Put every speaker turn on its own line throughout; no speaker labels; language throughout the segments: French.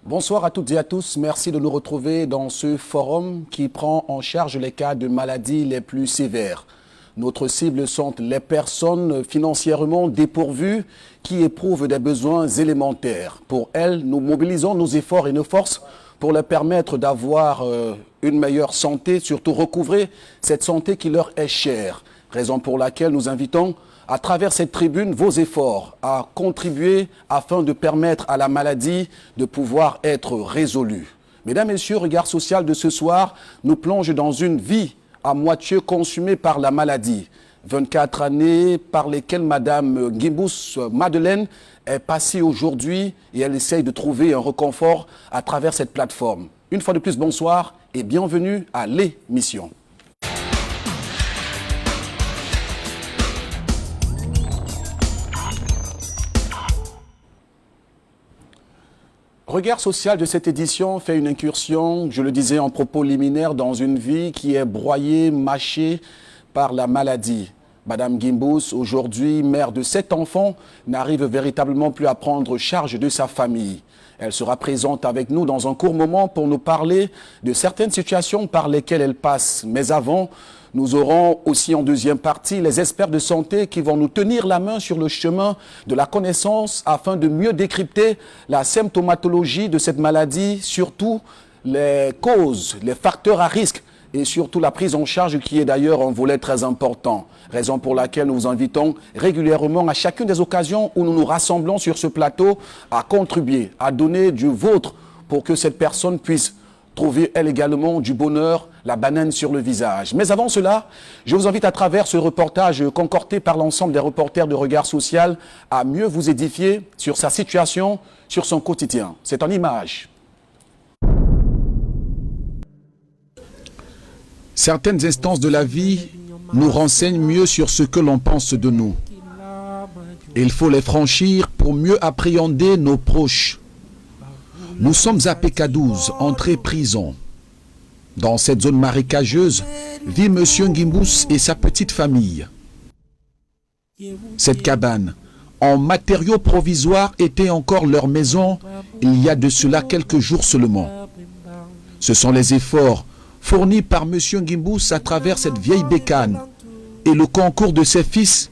Bonsoir à toutes et à tous. Merci de nous retrouver dans ce forum qui prend en charge les cas de maladies les plus sévères. Notre cible sont les personnes financièrement dépourvues qui éprouvent des besoins élémentaires. Pour elles, nous mobilisons nos efforts et nos forces pour leur permettre d'avoir une meilleure santé, surtout recouvrer cette santé qui leur est chère. Raison pour laquelle nous invitons à travers cette tribune vos efforts à contribuer afin de permettre à la maladie de pouvoir être résolue. Mesdames, Messieurs, Regard Social de ce soir nous plonge dans une vie à moitié consumée par la maladie. 24 années par lesquelles Madame Ngimbous Madeleine est passée aujourd'hui et elle essaye de trouver un réconfort à travers cette plateforme. Une fois de plus, bonsoir et bienvenue à l'émission. Regard social de cette édition fait une incursion, je le disais en propos liminaire, dans une vie qui est broyée, mâchée par la maladie. Madame Ngimbous, aujourd'hui mère de 7 enfants, n'arrive véritablement plus à prendre charge de sa famille. Elle sera présente avec nous dans un court moment pour nous parler de certaines situations par lesquelles elle passe. Mais avant, nous aurons aussi en deuxième partie les experts de santé qui vont nous tenir la main sur le chemin de la connaissance afin de mieux décrypter la symptomatologie de cette maladie, surtout les causes, les facteurs à risque et surtout la prise en charge qui est d'ailleurs un volet très important. Raison pour laquelle nous vous invitons régulièrement à chacune des occasions où nous nous rassemblons sur ce plateau à contribuer, à donner du vôtre pour que cette personne puisse trouver elle également du bonheur, la banane sur le visage. Mais avant cela, je vous invite à travers ce reportage concocté par l'ensemble des reporters de Regard Social à mieux vous édifier sur sa situation, sur son quotidien. C'est en image. Certaines instances de la vie nous renseignent mieux sur ce que l'on pense de nous. Il faut les franchir pour mieux appréhender nos proches. Nous sommes à PK12, entrée prison. Dans cette zone marécageuse, vit M. Ngimbous et sa petite famille. Cette cabane, en matériaux provisoires, était encore leur maison il y a de cela quelques jours seulement. Ce sont les efforts fournis par M. Ngimbous à travers cette vieille bécane et le concours de ses fils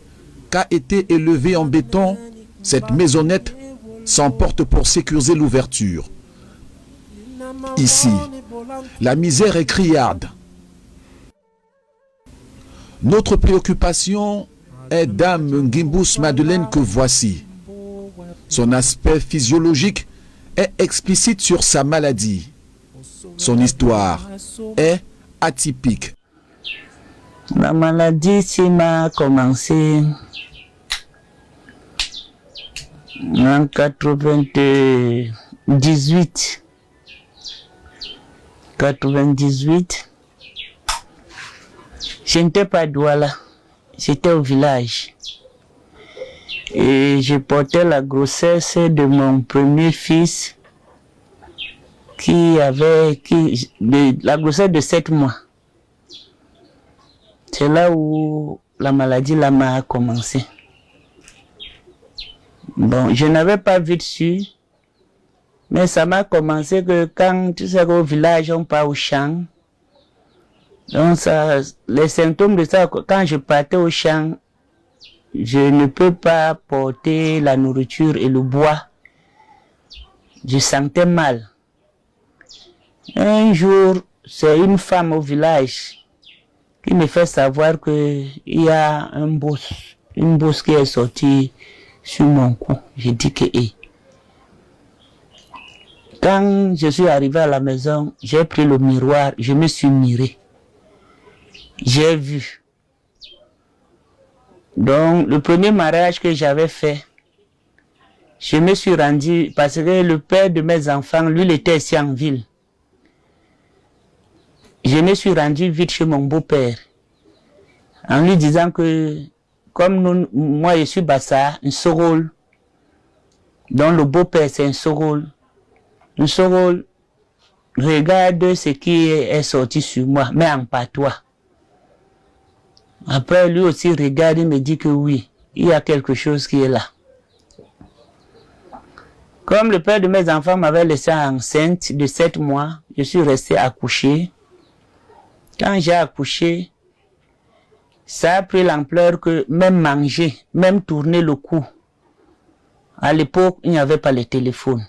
qu'a été élevé en béton, cette maisonnette s'emporte pour sécuriser l'ouverture. Ici, la misère est criarde. Notre préoccupation est Dame Ngimbous Madeleine que voici. Son aspect physiologique est explicite sur sa maladie. Son histoire est atypique.
La maladie, ça m'a commencé en 98. 98. Je n'étais pas à Douala, j'étais au village. Et je portais la grossesse de mon premier fils la grossesse de 7 mois. C'est là où la maladie m'a commencé. Bon, je n'avais pas vu dessus, mais ça m'a commencé que quand tu sais qu'au village on part au champ, donc ça, les symptômes de ça, quand je partais au champ, je ne peux pas porter la nourriture et le bois. Je sentais mal. Un jour, c'est une femme au village qui me fait savoir qu'il y a une bosse qui est sortie sur mon cou. J'ai dit que quand je suis arrivé à la maison, j'ai pris le miroir, je me suis miré. J'ai vu. Donc, le premier mariage que j'avais fait, je me suis rendu, parce que le père de mes enfants, lui, il était ici en ville. Je me suis rendu vite chez mon beau-père, en lui disant que, comme moi je suis Bassa, un Sorol, dont le beau-père c'est un Sorol. Un Sorol, regarde ce qui est sorti sur moi, mais en patois. Après, lui aussi regarde et me dit que oui, il y a quelque chose qui est là. Comme le père de mes enfants m'avait laissé enceinte de 7 mois, je suis restée accouchée. Quand j'ai accouché, ça a pris l'ampleur que même manger, même tourner le cou. À l'époque, il n'y avait pas le téléphone.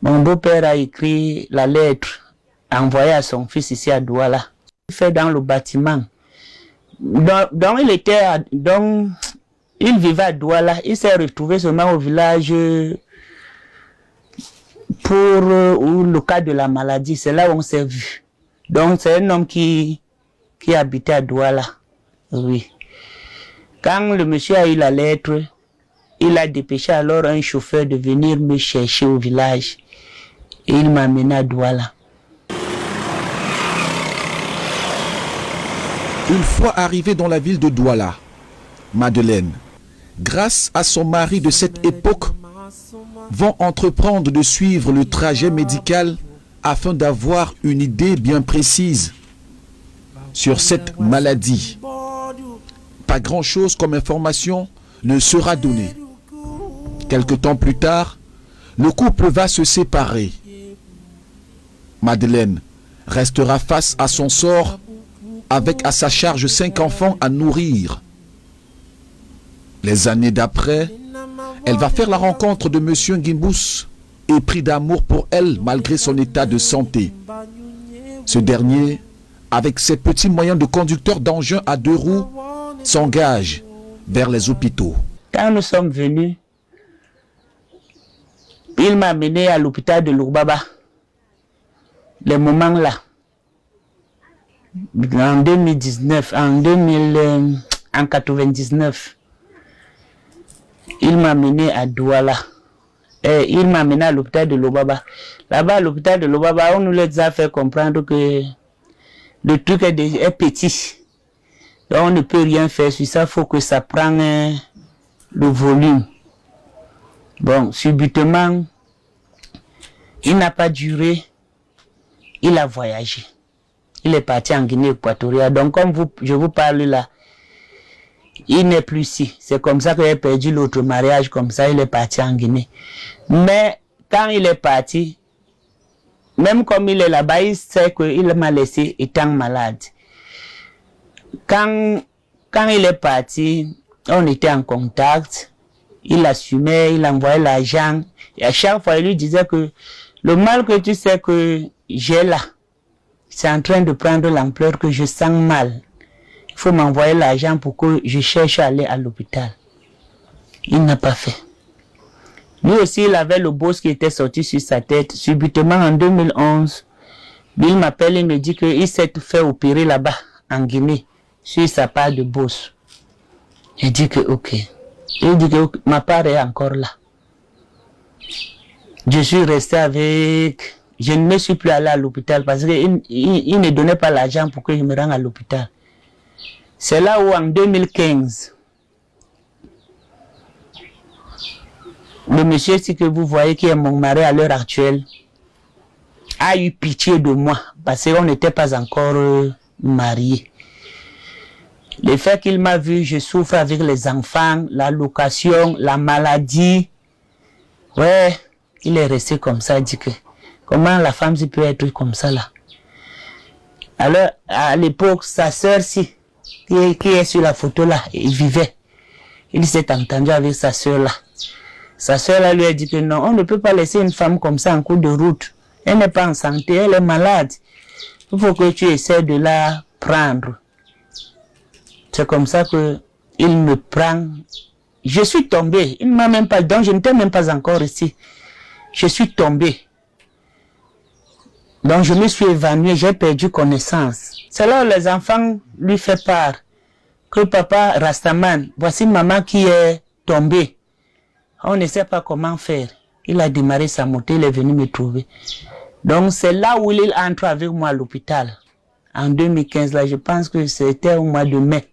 Mon beau-père a écrit la lettre envoyée à son fils ici à Douala. Il fait dans le bâtiment. Donc il vivait à Douala. Il s'est retrouvé seulement au village pour le cas de la maladie. C'est là où on s'est vu. Donc c'est un homme qui habitait à Douala. Oui. Quand le monsieur a eu la lettre, il a dépêché alors un chauffeur de venir me chercher au village. Et il m'a amené à Douala.
Une fois arrivée dans la ville de Douala, Madeleine, grâce à son mari de cette époque, vont entreprendre de suivre le trajet médical afin d'avoir une idée bien précise sur cette maladie. Pas grand-chose comme information ne sera donnée. Quelque temps plus tard, le couple va se séparer. Madeleine restera face à son sort avec à sa charge 5 enfants à nourrir. Les années d'après, elle va faire la rencontre de Monsieur Gimbous, épris d'amour pour elle malgré son état de santé. Ce dernier, avec ses petits moyens de conducteur d'engin à 2 roues, s'engage vers les hôpitaux.
Quand nous sommes venus, il m'a amené à l'hôpital de Loubaba. Les moments là, en 2019, en 99, il m'a amené à Douala. Et il m'a amené à l'hôpital de Loubaba. Là-bas, à l'hôpital de Loubaba, on nous les a fait comprendre que le truc est petit. Donc on ne peut rien faire sur ça, il faut que ça prenne le volume. Bon, subitement, il n'a pas duré, il a voyagé. Il est parti en Guinée équatoriale. Donc comme je vous parle là, il n'est plus ici. C'est comme ça qu'il a perdu l'autre mariage, comme ça il est parti en Guinée. Mais quand il est parti, même comme il est là-bas, il sait qu'il m'a laissé étant malade. Quand il est parti, on était en contact, il assumait, il envoyait l'argent. Et à chaque fois, il lui disait que le mal que tu sais que j'ai là, c'est en train de prendre l'ampleur que je sens mal. Il faut m'envoyer l'argent pour que je cherche à aller à l'hôpital. Il n'a pas fait. Lui aussi, il avait le boss qui était sorti sur sa tête. Subitement, en 2011, il m'appelle et me dit qu'il s'est fait opérer là-bas, en Guinée, sur sa part de boss. Il dit que ok. Il dit que ma part est encore là. Je suis resté avec... Je ne me suis plus allé à l'hôpital parce qu'il ne donnait pas l'argent pour que je me rende à l'hôpital. C'est là où en 2015, le monsieur ici que vous voyez qui est mon mari à l'heure actuelle a eu pitié de moi parce qu'on n'était pas encore mariés. Le fait qu'il m'a vu, je souffre avec les enfants, la location, la maladie. Ouais, il est resté comme ça, il dit que comment la femme peut être comme ça là. Alors, à l'époque, sa sœur qui est sur la photo là, il vivait. Il s'est entendu avec sa sœur là. Sa sœur là lui a dit que non, on ne peut pas laisser une femme comme ça en cours de route. Elle n'est pas en santé, elle est malade. Il faut que tu essaies de la prendre. C'est comme ça que il me prend. Je suis tombé. Il ne m'a même pas... Donc je n'étais même pas encore ici. Je suis tombé. Donc je me suis évanoui, j'ai perdu connaissance. C'est là où les enfants lui font part. Que papa Rastaman, voici maman qui est tombée. On ne sait pas comment faire. Il a démarré sa moto, il est venu me trouver. Donc c'est là où il entre avec moi à l'hôpital. En 2015, là, je pense que c'était au mois de mai.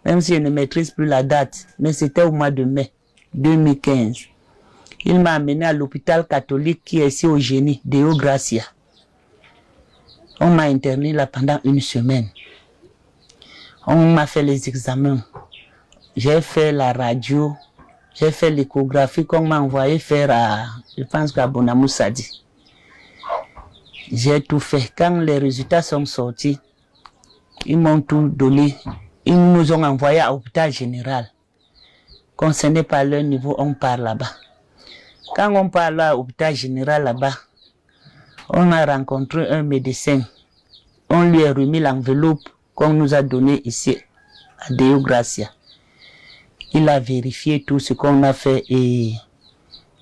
Même si je ne maîtrise plus la date, mais c'était au mois de mai 2015. Il m'a amené à l'hôpital catholique qui est ici au Génie, Deo Gracia. On m'a interné là pendant 1 semaine. On m'a fait les examens. J'ai fait la radio. J'ai fait l'échographie qu'on m'a envoyé faire à, je pense qu'à Bonamoussadi. J'ai tout fait. Quand les résultats sont sortis, ils m'ont tout donné. Ils nous ont envoyé à l'hôpital général. Concerné par leur niveau, on part là-bas. Quand on part à l'hôpital général là-bas, on a rencontré un médecin. On lui a remis l'enveloppe qu'on nous a donnée ici à Deo Gracia. Il a vérifié tout ce qu'on a fait et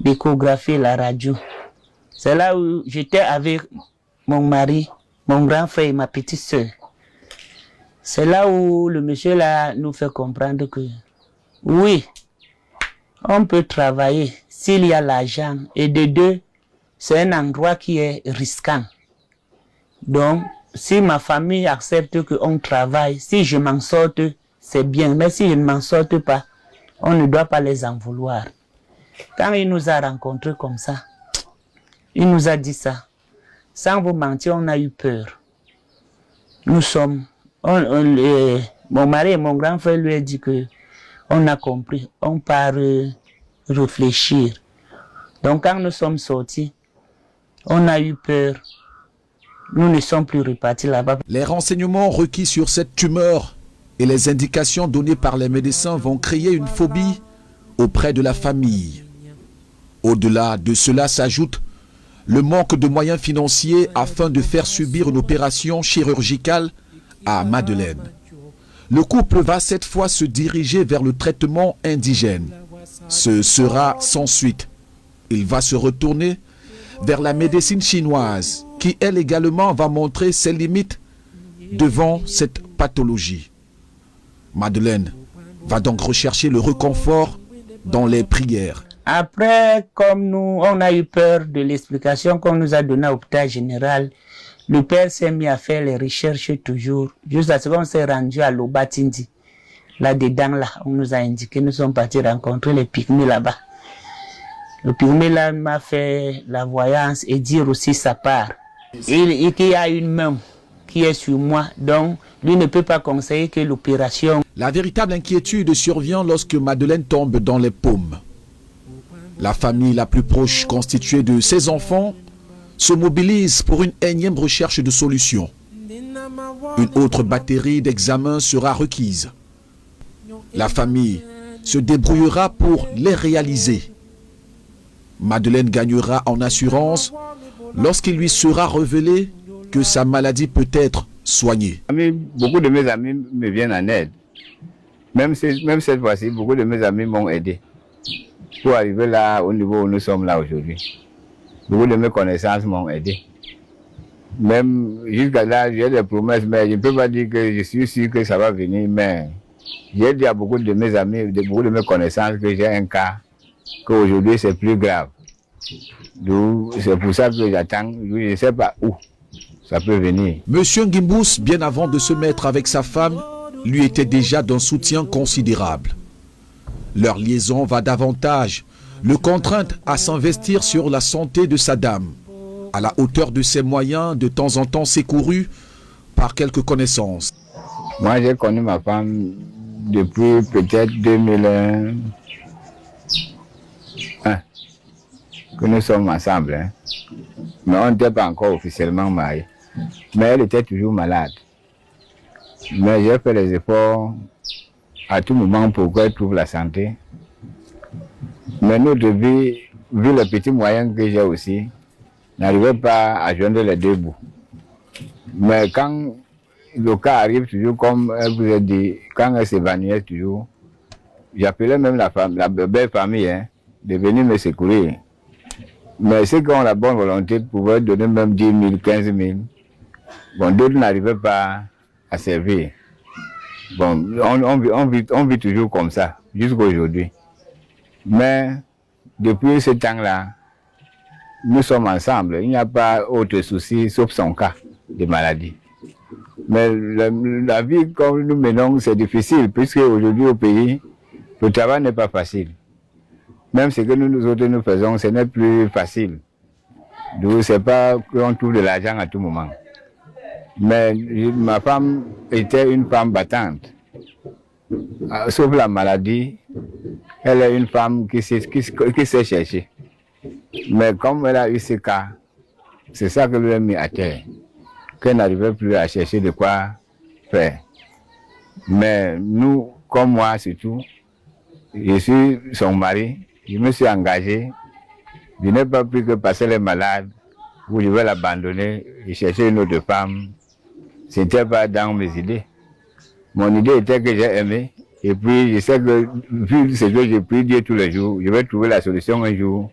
l'échographie, la radio. C'est là où j'étais avec mon mari, mon grand frère et ma petite soeur. C'est là où le monsieur là nous fait comprendre que oui, on peut travailler s'il y a l'argent. Et de deux, c'est un endroit qui est risquant. Donc, si ma famille accepte qu'on travaille, si je m'en sorte, c'est bien. Mais si je ne m'en sorte pas, on ne doit pas les en vouloir. Quand il nous a rencontrés comme ça, il nous a dit ça. Sans vous mentir, on a eu peur. Nous sommes... mon mari et mon grand frère lui a dit que on a compris, on part réfléchir. Donc quand nous sommes sortis, on a eu peur. Nous ne sommes plus repartis là-bas.
Les renseignements requis sur cette tumeur et les indications données par les médecins vont créer une phobie auprès de la famille. Au-delà de cela s'ajoute le manque de moyens financiers afin de faire subir une opération chirurgicale à Madeleine. Le couple va cette fois se diriger vers le traitement indigène. Ce sera sans suite. Il va se retourner vers la médecine chinoise qui, elle également, va montrer ses limites devant cette pathologie. Madeleine va donc rechercher le réconfort dans les prières.
Après, comme nous, on a eu peur de l'explication qu'on nous a donnée à l'hôpital général, le père s'est mis à faire les recherches toujours, jusqu'à ce qu'on s'est rendu à Lobatindi. Là-dedans, là, on nous a indiqué, nous sommes partis rencontrer les pygmées là-bas. Le pygmée là m'a fait la voyance et dire aussi sa part. Il y a une main qui est sur moi, donc lui ne peut pas conseiller que l'opération.
La véritable inquiétude survient lorsque Madeleine tombe dans les paumes. La famille la plus proche, constituée de ses enfants, se mobilise pour une énième recherche de solution. Une autre batterie d'examens sera requise. La famille se débrouillera pour les réaliser. Madeleine gagnera en assurance lorsqu'il lui sera révélé que sa maladie peut être soignée.
Beaucoup de mes amis me viennent en aide. Même cette fois-ci, beaucoup de mes amis m'ont aidé pour arriver là, au niveau où nous sommes là aujourd'hui. Beaucoup de mes connaissances m'ont aidé. Même jusqu'à là, j'ai des promesses, mais je ne peux pas dire que je suis sûr que ça va venir, mais j'ai dit à beaucoup de mes amis, beaucoup de mes connaissances que j'ai un cas, qu'aujourd'hui c'est plus grave. C'est pour ça que j'attends, je ne sais pas où ça peut venir.
Monsieur Gimbous, bien avant de se mettre avec sa femme, lui était déjà d'un soutien considérable. Leur liaison va davantage le contraindre à s'investir sur la santé de sa dame, à la hauteur de ses moyens, de temps en temps secourus par quelques connaissances.
Moi, j'ai connu ma femme depuis peut-être 2001, que nous sommes ensemble. Hein. Mais on n'était pas encore officiellement mariés. Mais elle était toujours malade. Mais j'ai fait les efforts à tout moment pour qu'elle trouve la santé. Mais nous, vu les petits moyens que j'ai aussi, n'arrivais pas à joindre les deux bouts. Mais quand le cas arrive toujours, comme elle vous a dit, quand elle s'évanouit toujours, j'appelais même la belle famille hein, de venir me secourir. Mais ceux qui ont la bonne volonté pouvaient donner même 10 000, 15 000. Bon, d'autres n'arrivaient pas à servir. Bon, on vit toujours comme ça, jusqu'à aujourd'hui. Mais depuis ce temps-là, nous sommes ensemble. Il n'y a pas autre souci sauf son cas de maladie. Mais la vie comme nous menons, c'est difficile, puisque aujourd'hui au pays, le travail n'est pas facile. Même ce que nous autres nous faisons, ce n'est plus facile. Donc c'est pas qu'on trouve de l'argent à tout moment. Mais ma femme était une femme battante. Sauf la maladie, Elle est une femme qui sait chercher. Mais comme elle a eu ce cas, c'est ça que lui a mis à terre. Qu'elle n'arrivait plus à chercher de quoi faire. Mais nous, comme moi surtout, je suis son mari, je me suis engagé. Je n'ai pas pu que passer les malades, où je vais l'abandonner et chercher une autre femme. Ce n'était pas dans mes idées. Mon idée était que j'ai aimé. Et puis, je sais que, vu ce que je prie Dieu tous les jours, je vais trouver la solution un jour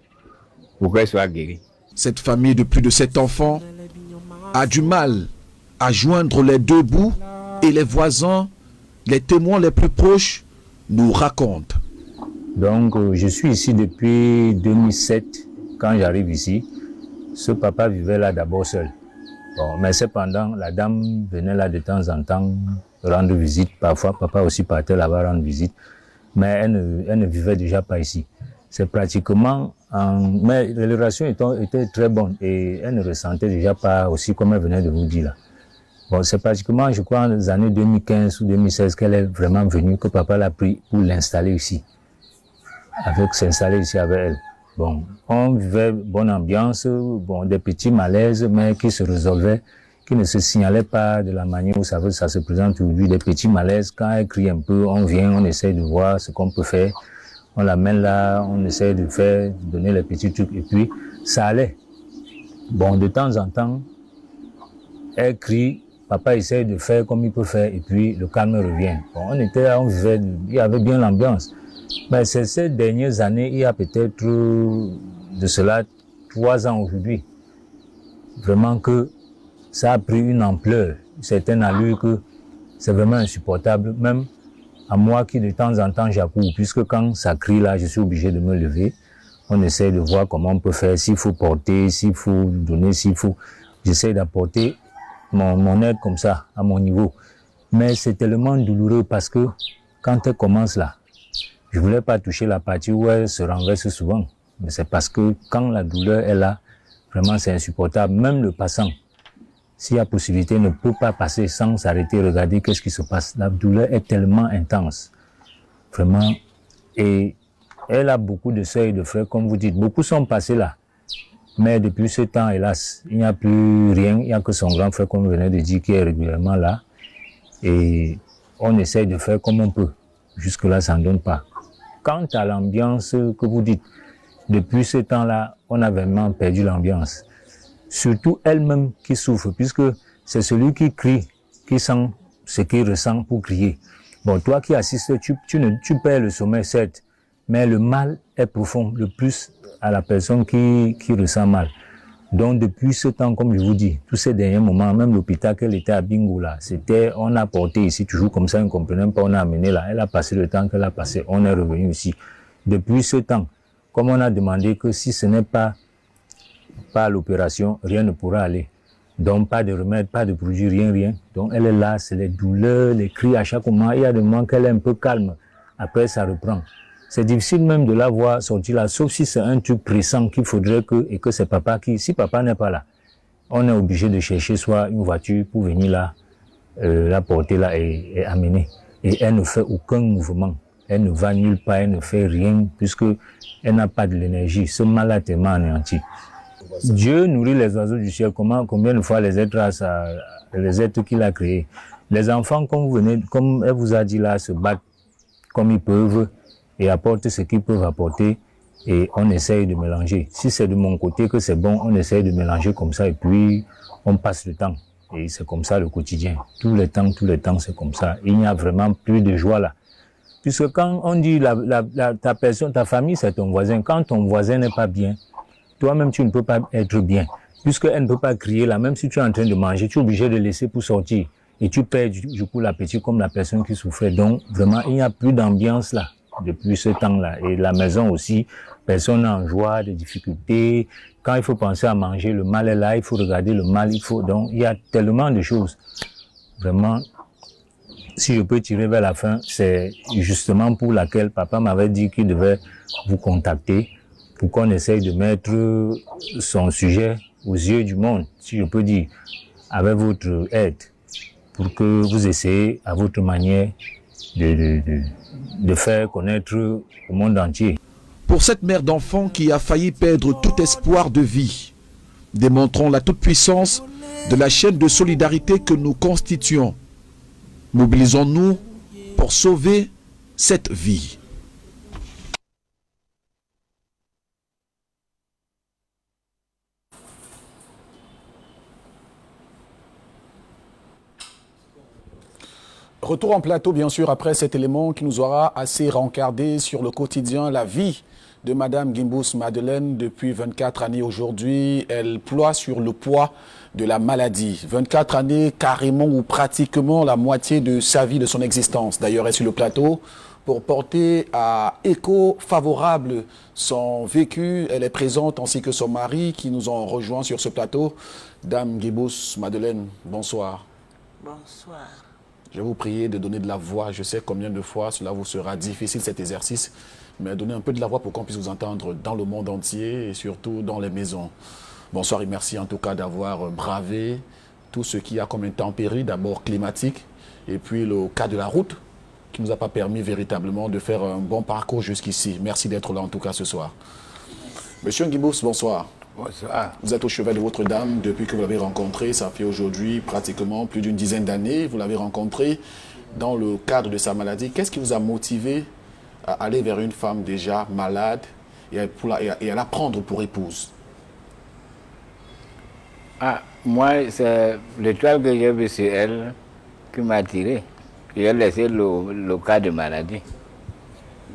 pour qu'elle soit guérie.
Cette famille de plus de 7 enfants a du mal à joindre les deux bouts et les voisins, les témoins les plus proches nous racontent.
Donc, je suis ici depuis 2007. Quand j'arrive ici, ce papa vivait là d'abord seul. Bon, mais cependant, la dame venait là de temps en temps rendre visite. Parfois, papa aussi partait là-bas rendre visite. Mais elle ne vivait déjà pas ici. C'est pratiquement... mais les relations étaient très bonnes et elle ne ressentait déjà pas aussi comme elle venait de vous dire là. Bon, c'est pratiquement, je crois, dans les années 2015 ou 2016 qu'elle est vraiment venue, que papa l'a pris pour l'installer ici. S'installer ici avec elle. Bon, on vivait bonne ambiance, bon, des petits malaises, mais qui se résolvaient, qui ne se signalaient pas de la manière où ça se présente aujourd'hui. Des petits malaises, quand elle crie un peu, on vient, on essaie de voir ce qu'on peut faire. On l'amène là, on essaie de faire, donner les petits trucs, et puis ça allait. Bon, de temps en temps, elle crie, papa essaie de faire comme il peut faire, et puis le calme revient. Bon, on était là, on vivait, il y avait bien l'ambiance. Mais ces dernières années, il y a peut-être de cela 3 ans aujourd'hui, vraiment que ça a pris une ampleur, une certaine allure que c'est vraiment insupportable, même à moi qui de temps en temps j'accours, puisque quand ça crie là, je suis obligé de me lever. On essaie de voir comment on peut faire, s'il faut porter, s'il faut donner, s'il faut... J'essaie d'apporter mon aide comme ça, à mon niveau. Mais c'est tellement douloureux parce que quand elle commence là, je voulais pas toucher la partie où elle se renverse souvent. Mais c'est parce que quand la douleur est là, vraiment c'est insupportable. Même le passant, s'il y a possibilité, ne peut pas passer sans s'arrêter, regarder qu'est-ce qui se passe. La douleur est tellement intense. Vraiment. Et elle a beaucoup de sœurs et de frères, comme vous dites. Beaucoup sont passés là. Mais depuis ce temps, hélas, il n'y a plus rien. Il n'y a que son grand frère, comme vous venez de dire, qui est régulièrement là. Et on essaye de faire comme on peut. Jusque-là, ça ne donne pas. Quant à l'ambiance que vous dites, depuis ce temps-là, on a vraiment perdu l'ambiance. Surtout elle-même qui souffre, puisque c'est celui qui crie, qui sent ce qu'il ressent pour crier. Bon, toi qui assistes, tu perds le sommeil, certes, mais le mal est profond, le plus à la personne qui ressent mal. Donc depuis ce temps, comme je vous dis, tous ces derniers moments, même l'hôpital qu'elle était à Bingo là, on a porté ici toujours comme ça, on ne comprenait pas, on a amené là, elle a passé le temps qu'elle a passé, on est revenu ici. Depuis ce temps, comme on a demandé que si ce n'est pas l'opération, rien ne pourra aller. Donc pas de remède, pas de produit, rien. Donc elle est là, c'est les douleurs, les cris à chaque moment, il y a des moments qu'elle est un peu calme, après ça reprend. C'est difficile même de la voir sortir là, sauf si c'est un truc pressant qu'il faudrait et que c'est papa si papa n'est pas là, on est obligé de chercher soit une voiture pour venir là, la porter là et amener. Et elle ne fait aucun mouvement, elle ne va nulle part, elle ne fait rien, puisque elle n'a pas de l'énergie. Ce mal est tellement anéanti. Dieu nourrit les oiseaux du ciel, combien de fois les êtres qu'il a créés. Les enfants, comme elle vous a dit là, se battent comme ils peuvent, et apportent ce qu'ils peuvent apporter, et on essaye de mélanger. Si c'est de mon côté que c'est bon, on essaye de mélanger comme ça, et puis on passe le temps. Et c'est comme ça le quotidien. Tout le temps, c'est comme ça. Il n'y a vraiment plus de joie là. Puisque quand on dit ta personne, ta famille, c'est ton voisin. Quand ton voisin n'est pas bien, toi-même, tu ne peux pas être bien. Puisqu'elle ne peut pas crier là, même si tu es en train de manger, tu es obligé de laisser pour sortir. Et tu perds du coup l'appétit comme la personne qui souffrait. Donc, vraiment, il n'y a plus d'ambiance là. Depuis ce temps-là. Et la maison aussi, personne n'est en joie, des difficultés. Quand il faut penser à manger, le mal est là, il faut regarder le mal, donc il y a tellement de choses. Vraiment, si je peux tirer vers la fin, c'est justement pour laquelle papa m'avait dit qu'il devait vous contacter pour qu'on essaye de mettre son sujet aux yeux du monde, si je peux dire, avec votre aide, pour que vous essayez à votre manière de faire connaître au monde entier.
Pour cette mère d'enfant qui a failli perdre tout espoir de vie, démontrons la toute-puissance de la chaîne de solidarité que nous constituons. Mobilisons-nous pour sauver cette vie. Retour en plateau, bien sûr, après cet élément qui nous aura assez rencardé sur le quotidien, la vie de Madame Gimbous Madeleine depuis 24 années aujourd'hui. Elle ploie sur le poids de la maladie. 24 années, carrément ou pratiquement la moitié de sa vie, de son existence. D'ailleurs, elle est sur le plateau pour porter à écho favorable son vécu. Elle est présente ainsi que son mari qui nous ont rejoints sur ce plateau. Dame Gimbous Madeleine, bonsoir.
Bonsoir.
Je vais vous prier de donner de la voix. Je sais combien de fois cela vous sera difficile cet exercice, mais donnez un peu de la voix pour qu'on puisse vous entendre dans le monde entier et surtout dans les maisons. Bonsoir et merci en tout cas d'avoir bravé tout ce qui a comme intempérie, d'abord climatique, et puis le cas de la route qui ne nous a pas permis véritablement de faire un bon parcours jusqu'ici. Merci d'être là en tout cas ce soir. Monsieur Gimbous, bonsoir.
Bonsoir.
Vous êtes au chevet de votre dame depuis que vous l'avez rencontrée. Ça fait aujourd'hui pratiquement plus d'une dizaine d'années. Vous l'avez rencontrée dans le cadre de sa maladie. Qu'est-ce qui vous a motivé à aller vers une femme déjà malade et à la prendre pour épouse?
Ah, moi, c'est l'étoile que j'ai vue sur elle qui m'a attiré. J'ai laissé le cas de maladie.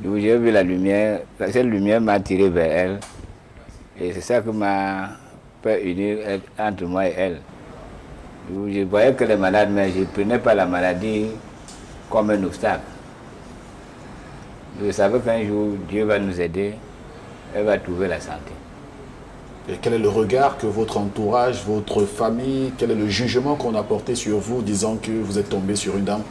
Donc j'ai vu la lumière, cette lumière m'a attiré vers elle. Et c'est ça qui m'a fait unir entre moi et elle. Je voyais que les malades, mais je ne prenais pas la maladie comme un obstacle. Je savais qu'un jour, Dieu va nous aider, elle va trouver la santé.
Et quel est le regard que votre entourage, votre famille, quel est le jugement qu'on a porté sur vous, disant que vous êtes tombé sur une dame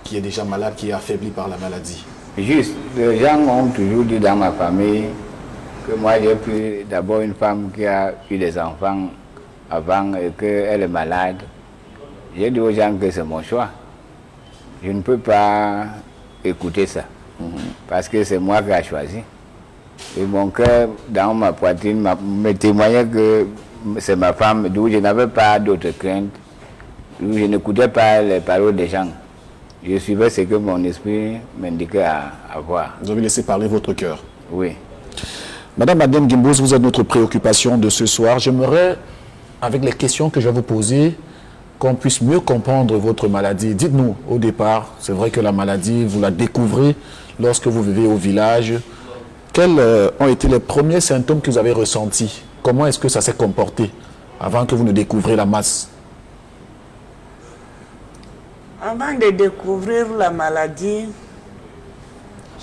qui est déjà malade, qui est affaiblie par la maladie?
Juste, les gens ont toujours dit dans ma famille que moi j'ai pris d'abord une femme qui a eu des enfants avant et qu'elle est malade. J'ai dit aux gens que c'est mon choix. Je ne peux pas écouter ça. Parce que c'est moi qui ai choisi. Et mon cœur, dans ma poitrine, me témoignait que c'est ma femme, d'où je n'avais pas d'autre crainte, d'où je n'écoutais pas les paroles des gens. Je suivais ce que mon esprit m'indiquait à voir.
Vous avez laissé parler votre cœur?
Oui.
Madame Gimbous, vous êtes notre préoccupation de ce soir. J'aimerais, avec les questions que je vais vous poser, qu'on puisse mieux comprendre votre maladie. Dites-nous, au départ, c'est vrai que la maladie, vous la découvrez lorsque vous vivez au village. Quels ont été les premiers symptômes que vous avez ressentis? Comment est-ce que ça s'est comporté avant que vous ne découvriez la masse?
Avant de découvrir la maladie,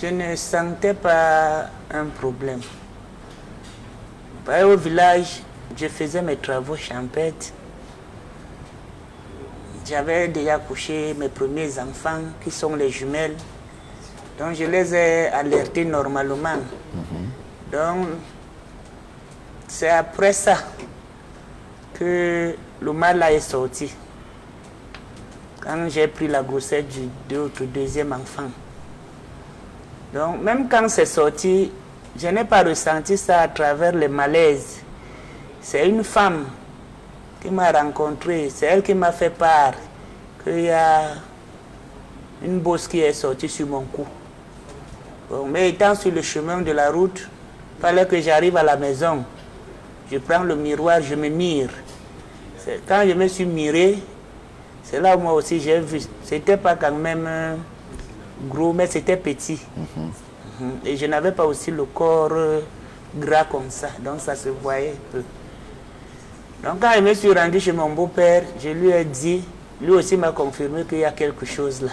je ne sentais pas un problème. Au village, je faisais mes travaux champêtres. J'avais déjà couché mes premiers enfants, qui sont les jumelles. Donc je les ai alertés normalement. Donc c'est après ça que le mal est sorti. Quand j'ai pris la grossesse de notre deuxième enfant. Donc même quand c'est sorti, je n'ai pas ressenti ça à travers les malaises. C'est une femme qui m'a rencontré, c'est elle qui m'a fait part qu'il y a une bosse qui est sortie sur mon cou. Bon, mais étant sur le chemin de la route, il fallait que j'arrive à la maison. Je prends le miroir, je me mire. Quand je me suis miré, c'est là où moi aussi j'ai vu. C'était pas quand même gros, mais c'était petit. Et je n'avais pas aussi le corps gras comme ça, donc ça se voyait peu. Donc quand je me suis rendu chez mon beau-père, je lui ai dit, lui aussi m'a confirmé qu'il y a quelque chose là.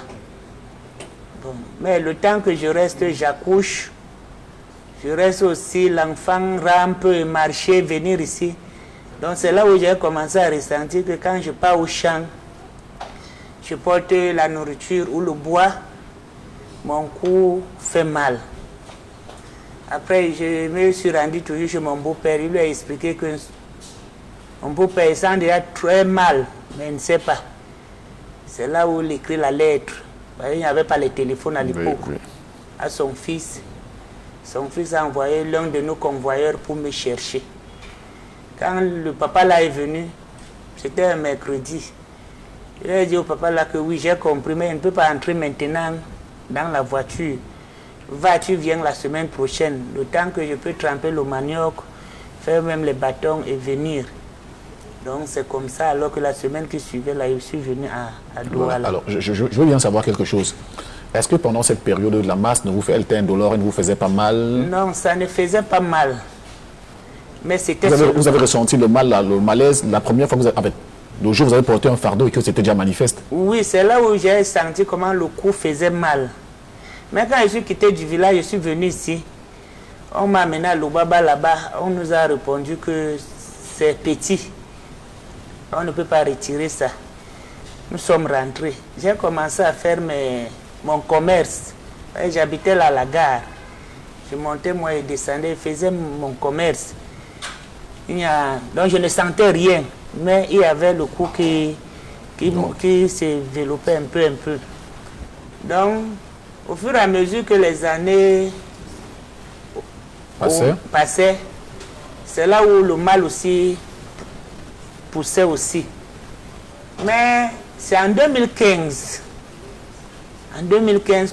Bon. Mais le temps que je reste, j'accouche, je reste aussi, l'enfant rampe, marcher, venir ici. Donc c'est là où j'ai commencé à ressentir que quand je pars au champ, je porte la nourriture ou le bois, mon cou fait mal. Après, je me suis rendu toujours chez mon beau-père. Il lui a expliqué que mon beau-père sent déjà très mal, mais il ne sait pas. C'est là où il écrit la lettre Il n'y avait pas les téléphones à l'époque.
Oui.
À son fils a envoyé l'un de nos convoyeurs pour me chercher. Quand le papa là est venu, c'était un mercredi. Il a dit au papa là que oui, j'ai compris, mais il ne peut pas entrer maintenant dans la voiture. Va, tu viens la semaine prochaine, le temps que je peux tremper le manioc, faire même les bâtons et venir. Donc c'est comme ça, alors que la semaine qui suivait, là, je suis venu à Douala.
Voilà. Alors, je veux bien savoir quelque chose. Est-ce que pendant cette période, la masse elle était indolore et ne vous faisait pas mal?
Non, ça ne faisait pas mal. Mais c'était...
Vous avez ressenti le mal, le malaise, la première fois que vous avez... Le jour où vous avez porté un fardeau et que c'était déjà manifeste?
Oui, c'est là où j'ai senti comment le cou faisait mal. Mais quand je suis quitté du village, je suis venu ici. On m'a amené à Lubaba là-bas. On nous a répondu que c'est petit. On ne peut pas retirer ça. Nous sommes rentrés. J'ai commencé à faire mon commerce. J'habitais là à la gare. Je montais, moi, et descendais, je faisais mon commerce. Donc je ne sentais rien. Mais il y avait le cou qui s'est développé un peu. Donc, au fur et à mesure que les années passaient, c'est là où le mal aussi poussait aussi. Mais c'est en 2015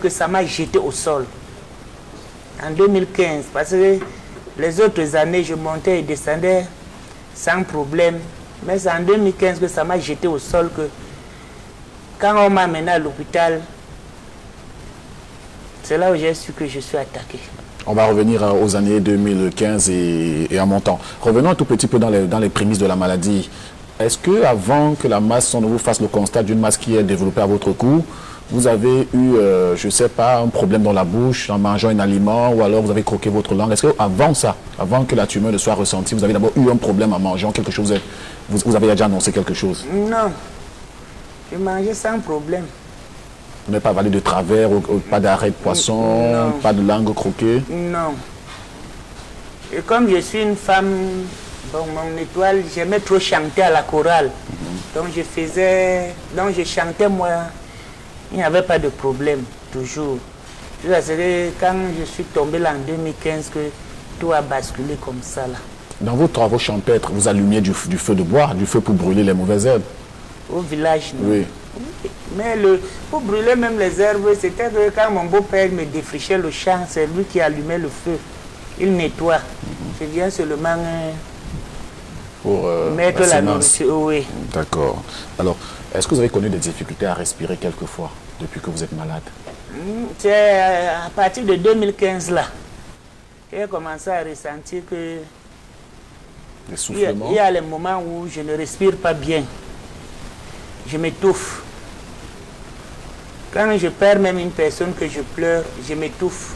que ça m'a jeté au sol. En 2015, parce que les autres années, je montais et descendais sans problème. Mais c'est en 2015 que ça m'a jeté au sol, que quand on m'a amené à l'hôpital, c'est là où j'ai su que je suis attaqué.
On va revenir aux années 2015 et à mon temps. Revenons un tout petit peu dans les prémices de la maladie. Est-ce que avant que la masse ne vous fasse le constat d'une masse qui est développée à votre cou, vous avez eu, je ne sais pas, un problème dans la bouche en mangeant un aliment, ou alors vous avez croqué votre langue? Est-ce qu'avant ça, avant que la tumeur ne soit ressentie, vous avez d'abord eu un problème en mangeant quelque chose? Vous avez déjà annoncé quelque chose?
Non, je mangeais sans problème.
Vous n'avez pas avalé de travers, pas d'arrêt de poisson,
non.
Pas de langue croquée?
Non. Et comme je suis une femme, bon, mon étoile, j'aimais trop chanter à la chorale. Donc je chantais moi. Il n'y avait pas de problème, toujours. C'est quand je suis tombé là en 2015 que tout a basculé comme ça là.
Dans vos travaux champêtres, vous allumiez du feu de bois, du feu pour brûler les mauvaises herbes?
Au village, non.
Oui.
Mais pour brûler même les herbes, c'était que quand mon beau-père me défrichait le champ, c'est lui qui allumait le feu. Il nettoie. Je viens seulement
Pour
mettre la nourriture. Oui.
D'accord. Alors, est-ce que vous avez connu des difficultés à respirer quelquefois depuis que vous êtes malade?
C'est à partir de 2015 là, j'ai commencé à ressentir que il y a les moments où je ne respire pas bien. Je m'étouffe. Quand je perds même une personne que je pleure, je m'étouffe.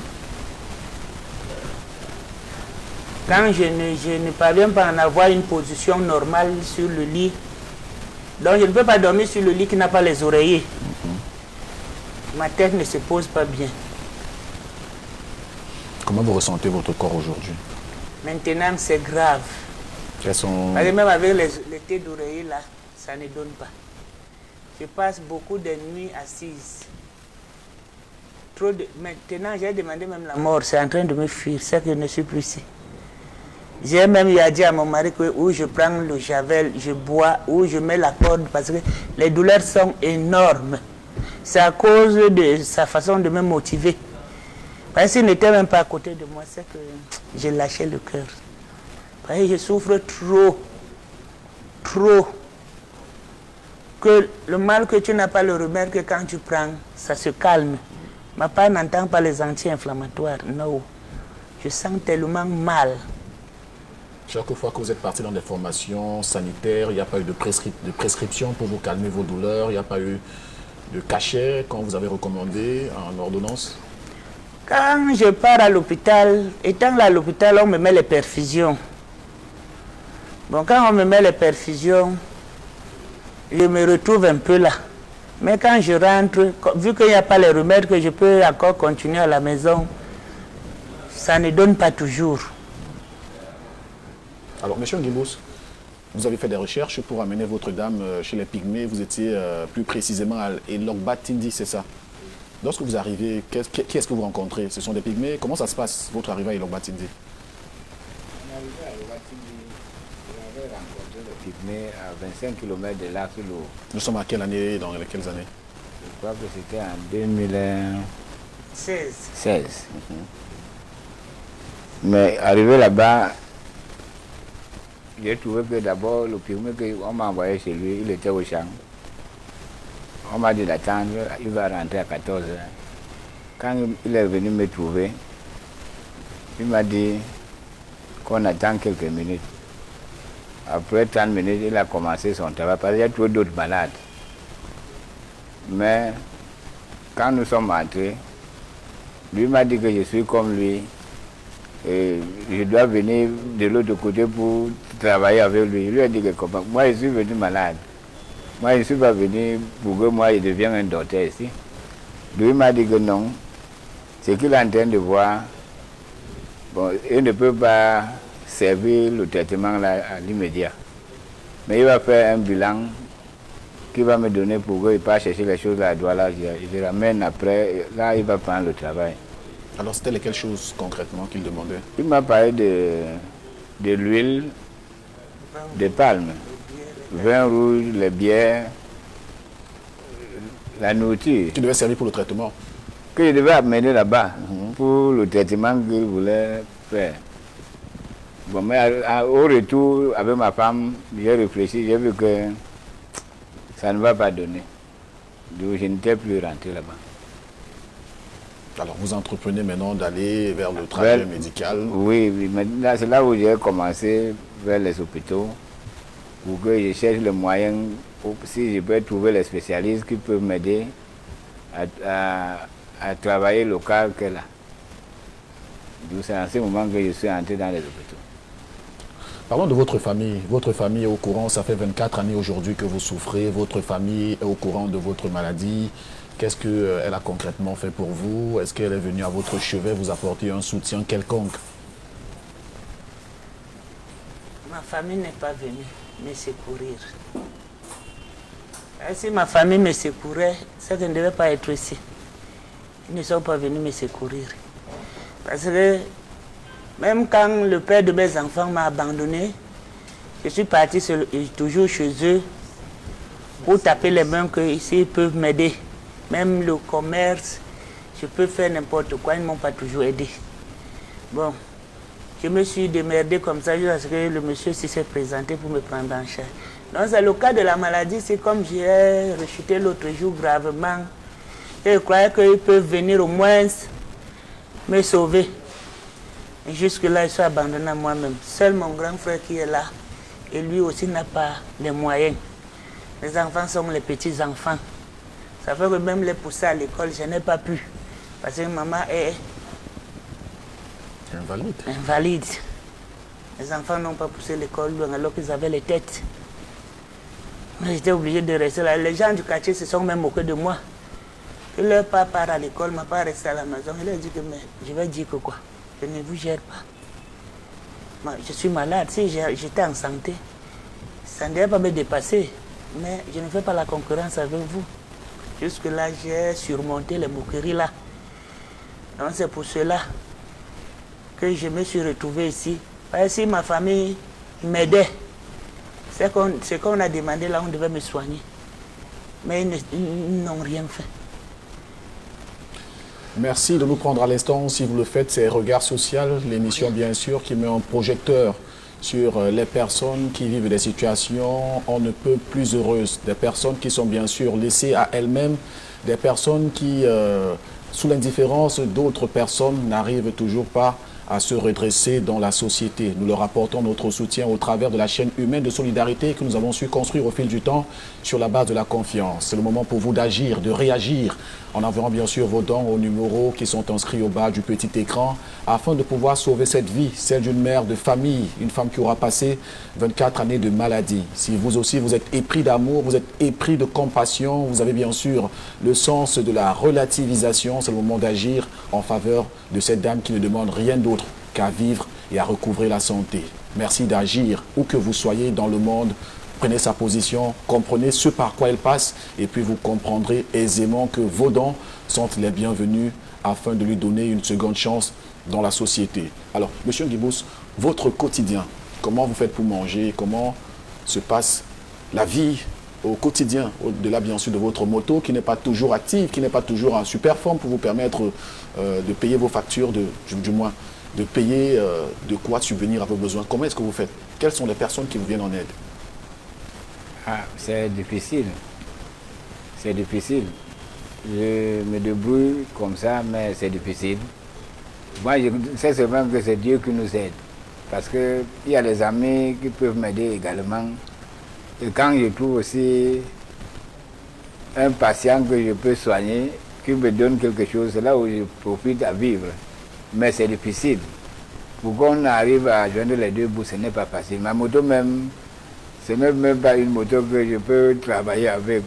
Quand je ne parviens pas à en avoir une position normale sur le lit, donc je ne peux pas dormir sur le lit qui n'a pas les oreillers. Ma tête ne se pose pas bien.
Comment vous ressentez votre corps aujourd'hui?
Maintenant, c'est grave.
Quels sont...
Parce que même avec les têtes d'oreiller là, ça ne donne pas. Je passe beaucoup de nuits assise. Maintenant, j'ai demandé même la mort. C'est en train de me fuir. C'est que je ne suis plus ici. J'ai même dit à mon mari que où je prends le javel, je bois, où je mets la corde, parce que les douleurs sont énormes. C'est à cause de sa façon de me motiver. Parce qu'il n'était même pas à côté de moi, c'est que j'ai lâché le cœur. Parce que je souffre trop. Que le mal que tu n'as pas le remède, que quand tu prends, ça se calme. Ma part n'entend pas les anti-inflammatoires, non. Je sens tellement mal.
Chaque fois que vous êtes parti dans des formations sanitaires, il n'y a pas eu de prescription pour vous calmer vos douleurs, il n'y a pas eu de cachet quand vous avez recommandé en ordonnance?
Quand je pars à l'hôpital, étant là à l'hôpital, on me met les perfusions. Bon, quand on me met les perfusions, je me retrouve un peu là. Mais quand je rentre, vu qu'il n'y a pas les remèdes que je peux encore continuer à la maison, ça ne donne pas toujours.
Alors, M. Gimbous, vous avez fait des recherches pour amener votre dame chez les Pygmées. Vous étiez plus précisément à Elokba Tindi, c'est ça? Lorsque vous arrivez, qui est-ce que vous rencontrez? Ce sont des pygmées? Comment ça se passe, votre arrivée à Ilok-Batindi?
On arrivait à Ilok-Batindi, on avait rencontré les pygmées à 25 km de là sur l'eau.
Nous sommes à quelle année, dans quelles années?
Je crois que c'était en 2016. Mais arrivé là-bas, j'ai trouvé que d'abord, le pygmée qu'on m'a envoyé chez lui, il était au champ. On m'a dit d'attendre, il va rentrer à 14 h. Quand il est venu me trouver, il m'a dit qu'on attend quelques minutes. Après 30 minutes, il a commencé son travail parce qu'il y a trop d'autres malades. Mais quand nous sommes entrés, lui m'a dit que je suis comme lui. Et je dois venir de l'autre côté pour travailler avec lui. Il lui a dit que comment? Moi, je suis venu malade. Moi, je ne suis pas venu pour que moi, je devienne un docteur ici. Lui m'a dit que non. Ce qu'il est en train de voir, bon, il ne peut pas servir le traitement là, à l'immédiat. Mais il va faire un bilan qu'il va me donner pour qu'il puisse chercher les choses là à droite là. Je les ramène après. Là, il va prendre le travail.
Alors, c'était lesquelles choses concrètement qu'il demandait?
Il m'a parlé de l'huile de palme, vin rouge, les bières, la nourriture.
Qui devait servir pour le traitement?
Que je devais amener là-bas pour le traitement qu'il voulait faire. Bon, mais au retour, avec ma femme, j'ai réfléchi, j'ai vu que ça ne va pas donner. Donc, je n'étais plus rentré là-bas.
Alors, vous entreprenez maintenant d'aller vers le travail médical?
Oui, mais c'est là où j'ai commencé vers les hôpitaux, pour que je cherche le moyen, si je peux trouver les spécialistes qui peuvent m'aider à travailler local que là. Donc c'est en ce moment que je suis entré dans les hôpitaux.
Parlons de votre famille. Votre famille est au courant, ça fait 24 années aujourd'hui que vous souffrez. Votre famille est au courant de votre maladie. Qu'est-ce qu'elle a concrètement fait pour vous? Est-ce qu'elle est venue à votre chevet vous apporter un soutien quelconque?
Ma famille n'est pas venue me secourir. Et si ma famille me secourait, c'est qu'elle ne devait pas être ici. Ils ne sont pas venus me secourir. Parce que même quand le père de mes enfants m'a abandonné, je suis parti toujours chez eux pour taper les mains qu'ici ils peuvent m'aider. Même le commerce, je peux faire n'importe quoi, ils ne m'ont pas toujours aidé. Bon, je me suis démerdé comme ça jusqu'à ce que le monsieur s'est présenté pour me prendre en charge. Donc c'est le cas de la maladie, c'est comme j'ai rechuté l'autre jour gravement. Et je croyais qu'ils peuvent venir au moins me sauver. Et jusque-là, je suis abandonné à moi-même. Seul mon grand frère qui est là, et lui aussi n'a pas les moyens. Les enfants sont les petits-enfants. Ça fait que même les pousser à l'école, je n'ai pas pu. Parce que maman est invalide. Les enfants n'ont pas poussé l'école alors qu'ils avaient les têtes. J'étais obligé de rester là. Les gens du quartier se sont même moqués de moi. Que leur papa part à l'école, ma part reste à la maison. Il a dit que mais, je vais dire que quoi? Je ne vous gère pas. Moi, je suis malade. Si j'étais en santé, ça ne devait pas me dépasser. Mais je ne fais pas la concurrence avec vous. Jusque-là, j'ai surmonté les moqueries là. Donc c'est pour cela que je me suis retrouvé ici. Parce que si ma famille m'aidait, ce qu'on a demandé là, on devait me soigner. Mais ils n'ont rien fait.
Merci de nous prendre à l'instant. Si vous le faites, c'est Regard Social, l'émission bien sûr qui met un projecteur sur les personnes qui vivent des situations on ne peut plus heureuses, des personnes qui sont bien sûr laissées à elles-mêmes, des personnes qui, sous l'indifférence d'autres personnes, n'arrivent toujours pas à se redresser dans la société. Nous leur apportons notre soutien au travers de la chaîne humaine de solidarité que nous avons su construire au fil du temps sur la base de la confiance. C'est le moment pour vous d'agir, de réagir en envoyant bien sûr vos dons aux numéros qui sont inscrits au bas du petit écran afin de pouvoir sauver cette vie, celle d'une mère de famille, une femme qui aura passé 24 années de maladie. Si vous aussi vous êtes épris d'amour, vous êtes épris de compassion, vous avez bien sûr le sens de la relativisation, c'est le moment d'agir en faveur de cette dame qui ne demande rien d'autre qu'à vivre et à recouvrer la santé. Merci d'agir où que vous soyez dans le monde Prenez sa position, comprenez ce par quoi elle passe et puis vous comprendrez aisément que vos dons sont les bienvenus afin de lui donner une seconde chance dans la société. Alors, Monsieur Gimbous, votre quotidien, comment vous faites pour manger? Comment se passe la vie au quotidien, au-delà bien sûr de votre moto qui n'est pas toujours active, qui n'est pas toujours en super forme pour vous permettre de payer vos factures, du moins de payer de quoi subvenir à vos besoins? Comment est-ce que vous faites? Quelles sont les personnes qui vous viennent en aide?
Ah, c'est difficile. C'est difficile. Je me débrouille comme ça, mais c'est difficile. Moi, je sais seulement que c'est Dieu qui nous aide. Parce qu'il y a des amis qui peuvent m'aider également. Et quand je trouve aussi un patient que je peux soigner, qui me donne quelque chose, c'est là où je profite à vivre. Mais c'est difficile. Pour qu'on arrive à joindre les deux bouts, ce n'est pas facile. Ma moto même, ce n'est même pas une moto que je peux travailler avec.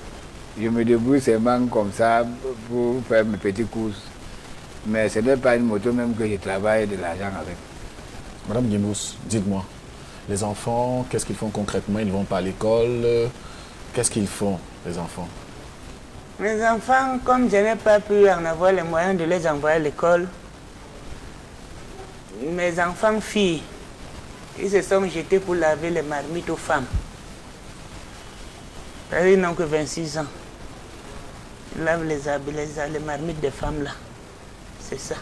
Je me débrouille seulement comme ça pour faire mes petites courses. Mais ce n'est pas une moto même que je travaille de l'argent avec.
Madame Gimbous, dites-moi, les enfants, qu'est-ce qu'ils font concrètement? Ils ne vont pas à l'école. Qu'est-ce qu'ils font, les enfants?
Mes enfants, comme je n'ai pas pu en avoir les moyens de les envoyer à l'école, mes enfants filles, ils se sont jetés pour laver les marmites aux femmes. Ils n'ont que 26 ans. Ils lavent les marmites des femmes là. C'est ça.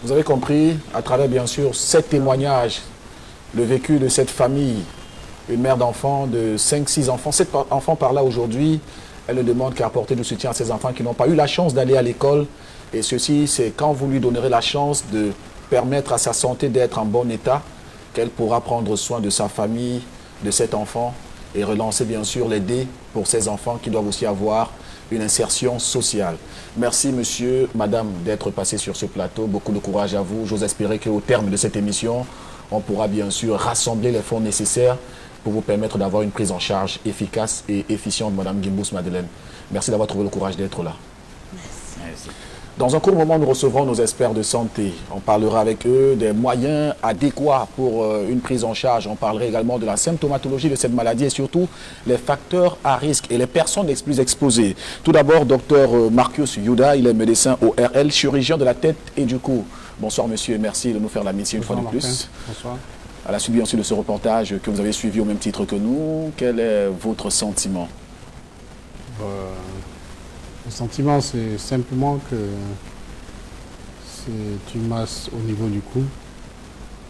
Vous avez compris, à travers bien sûr ces témoignages, le vécu de cette famille, une mère d'enfants de 5-6 enfants. 7 enfants par là aujourd'hui, elle ne demande qu'à apporter du soutien à ses enfants qui n'ont pas eu la chance d'aller à l'école. Et ceci, c'est quand vous lui donnerez la chance de permettre à sa santé d'être en bon état, qu'elle pourra prendre soin de sa famille, de cet enfant et relancer bien sûr les dés pour ces enfants qui doivent aussi avoir une insertion sociale. Merci monsieur, madame d'être passé sur ce plateau. Beaucoup de courage à vous. J'ose espérer qu'au terme de cette émission, on pourra bien sûr rassembler les fonds nécessaires pour vous permettre d'avoir une prise en charge efficace et efficiente, madame Gimbous Madeleine. Merci d'avoir trouvé le courage d'être là.
Merci.
Dans un court moment, nous recevrons nos experts de santé. On parlera avec eux des moyens adéquats pour une prise en charge. On parlera également de la symptomatologie de cette maladie et surtout les facteurs à risque et les personnes les plus exposées. Tout d'abord, docteur Marcus Yuda, il est médecin ORL, chirurgien de la tête et du cou. Bonsoir monsieur, merci de nous faire l'amitié une fois de plus.
Bonsoir.
À la suite bien sûr de ce reportage que vous avez suivi au même titre que nous, quel est votre sentiment?
Le sentiment, c'est simplement que c'est une masse au niveau du cou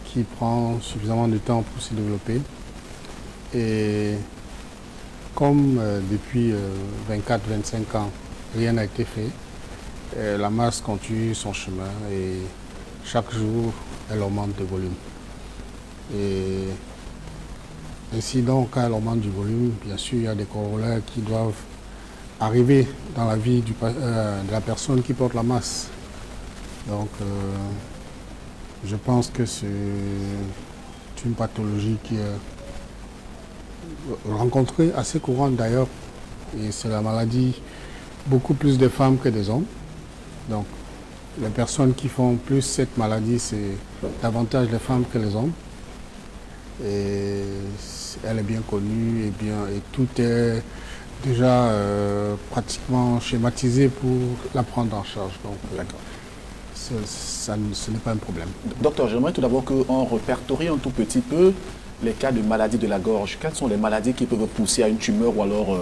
qui prend suffisamment de temps pour se développer. Et comme depuis 24-25 ans, rien n'a été fait, la masse continue son chemin et chaque jour, elle augmente de volume. Et ainsi donc, quand elle augmente du volume, bien sûr, il y a des corollaires qui doivent arriver dans la vie de la personne qui porte la masse. Donc, je pense que c'est une pathologie qui est rencontrée, assez courante d'ailleurs, et c'est la maladie beaucoup plus des femmes que des hommes. Donc, les personnes qui font plus cette maladie, c'est davantage les femmes que les hommes. Et elle est bien connue et tout est déjà pratiquement schématisé pour la prendre en charge. Donc, ce n'est pas un problème.
Docteur, j'aimerais tout d'abord qu'on répertorie un tout petit peu les cas de maladies de la gorge. Quelles sont les maladies qui peuvent pousser à une tumeur ou alors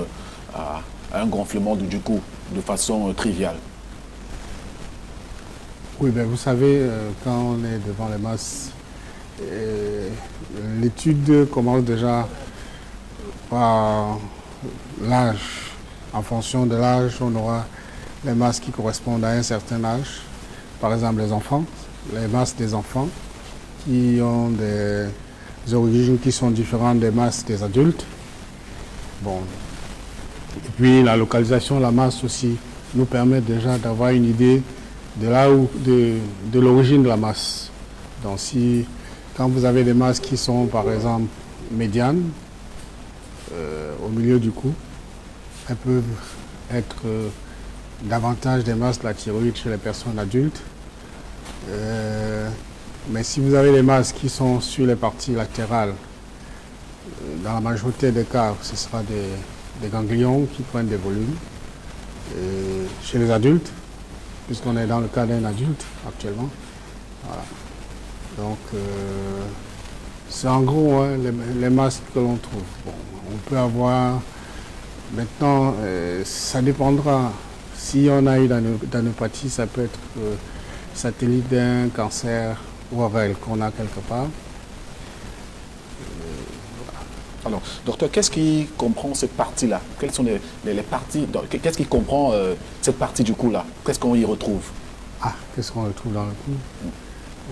à un gonflement du cou de façon triviale?
Oui, ben vous savez, quand on est devant les masses, l'étude commence déjà par l'âge. En fonction de l'âge, on aura les masses qui correspondent à un certain âge. Par exemple, les enfants, les masses des enfants qui ont des origines qui sont différentes des masses des adultes. Bon. Et puis la localisation de la masse aussi nous permet déjà d'avoir une idée de là où, de l'origine de la masse. Donc quand vous avez des masses qui sont par exemple médianes, au milieu du cou, elles peuvent être davantage des masses de la thyroïde chez les personnes adultes. Mais si vous avez des masses qui sont sur les parties latérales, Dans la majorité des cas, ce sera des ganglions qui prennent des volumes. Et chez les adultes, puisqu'on est dans le cas d'un adulte actuellement. Voilà. Donc, c'est en gros hein, les masques que l'on trouve. Bon, on peut avoir, maintenant, ça dépendra. Si on a eu d'anopathie, ça peut être satellite d'un cancer ORL qu'on a quelque part.
Alors, docteur, qu'est-ce qui comprend cette partie-là? Quelles sont les parties? Qu'est-ce qui comprend cette partie du cou-là? Qu'est-ce qu'on y retrouve?
Ah, qu'est-ce qu'on retrouve dans le cou?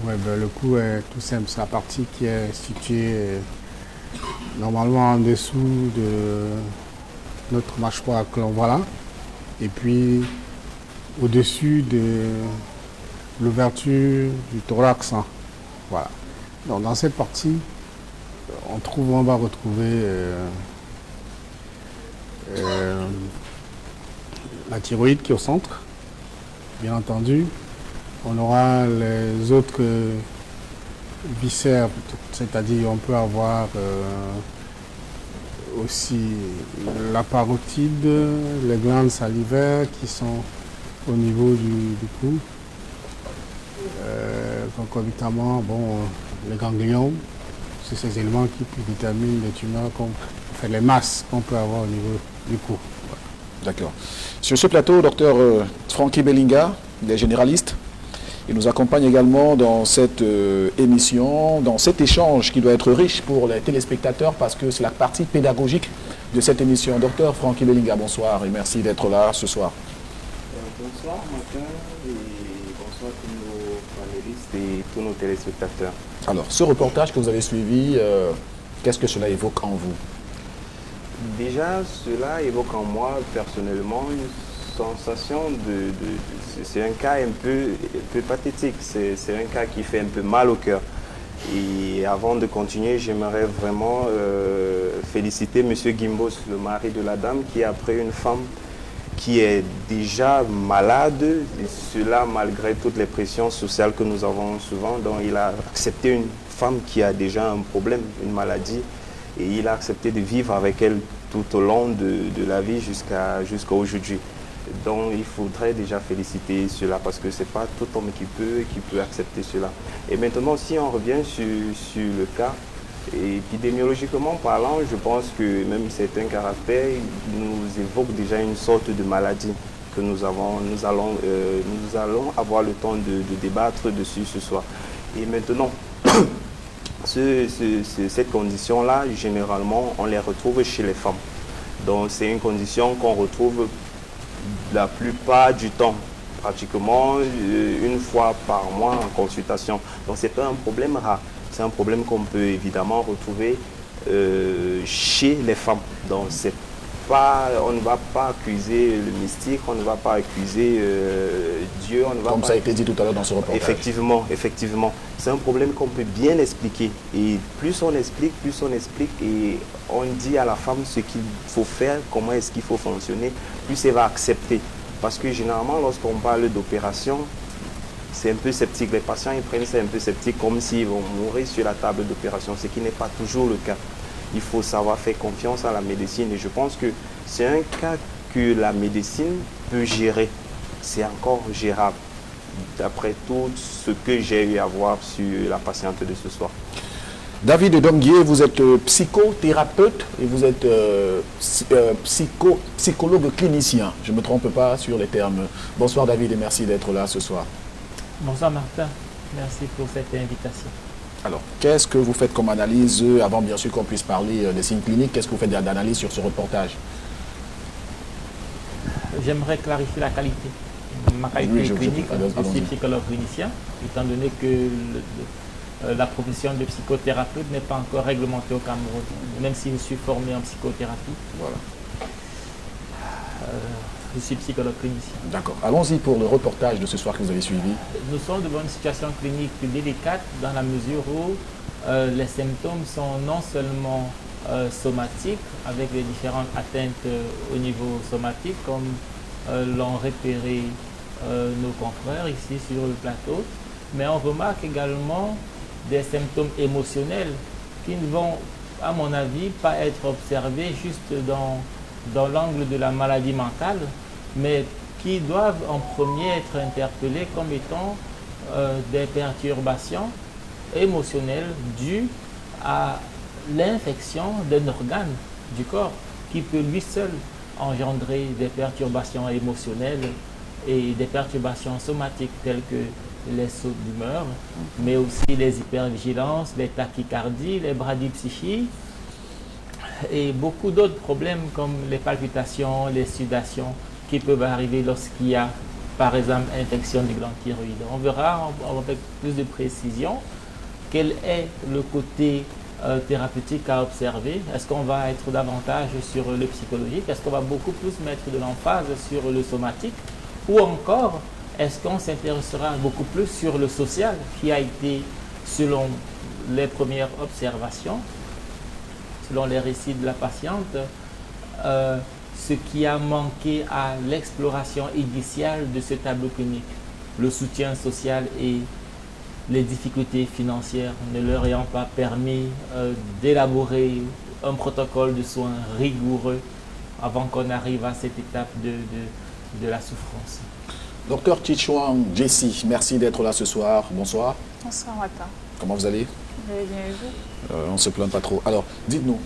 Ouais, ben, le cou est tout simple. C'est la partie qui est située normalement en dessous de notre mâchoire que l'on voit là. Et puis au-dessus de l'ouverture du thorax. Hein. Voilà. Donc dans cette partie, on va retrouver la thyroïde qui est au centre, bien entendu. On aura les autres viscères, c'est-à-dire on peut avoir aussi la parotide, les glandes salivaires qui sont au niveau du cou. Concomitamment, bon, les ganglions, c'est ces éléments qui déterminent les tumeurs, les masses qu'on peut avoir au niveau du cou.
D'accord. Sur ce plateau, docteur Frankie Bellinga, des généralistes. Il nous accompagne également dans cette émission, dans cet échange qui doit être riche pour les téléspectateurs parce que c'est la partie pédagogique de cette émission. Docteur Frankie Bellinga, bonsoir et merci d'être là ce soir.
Bonsoir Martin et bonsoir tous nos panélistes et tous nos téléspectateurs.
Alors, ce reportage que vous avez suivi, qu'est-ce que cela évoque en vous?
Déjà, cela évoque en moi personnellement une sensation c'est un cas un peu pathétique, c'est un cas qui fait un peu mal au cœur. Et avant de continuer, j'aimerais vraiment féliciter M. Gimbos, le mari de la dame, qui après une femme qui est déjà malade, et cela malgré toutes les pressions sociales que nous avons souvent. Donc il a accepté une femme qui a déjà un problème, une maladie, et il a accepté de vivre avec elle tout au long de la vie jusqu'à aujourd'hui. Donc il faudrait déjà féliciter cela parce que ce n'est pas tout homme qui peut accepter cela. Et maintenant, si on revient sur le cas, épidémiologiquement parlant, je pense que même certains caractères nous évoquent déjà une sorte de maladie que nous allons avoir le temps de débattre dessus ce soir. Et maintenant, cette condition-là, généralement, on les retrouve chez les femmes. Donc c'est une condition qu'on retrouve la plupart du temps, pratiquement une fois par mois en consultation. Donc c'est pas un problème rare, c'est un problème qu'on peut évidemment retrouver chez les femmes. Donc c'est pas, on ne va pas accuser le mystique, on ne va pas accuser Dieu. On ne va
Comme
pas
ça a été dit tout à l'heure dans ce reportage.
Effectivement. C'est un problème qu'on peut bien expliquer. Et plus on explique et on dit à la femme ce qu'il faut faire, comment est-ce qu'il faut fonctionner, plus elle va accepter. Parce que généralement, lorsqu'on parle d'opération, c'est un peu sceptique. Les patients, ils prennent ça un peu sceptique, comme s'ils vont mourir sur la table d'opération, ce qui n'est pas toujours le cas. Il faut savoir faire confiance à la médecine. Et je pense que c'est un cas que la médecine peut gérer. C'est encore gérable, d'après tout ce que j'ai eu à voir sur la patiente de ce soir.
David Domguier, vous êtes psychothérapeute et vous êtes psychologue clinicien. Je ne me trompe pas sur les termes. Bonsoir David et merci d'être là ce soir.
Bonsoir Martin, merci pour cette invitation.
Alors, qu'est-ce que vous faites comme analyse, avant bien sûr qu'on puisse parler des signes cliniques, qu'est-ce que vous faites d'analyse sur ce reportage?
J'aimerais clarifier la qualité. Ma qualité clinique, je suis psychologue clinicien, étant donné que la profession de psychothérapeute n'est pas encore réglementée au Cameroun, même si je suis formé en psychothérapie.
Voilà.
Je suis psychologue clinicien.
D'accord. Allons-y pour le reportage de ce soir que vous avez suivi.
Nous sommes devant une situation clinique délicate dans la mesure où les symptômes sont non seulement somatiques, avec les différentes atteintes au niveau somatique, comme l'ont repéré nos confrères ici sur le plateau, mais on remarque également des symptômes émotionnels qui ne vont à mon avis, pas être observés juste dans l'angle de la maladie mentale, mais qui doivent en premier être interpellés comme étant des perturbations émotionnelles dues à l'infection d'un organe du corps qui peut lui seul engendrer des perturbations émotionnelles et des perturbations somatiques telles que les sauts d'humeur, mais aussi les hypervigilances, les tachycardies, les bradypsychies et beaucoup d'autres problèmes comme les palpitations, les sudations qui peuvent arriver lorsqu'il y a par exemple infection des glandes thyroïdes. On verra avec plus de précision quel est le côté thérapeutique à observer. Est-ce qu'on va être davantage sur le psychologique? Est-ce qu'on va beaucoup plus mettre de l'emphase sur le somatique? Ou encore, est-ce qu'on s'intéressera beaucoup plus sur le social qui a été, selon les premières observations, selon les récits de la patiente, ce qui a manqué à l'exploration initiale de ce tableau clinique, le soutien social et les difficultés financières ne leur ayant pas permis d'élaborer un protocole de soins rigoureux avant qu'on arrive à cette étape de la souffrance.
Docteur Chichuang Jessie, merci d'être là ce soir. Bonsoir.
Bonsoir, Mata.
Comment vous allez?
Je vais bien et vous?
On ne se plaint pas trop. Alors, dites-nous,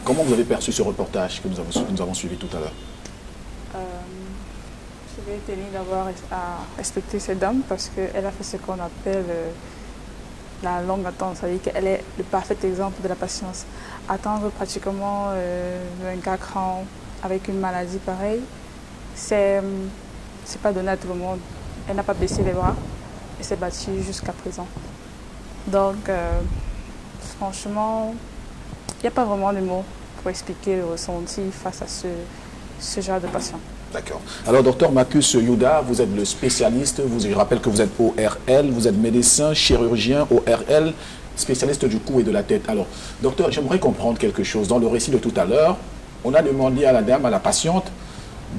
comment vous avez perçu ce reportage que nous avons suivi tout à l'heure?
Je vais tenir d'abord à respecter cette dame parce qu'elle a fait ce qu'on appelle la longue attente. C'est-à-dire qu'elle est le parfait exemple de la patience. Attendre pratiquement 24 ans avec une maladie pareille, c'est pas donné à tout le monde. Elle n'a pas baissé les bras et s'est battue jusqu'à présent. Donc, franchement, il n'y a pas vraiment de mots pour expliquer le ressenti face à ce genre de patient.
D'accord. Alors, docteur Marcus Yuda, vous êtes le spécialiste, je rappelle que vous êtes ORL, vous êtes médecin, chirurgien, ORL, spécialiste du cou et de la tête. Alors, docteur, j'aimerais comprendre quelque chose. Dans le récit de tout à l'heure, on a demandé à la dame, à la patiente,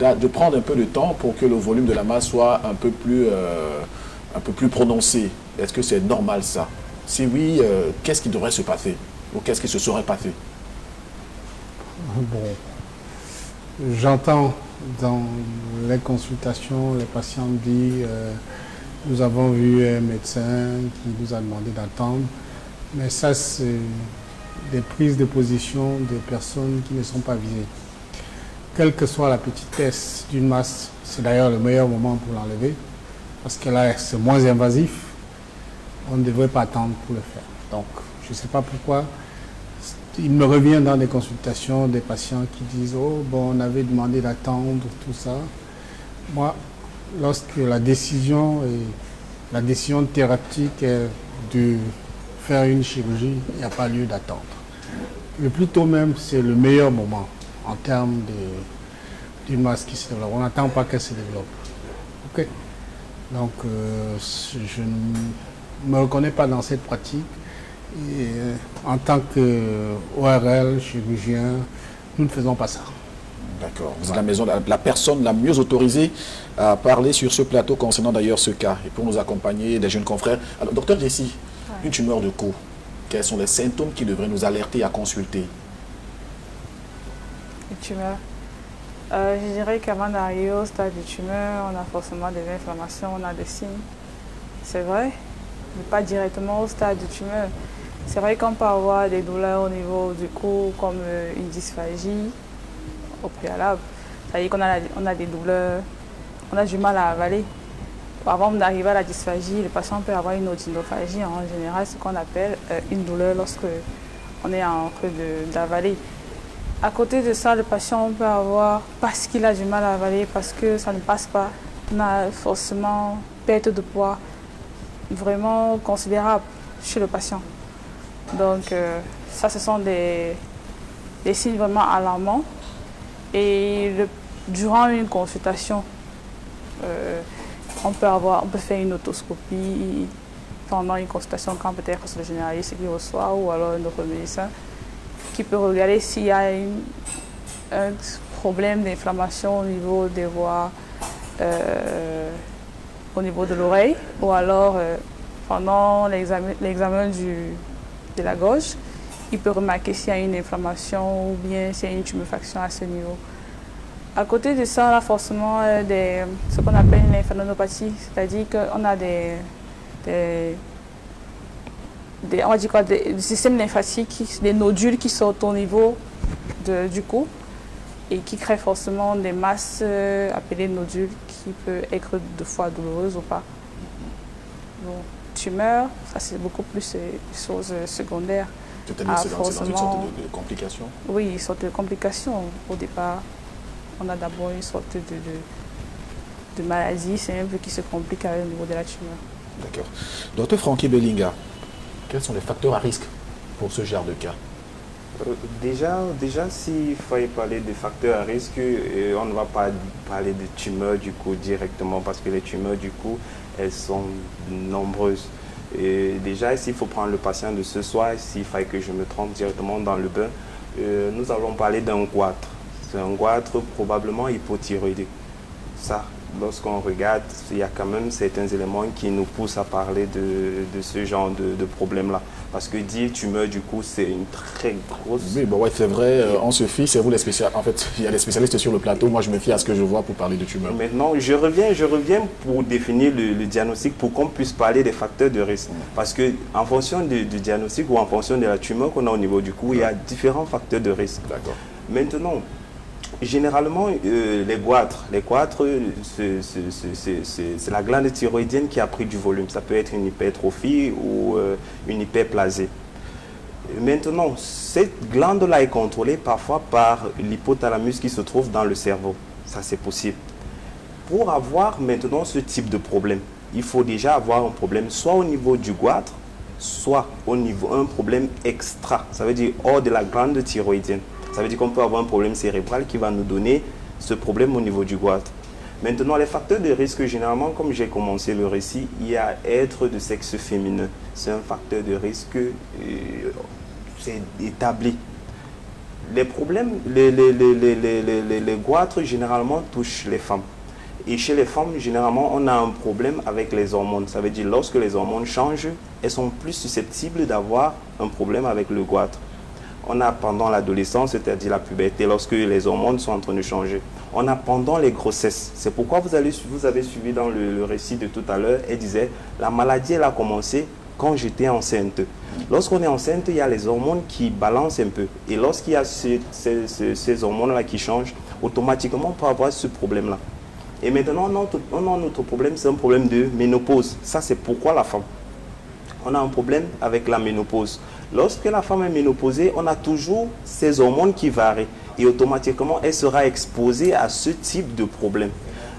de prendre un peu de temps pour que le volume de la masse soit un peu plus prononcé. Est-ce que c'est normal ça? Si oui, qu'est-ce qui devrait se passer? Ou qu'est-ce qui se serait passé?
Bon, j'entends dans les consultations, les patients disent nous avons vu un médecin qui nous a demandé d'attendre. Mais ça, c'est des prises de position de personnes qui ne sont pas visées. Quelle que soit la petitesse d'une masse, c'est d'ailleurs le meilleur moment pour l'enlever, parce que là, c'est moins invasif. On ne devrait pas attendre pour le faire. Donc, je ne sais pas pourquoi. Il me revient dans des consultations des patients qui disent « Oh, bon, on avait demandé d'attendre, tout ça. » Moi, lorsque la décision thérapeutique est de faire une chirurgie, il n'y a pas lieu d'attendre. Le plus tôt même, c'est le meilleur moment en termes d'une masse qui se développe. On n'attend pas qu'elle se développe. OK? Donc, je ne me reconnais pas dans cette pratique. Et en tant qu'ORL, chirurgien, nous ne faisons pas ça.
D'accord. Vous êtes la personne la mieux autorisée à parler sur ce plateau concernant d'ailleurs ce cas. Et pour nous accompagner, des jeunes confrères. Alors, docteur Jessie, une tumeur de cou, quels sont les symptômes qui devraient nous alerter à consulter?
Une tumeur. Je dirais qu'avant d'arriver au stade de tumeur, on a forcément des inflammations, on a des signes. C'est vrai, mais pas directement au stade de tumeur. C'est vrai qu'on peut avoir des douleurs au niveau du cou, comme une dysphagie au préalable. C'est-à-dire qu'on a des douleurs, on a du mal à avaler. Avant d'arriver à la dysphagie, le patient peut avoir une odynophagie. En général, ce qu'on appelle une douleur lorsque on est en train d'avaler. À côté de ça, le patient peut avoir, parce qu'il a du mal à avaler, parce que ça ne passe pas, on a forcément perte de poids vraiment considérable chez le patient. Donc ça, ce sont des signes vraiment alarmants. Et durant une consultation, on peut faire une otoscopie pendant une consultation quand peut-être c'est le généraliste qui reçoit ou alors un autre médecin qui peut regarder s'il y a un problème d'inflammation au niveau des voies, au niveau de l'oreille, ou alors pendant l'examen de la gorge, il peut remarquer s'il y a une inflammation ou bien s'il y a une tuméfaction à ce niveau. À côté de ça, on a forcément ce qu'on appelle une lymphadenopathies, c'est-à-dire qu'on a des systèmes lymphatiques, des nodules qui sortent au niveau du cou et qui créent forcément des masses appelées nodules qui peuvent être de fois douloureuses ou pas. Donc, tumeur, ça c'est beaucoup plus des choses secondaires.
C'est-à-dire c'est dans une sorte de complication?
Oui, une sorte de complication. Au départ, on a d'abord une sorte de maladie, c'est un peu qui se complique au niveau de la tumeur.
D'accord. Docteur Frankie Bellinga, quels sont les facteurs à risque pour ce genre de cas?
Déjà s'il fallait parler des facteurs à risque, on ne va pas parler de tumeurs du cou directement parce que les tumeurs du cou, elles sont nombreuses. Et déjà, s'il faut prendre le patient de ce soir, s'il fallait que je me trompe directement dans le bain, nous allons parler d'un goitre. C'est un goitre probablement hypothyroïdique. Ça, lorsqu'on regarde, il y a quand même certains éléments qui nous poussent à parler de ce genre de problème-là. Parce que dire tumeur du cou, c'est une très grosse...
Oui, bah ouais, c'est vrai, on se fie, c'est vous les spécialistes. En fait, il y a des spécialistes sur le plateau, moi je me fie à ce que je vois pour parler de tumeur.
Maintenant, je reviens pour définir le diagnostic, pour qu'on puisse parler des facteurs de risque. Parce qu'en fonction du diagnostic ou en fonction de la tumeur qu'on a au niveau du cou, il y a différents facteurs de risque.
D'accord.
Maintenant, généralement, les goitres, c'est la glande thyroïdienne qui a pris du volume. Ça peut être une hypertrophie ou une hyperplasie. Maintenant, cette glande-là est contrôlée parfois par l'hypothalamus qui se trouve dans le cerveau. Ça, c'est possible. Pour avoir maintenant ce type de problème, il faut déjà avoir un problème soit au niveau du goitre, soit au niveau un problème extra. Ça veut dire hors de la glande thyroïdienne. Ça veut dire qu'on peut avoir un problème cérébral qui va nous donner ce problème au niveau du goitre. Maintenant, les facteurs de risque, généralement, comme j'ai commencé le récit, il y a être de sexe féminin. C'est un facteur de risque, c'est établi. Les problèmes, les goitres, généralement, touchent les femmes. Et chez les femmes, généralement, on a un problème avec les hormones. Ça veut dire lorsque les hormones changent, elles sont plus susceptibles d'avoir un problème avec le goitre. On a pendant l'adolescence, c'est-à-dire la puberté, lorsque les hormones sont en train de changer. On a pendant les grossesses. C'est pourquoi vous avez suivi dans le récit de tout à l'heure, elle disait, la maladie, elle a commencé quand j'étais enceinte. Lorsqu'on est enceinte, il y a les hormones qui balancent un peu. Et lorsqu'il y a ces hormones-là qui changent, automatiquement, on peut avoir ce problème-là. Et maintenant, on a notre problème, c'est un problème de ménopause. Ça, c'est pourquoi la femme. On a un problème avec la ménopause. Lorsque la femme est ménopausée, on a toujours ces hormones qui varient. Et automatiquement, elle sera exposée à ce type de problème.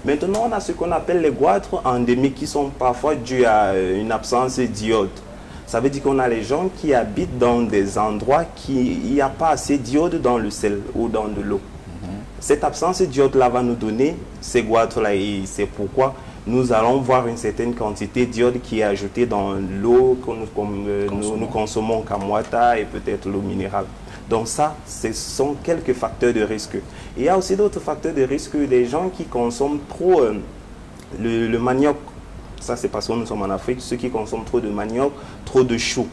Maintenant, on a ce qu'on appelle les goitres endémiques qui sont parfois dus à une absence d'iode. Ça veut dire qu'on a les gens qui habitent dans des endroits qui il n'y a pas assez d'iode dans le sel ou dans de l'eau. Cette absence d'iode-là va nous donner ces goitres-là et c'est pourquoi nous allons voir une certaine quantité d'iode qui est ajoutée dans l'eau que nous consommons Kamwata et peut-être l'eau minérale. Donc ça, ce sont quelques facteurs de risque. Et il y a aussi d'autres facteurs de risque, des gens qui consomment trop le manioc. Ça, c'est parce que nous sommes en Afrique, ceux qui consomment trop de manioc, trop de chou.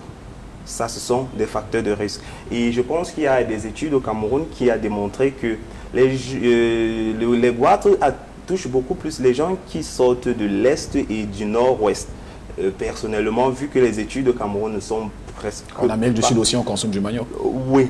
Ça, ce sont des facteurs de risque. Et je pense qu'il y a des études au Cameroun qui ont démontré que les goitres touchent beaucoup plus les gens qui sortent de l'Est et du Nord-Ouest. Personnellement, vu que les études au Cameroun sont presque...
En Amérique du Sud aussi, on consomme du manioc.
Oui.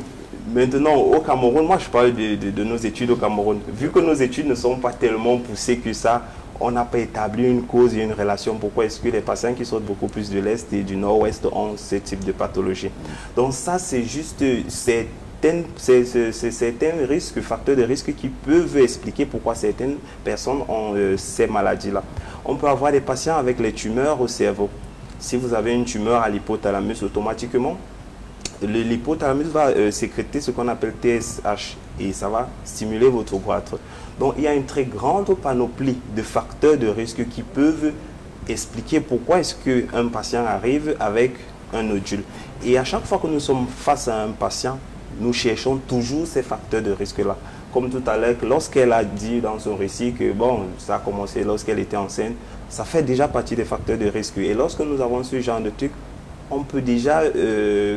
Maintenant, au Cameroun, moi je parle de nos études au Cameroun. Vu que nos études ne sont pas tellement poussées que ça, on n'a pas établi une cause et une relation. Pourquoi est-ce que les patients qui sortent beaucoup plus de l'Est et du Nord-Ouest ont ce type de pathologie? Donc ça, c'est juste certains risques, facteurs de risque qui peuvent expliquer pourquoi certaines personnes ont ces maladies-là. On peut avoir des patients avec les tumeurs au cerveau. Si vous avez une tumeur à l'hypothalamus, automatiquement, l'hypothalamus va sécréter ce qu'on appelle TSH et ça va stimuler votre goitre. Donc il y a une très grande panoplie de facteurs de risque qui peuvent expliquer pourquoi est-ce qu'un patient arrive avec un nodule. Et à chaque fois que nous sommes face à un patient, nous cherchons toujours ces facteurs de risque-là. Comme tout à l'heure, lorsqu'elle a dit dans son récit que bon, ça a commencé lorsqu'elle était enceinte, ça fait déjà partie des facteurs de risque. Et lorsque nous avons ce genre de truc, on peut déjà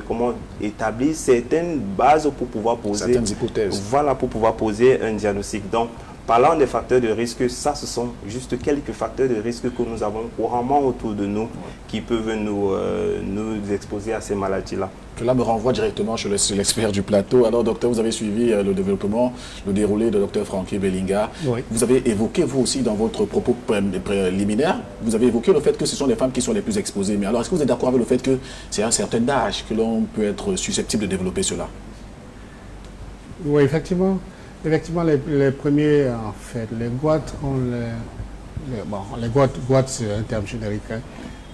comment établir certaines bases pour pouvoir poser
certaines hypothèses.
Voilà, pour pouvoir poser un diagnostic. Donc, parlant des facteurs de risque, ça, ce sont juste quelques facteurs de risque que nous avons couramment autour de nous qui peuvent nous exposer à ces maladies-là.
Cela me renvoie directement chez l'expert du plateau. Alors, docteur, vous avez suivi le développement, le déroulé de docteur Frankie Bellinga.
Oui.
Vous avez évoqué, vous aussi, dans votre propos préliminaire, vous avez évoqué le fait que ce sont les femmes qui sont les plus exposées. Mais alors, est-ce que vous êtes d'accord avec le fait que c'est à un certain âge que l'on peut être susceptible de développer cela?
Oui, effectivement. Effectivement, les premiers, en fait, les goitres, les goitres, c'est un terme générique. Hein.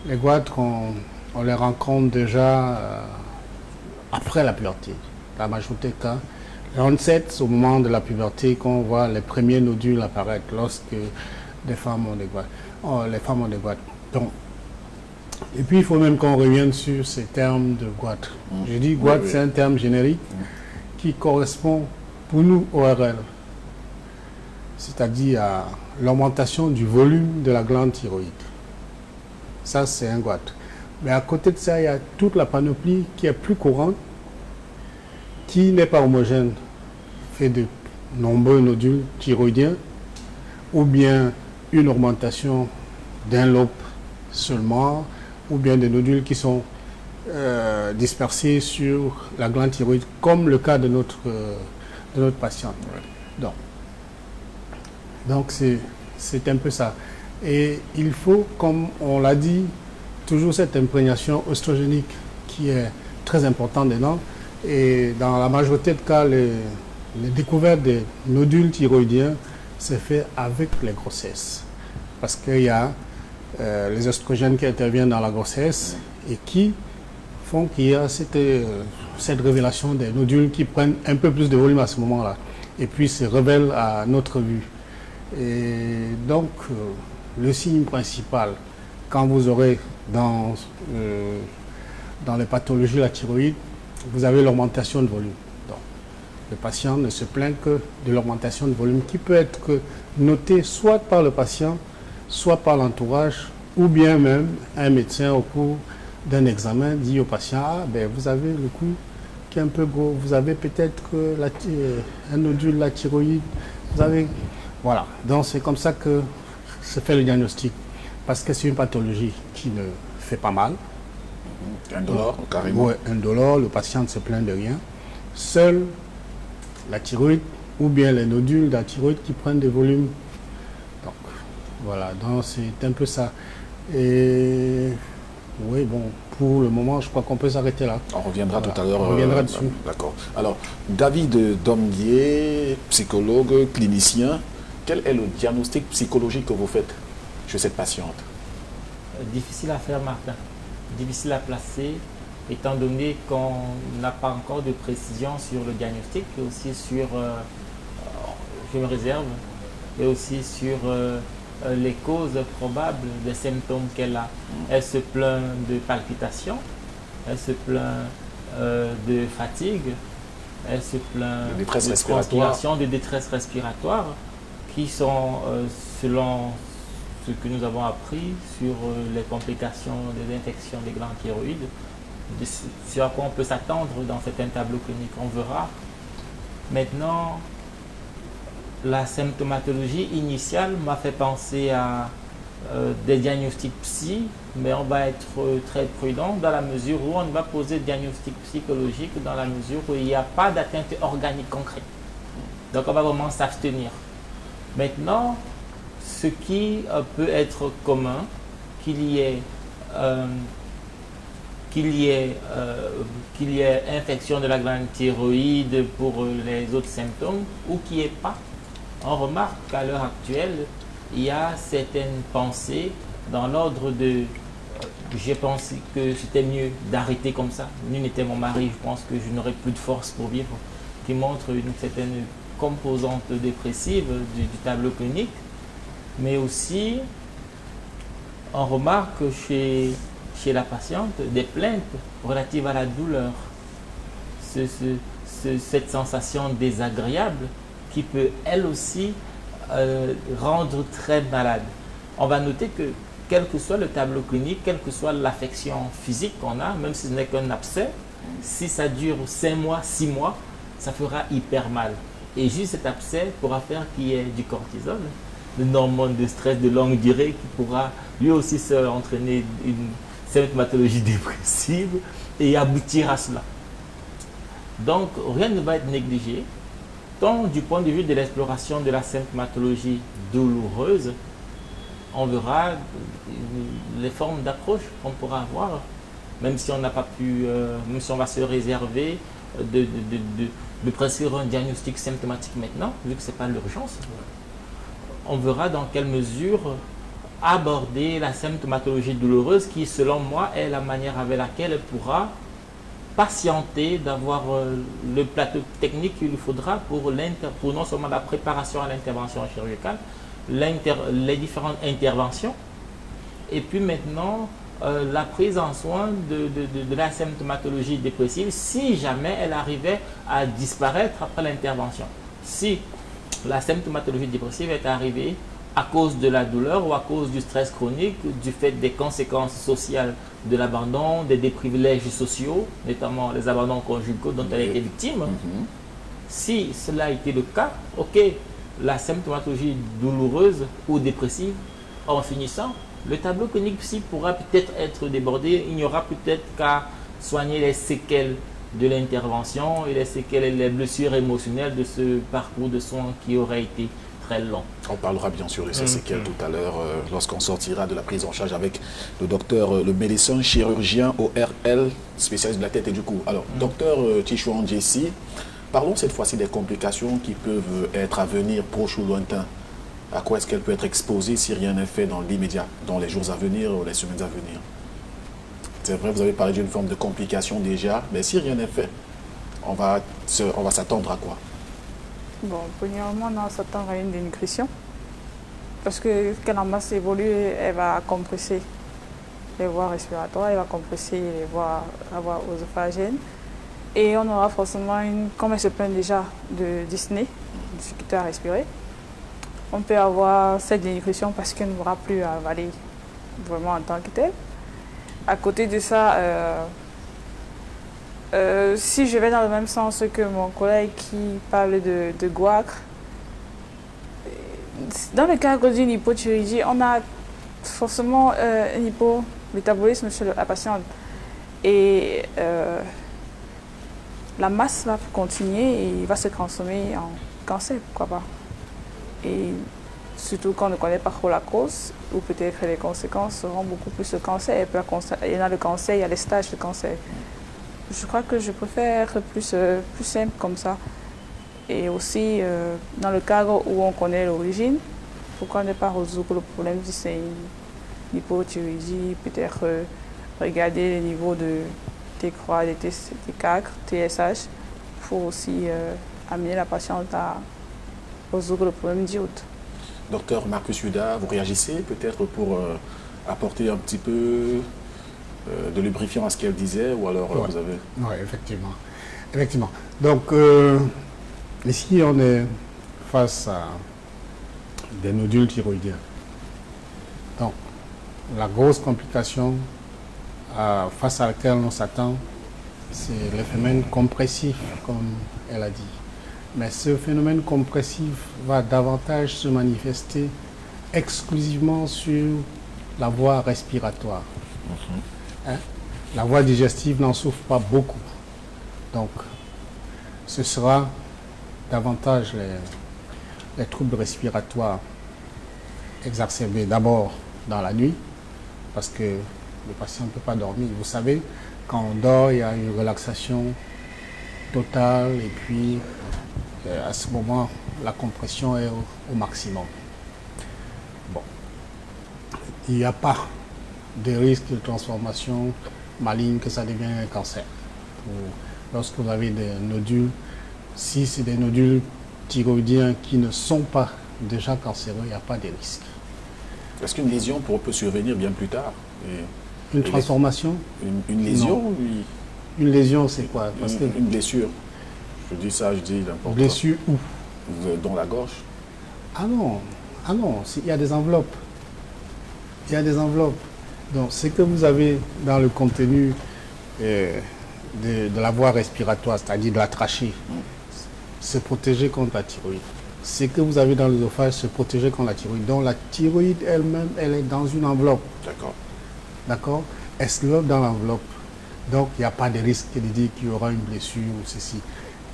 Les goitres, on les rencontre déjà après la puberté. La majorité des cas. Le 27, c'est au moment de la puberté qu'on voit les premiers nodules apparaître lorsque les femmes ont des goitres. Donc, et puis, il faut même qu'on revienne sur ces termes de goitres. Je dis goitre, c'est un terme générique qui correspond pour nous au ORL, c'est-à-dire à l'augmentation du volume de la glande thyroïde. Ça, c'est un goitre. Mais à côté de ça, il y a toute la panoplie qui est plus courante, qui n'est pas homogène, fait de nombreux nodules thyroïdiens, ou bien une augmentation d'un lobe seulement, ou bien des nodules qui sont dispersés sur la glande thyroïde, comme le cas de notre patiente. Donc c'est un peu ça. Et il faut, comme on l'a dit, toujours cette imprégnation oestrogénique qui est très importante dedans. Et dans la majorité de cas, les découvertes des nodules thyroïdiens se fait avec les grossesses. Parce qu'il y a les oestrogènes qui interviennent dans la grossesse et qui font qu'il y a cette révélation des nodules qui prennent un peu plus de volume à ce moment-là et puis se révèlent à notre vue. Et donc, le signe principal, quand vous aurez dans les pathologies de la thyroïde, vous avez l'augmentation de volume. Donc, le patient ne se plaint que de l'augmentation de volume qui peut être notée soit par le patient, soit par l'entourage, ou bien même un médecin au cours d'un examen dit au patient, ah, ben, vous avez le cou qui est un peu gros, vous avez peut-être un nodule de la thyroïde, vous avez... Voilà, donc c'est comme ça que se fait le diagnostic, parce que c'est une pathologie qui ne fait pas mal.
Indolore, carrément.
Oui, indolore, le patient ne se plaint de rien. Seule la thyroïde ou bien les nodules de la thyroïde qui prennent des volumes. Donc, voilà, donc c'est un peu ça. Et oui, bon, pour le moment, je crois qu'on peut s'arrêter là.
On reviendra tout à l'heure.
On reviendra dessus.
D'accord. Alors, David Domguier, psychologue, clinicien, quel est le diagnostic psychologique que vous faites chez cette patiente?
Difficile à faire, Martin. Difficile à placer, étant donné qu'on n'a pas encore de précision sur le diagnostic, et aussi sur, je me réserve, et aussi sur les causes probables des symptômes qu'elle a. Elle se plaint de palpitations, elle se plaint de fatigue, elle se plaint de transpiration, de détresse respiratoire, qui sont, selon ce que nous avons appris sur les complications des infections des glandes thyroïdes, sur à quoi on peut s'attendre dans certains tableaux cliniques, on verra. Maintenant, la symptomatologie initiale m'a fait penser à des diagnostics psy, mais on va être très prudent dans la mesure où on va poser diagnostic psychologique dans la mesure où il n'y a pas d'atteinte organique concrète. Donc on va vraiment s'abstenir. Maintenant, ce qui peut être commun, qu'il y ait infection de la glande thyroïde pour les autres symptômes ou qu'il n'y ait pas. On remarque qu'à l'heure actuelle, il y a certaines pensées dans l'ordre de j'ai pensé que c'était mieux d'arrêter comme ça. Nul n'était mon mari, je pense que je n'aurais plus de force pour vivre, qui montre une certaine composante dépressive du tableau clinique. Mais aussi, on remarque chez la patiente des plaintes relatives à la douleur. Cette sensation désagréable qui peut, elle aussi, rendre très malade. On va noter que quel que soit le tableau clinique, quelle que soit l'affection physique qu'on a, même si ce n'est qu'un abcès, si ça dure 5 mois, 6 mois, ça fera hyper mal. Et juste cet abcès pourra faire qu'il y ait du cortisol, une hormone de stress de longue durée qui pourra lui aussi entraîner une symptomatologie dépressive et aboutir à cela. Donc, rien ne va être négligé, tant du point de vue de l'exploration de la symptomatologie douloureuse, on verra les formes d'approche qu'on pourra avoir, même si on n'a pas pu, même si on va se réserver de prescrire un diagnostic symptomatique maintenant, vu que ce n'est pas l'urgence. On verra dans quelle mesure aborder la symptomatologie douloureuse qui, selon moi, est la manière avec laquelle elle pourra patienter d'avoir le plateau technique qu'il lui faudra pour non seulement la préparation à l'intervention chirurgicale, les différentes interventions, et puis maintenant la prise en soin de la symptomatologie dépressive si jamais elle arrivait à disparaître après l'intervention. Si la symptomatologie dépressive est arrivée à cause de la douleur ou à cause du stress chronique, du fait des conséquences sociales de l'abandon, des déprivilèges sociaux, notamment les abandons conjugaux dont elle a été victime. Si cela a été le cas, ok, la symptomatologie douloureuse ou dépressive, en finissant, le tableau clinique psy pourra peut-être être débordé. Il n'y aura peut-être qu'à soigner les séquelles de l'intervention et les séquelles et les blessures émotionnelles de ce parcours de soins qui aurait été très long.
On parlera bien sûr de ces séquelles tout à l'heure lorsqu'on sortira de la prise en charge avec le docteur, le médecin chirurgien ORL, spécialiste de la tête et du cou. Alors, docteur Tichouan Jessie, parlons cette fois-ci des complications qui peuvent être à venir, proches ou lointains. À quoi est-ce qu'elle peut être exposée si rien n'est fait dans l'immédiat, dans les jours à venir ou les semaines à venir? C'est vrai, vous avez parlé d'une forme de complication déjà, mais si rien n'est fait, on va s'attendre à quoi?
Bon, premièrement, on s'attend à une dénutrition. Parce que quand la masse évolue, elle va compresser les voies respiratoires, elle va compresser les voies œsophagènes. Et on aura forcément comme elle se plaint déjà de dyspnée, difficulté à respirer, on peut avoir cette dénutrition parce qu'elle n'aura plus à avaler vraiment en tant que telle. À côté de ça, si je vais dans le même sens que mon collègue qui parle de goitre, dans le cadre d'une hypothyroïdie, on a forcément un hypométabolisme chez la patiente. Et la masse va continuer et va se transformer en cancer, pourquoi pas. Et surtout quand on ne connaît pas trop la cause, ou peut-être les conséquences seront beaucoup plus le cancer. Il y en a le cancer, il y a les stages de cancer. Je crois que je préfère être plus simple comme ça. Et aussi, dans le cadre où on connaît l'origine, pourquoi ne pas résoudre le problème si c'est une hypothyroïdie, peut-être regarder les niveaux de T3, T4, TSH, pour aussi amener la patiente à résoudre le problème d'iode.
Docteur Marcus Huda, vous réagissez peut-être pour apporter un petit peu de lubrifiant à ce qu'elle disait, ou alors vous avez...
Oui, effectivement. Effectivement. Donc, ici, on est face à des nodules thyroïdiens. Donc, la grosse complication face à laquelle on s'attend, c'est le phénomène compressif, comme elle a dit. Mais ce phénomène compressif va davantage se manifester exclusivement sur la voie respiratoire. La voie digestive n'en souffre pas beaucoup. Donc, ce sera davantage les troubles respiratoires exacerbés d'abord dans la nuit, parce que le patient ne peut pas dormir. Vous savez, quand on dort, il y a une relaxation totale et puis à ce moment, la compression est au maximum. Bon. Il n'y a pas de risque de transformation maligne que ça devienne un cancer. Lorsque vous avez des nodules, si c'est des nodules thyroïdiens qui ne sont pas déjà cancéreux, il n'y a pas de risque.
Est-ce qu'une lésion peut survenir bien plus tard?
Une transformation?
Une lésion, oui.
Une lésion, c'est quoi? Parce que
une blessure. Je dis ça, je dis n'importe quoi.
Blessure où?
Dans la gorge.
Ah non, il y a des enveloppes. Il y a des enveloppes. Donc, ce que vous avez dans le contenu de la voie respiratoire, c'est-à-dire de la trachée, c'est protégé contre la thyroïde. Ce que vous avez dans l'œsophage, c'est protégé contre la thyroïde. Donc, la thyroïde elle-même, elle est dans une enveloppe.
D'accord.
D'accord? Elle se loge dans l'enveloppe. Donc, il n'y a pas de risque de dire qu'il y aura une blessure ou ceci.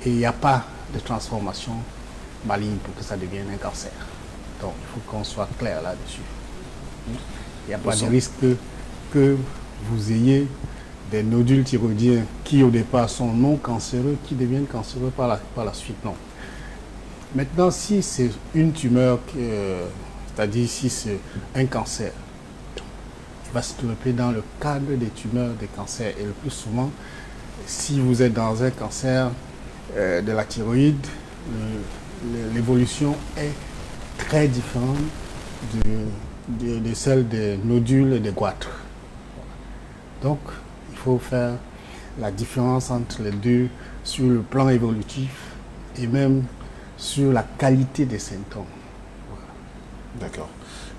Et il n'y a pas de transformation maligne pour que ça devienne un cancer. Donc, il faut qu'on soit clair là-dessus. Il n'y a pas de risque que vous ayez des nodules thyroïdiens qui, au départ, sont non cancéreux, qui deviennent cancéreux par la suite. Non. Maintenant, si c'est une tumeur, c'est-à-dire si c'est un cancer, il va se développer dans le cadre des tumeurs des cancers. Et le plus souvent, si vous êtes dans un cancer de la thyroïde, l'évolution est très différente de celle des nodules et des goitres. Donc, il faut faire la différence entre les deux sur le plan évolutif et même sur la qualité des symptômes. Voilà.
D'accord.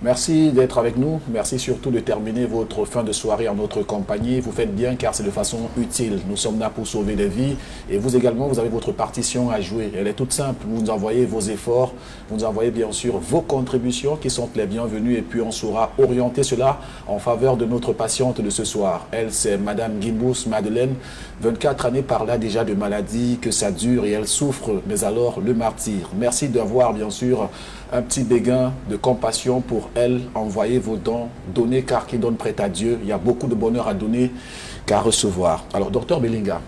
Merci d'être avec nous. Merci surtout de terminer votre fin de soirée en notre compagnie. Vous faites bien car c'est de façon utile. Nous sommes là pour sauver des vies. Et vous également, vous avez votre partition à jouer. Elle est toute simple. Vous nous envoyez vos efforts. Vous nous envoyez bien sûr vos contributions qui sont les bienvenues. Et puis on saura orienter cela en faveur de notre patiente de ce soir. Elle, c'est Madame Gimbous Madeleine. 24 années par là déjà de maladie, que ça dure et elle souffre. Mais alors, le martyr. Merci d'avoir bien sûr un petit béguin de compassion pour elle. Envoyez vos dons, donnez car qui donne prête à Dieu. Il y a beaucoup de bonheur à donner qu'à recevoir. Alors, docteur Belinga,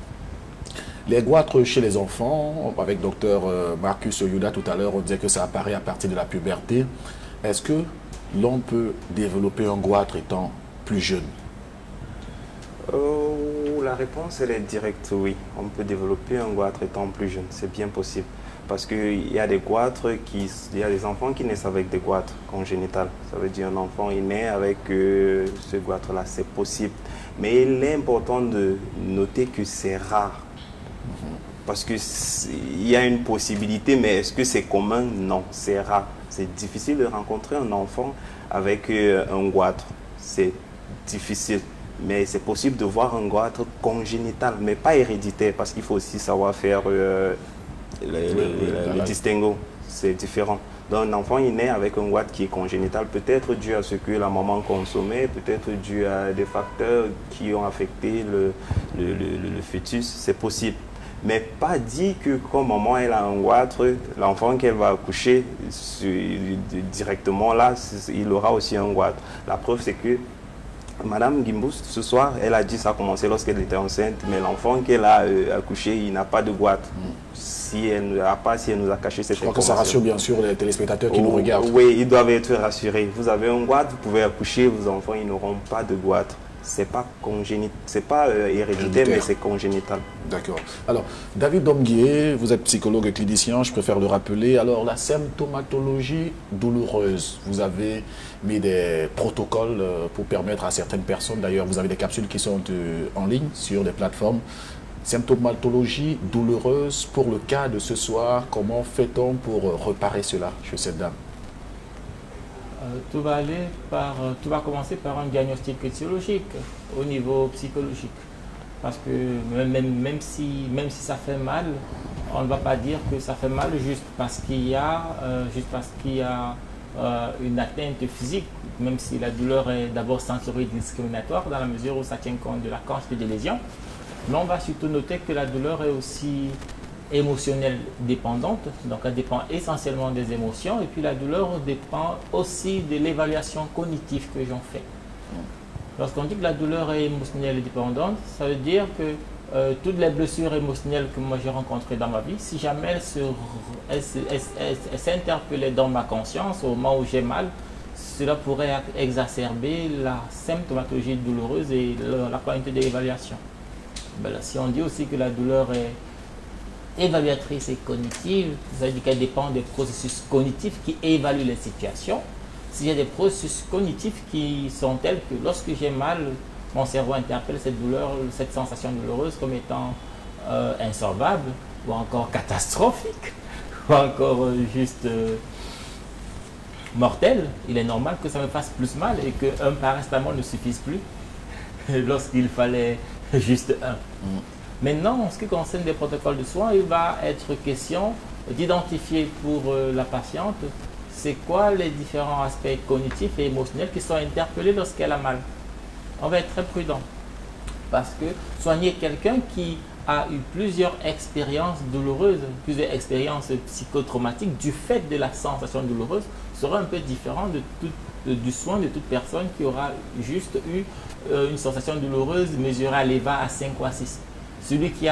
les goitres chez les enfants, avec docteur Marcus Oyuda tout à l'heure, on disait que ça apparaît à partir de la puberté. Est-ce que l'on peut développer un goitre étant plus jeune?
La réponse, elle est directe, oui. On peut développer un goitre étant plus jeune, c'est bien possible. Parce qu'il y a des goitres, il y a des enfants qui naissent avec des goitres congénitales. Ça veut dire un enfant il naît avec ce goitre-là, c'est possible. Mais il est important de noter que c'est rare. Parce qu'il y a une possibilité, mais est-ce que c'est commun? Non, c'est rare. C'est difficile de rencontrer un enfant avec un goitre. C'est difficile. Mais c'est possible de voir un goitre congénital, mais pas héréditaire, parce qu'il faut aussi savoir faire le distinguo. C'est différent. Donc un enfant il naît avec un goitre qui est congénital, peut-être dû à ce que la maman consommait, peut-être dû à des facteurs qui ont affecté le fœtus, c'est possible. Mais pas dit que comme maman elle a un goitre, l'enfant qu'elle va accoucher directement là, il aura aussi un goitre. La preuve c'est que Madame Gimbous, ce soir, elle a dit que ça a commencé lorsqu'elle était enceinte, mais l'enfant qu'elle a accouché, il n'a pas de goitre. Si elle nous a caché cette information. Je crois
que ça rassure bien sûr les téléspectateurs qui nous regardent.
Oui, ils doivent être rassurés. Vous avez un goitre, vous pouvez accoucher, vos enfants, ils n'auront pas de goitre. C'est pas congénital, c'est pas héréditaire, mais c'est congénital.
D'accord. Alors, David Domguié, vous êtes psychologue et clinicien, je préfère le rappeler. Alors, la symptomatologie douloureuse, vous avez mis des protocoles pour permettre à certaines personnes, d'ailleurs, vous avez des capsules qui sont en ligne sur des plateformes. Symptomatologie douloureuse, pour le cas de ce soir, comment fait-on pour réparer cela chez cette dame?
Tout va commencer par un diagnostic étiologique au niveau psychologique. Parce que même si ça fait mal, on ne va pas dire que ça fait mal juste parce qu'il y a, une atteinte physique, même si la douleur est d'abord sensorielle discriminatoire dans la mesure où ça tient compte de la quantité des lésions. Mais on va surtout noter que la douleur est aussi émotionnelle dépendante, donc elle dépend essentiellement des émotions, et puis la douleur dépend aussi de l'évaluation cognitive que j'en fais. Lorsqu'on dit que la douleur est émotionnelle et dépendante, ça veut dire que toutes les blessures émotionnelles que moi j'ai rencontrées dans ma vie, si jamais elles s'interpellaient dans ma conscience au moment où j'ai mal, cela pourrait exacerber la symptomatologie douloureuse et la qualité de l'évaluation. Ben là, si on dit aussi que la douleur est évaluatrice et cognitive, ça veut dire qu'elle dépend des processus cognitifs qui évaluent les situations. S'il y a des processus cognitifs qui sont tels que lorsque j'ai mal, mon cerveau interpelle cette douleur, cette sensation douloureuse comme étant insolvable, ou encore catastrophique, ou encore juste mortel, il est normal que ça me fasse plus mal et qu'un paracétamol ne suffise plus lorsqu'il fallait juste un. Maintenant, en ce qui concerne les protocoles de soins, il va être question d'identifier pour la patiente c'est quoi les différents aspects cognitifs et émotionnels qui sont interpellés lorsqu'elle a mal. On va être très prudent parce que soigner quelqu'un qui a eu plusieurs expériences douloureuses, plusieurs expériences psychotraumatiques du fait de la sensation douloureuse sera un peu différent du soin de toute personne qui aura juste eu une sensation douloureuse mesurée à l'EVA à 5 ou à 6. Celui qui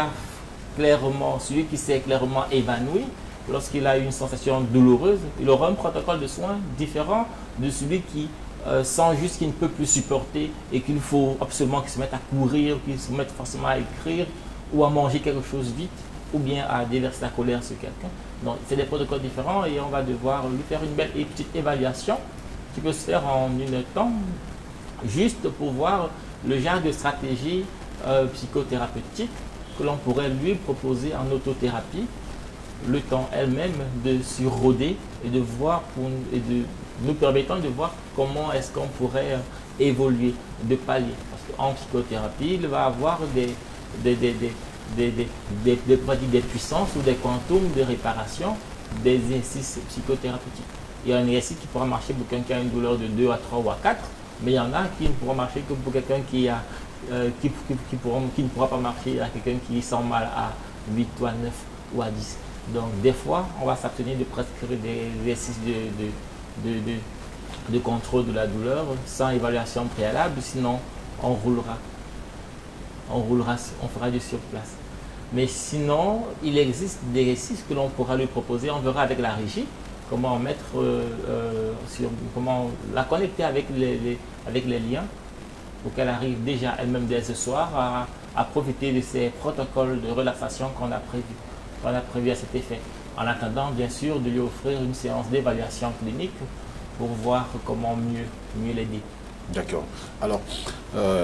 s'est clairement évanoui, lorsqu'il a eu une sensation douloureuse, il aura un protocole de soins différent de celui qui sent juste qu'il ne peut plus supporter et qu'il faut absolument qu'il se mette à courir, qu'il se mette forcément à écrire ou à manger quelque chose vite ou bien à déverser la colère sur quelqu'un. Donc, c'est des protocoles différents et on va devoir lui faire une belle et petite évaluation qui peut se faire en une temps, juste pour voir le genre de stratégie psychothérapeutique que l'on pourrait lui proposer en autothérapie, le temps elle-même de surroder et de voir et de nous permettant de voir comment est-ce qu'on pourrait évoluer, de palier. Parce qu'en psychothérapie, il va avoir des puissances ou des quantums de réparation des exercices psychothérapeutiques. Il y a un exercice qui pourra marcher pour quelqu'un qui a une douleur de 2 à 3 ou à 4, mais il y en a qui ne pourront marcher que pour quelqu'un qui ne pourra pas marcher à quelqu'un qui sent mal à 8 ou à 9 ou à 10. Donc des fois, on va s'abstenir de prescrire des exercices de contrôle de la douleur sans évaluation préalable, sinon on fera du surplace. Mais sinon, il existe des exercices que l'on pourra lui proposer. On verra avec la régie comment comment la connecter avec les liens pour qu'elle arrive déjà elle-même dès ce soir à profiter de ces protocoles de relaxation qu'on a prévu à cet effet. En attendant, bien sûr, de lui offrir une séance d'évaluation clinique pour voir comment mieux l'aider.
D'accord. Alors,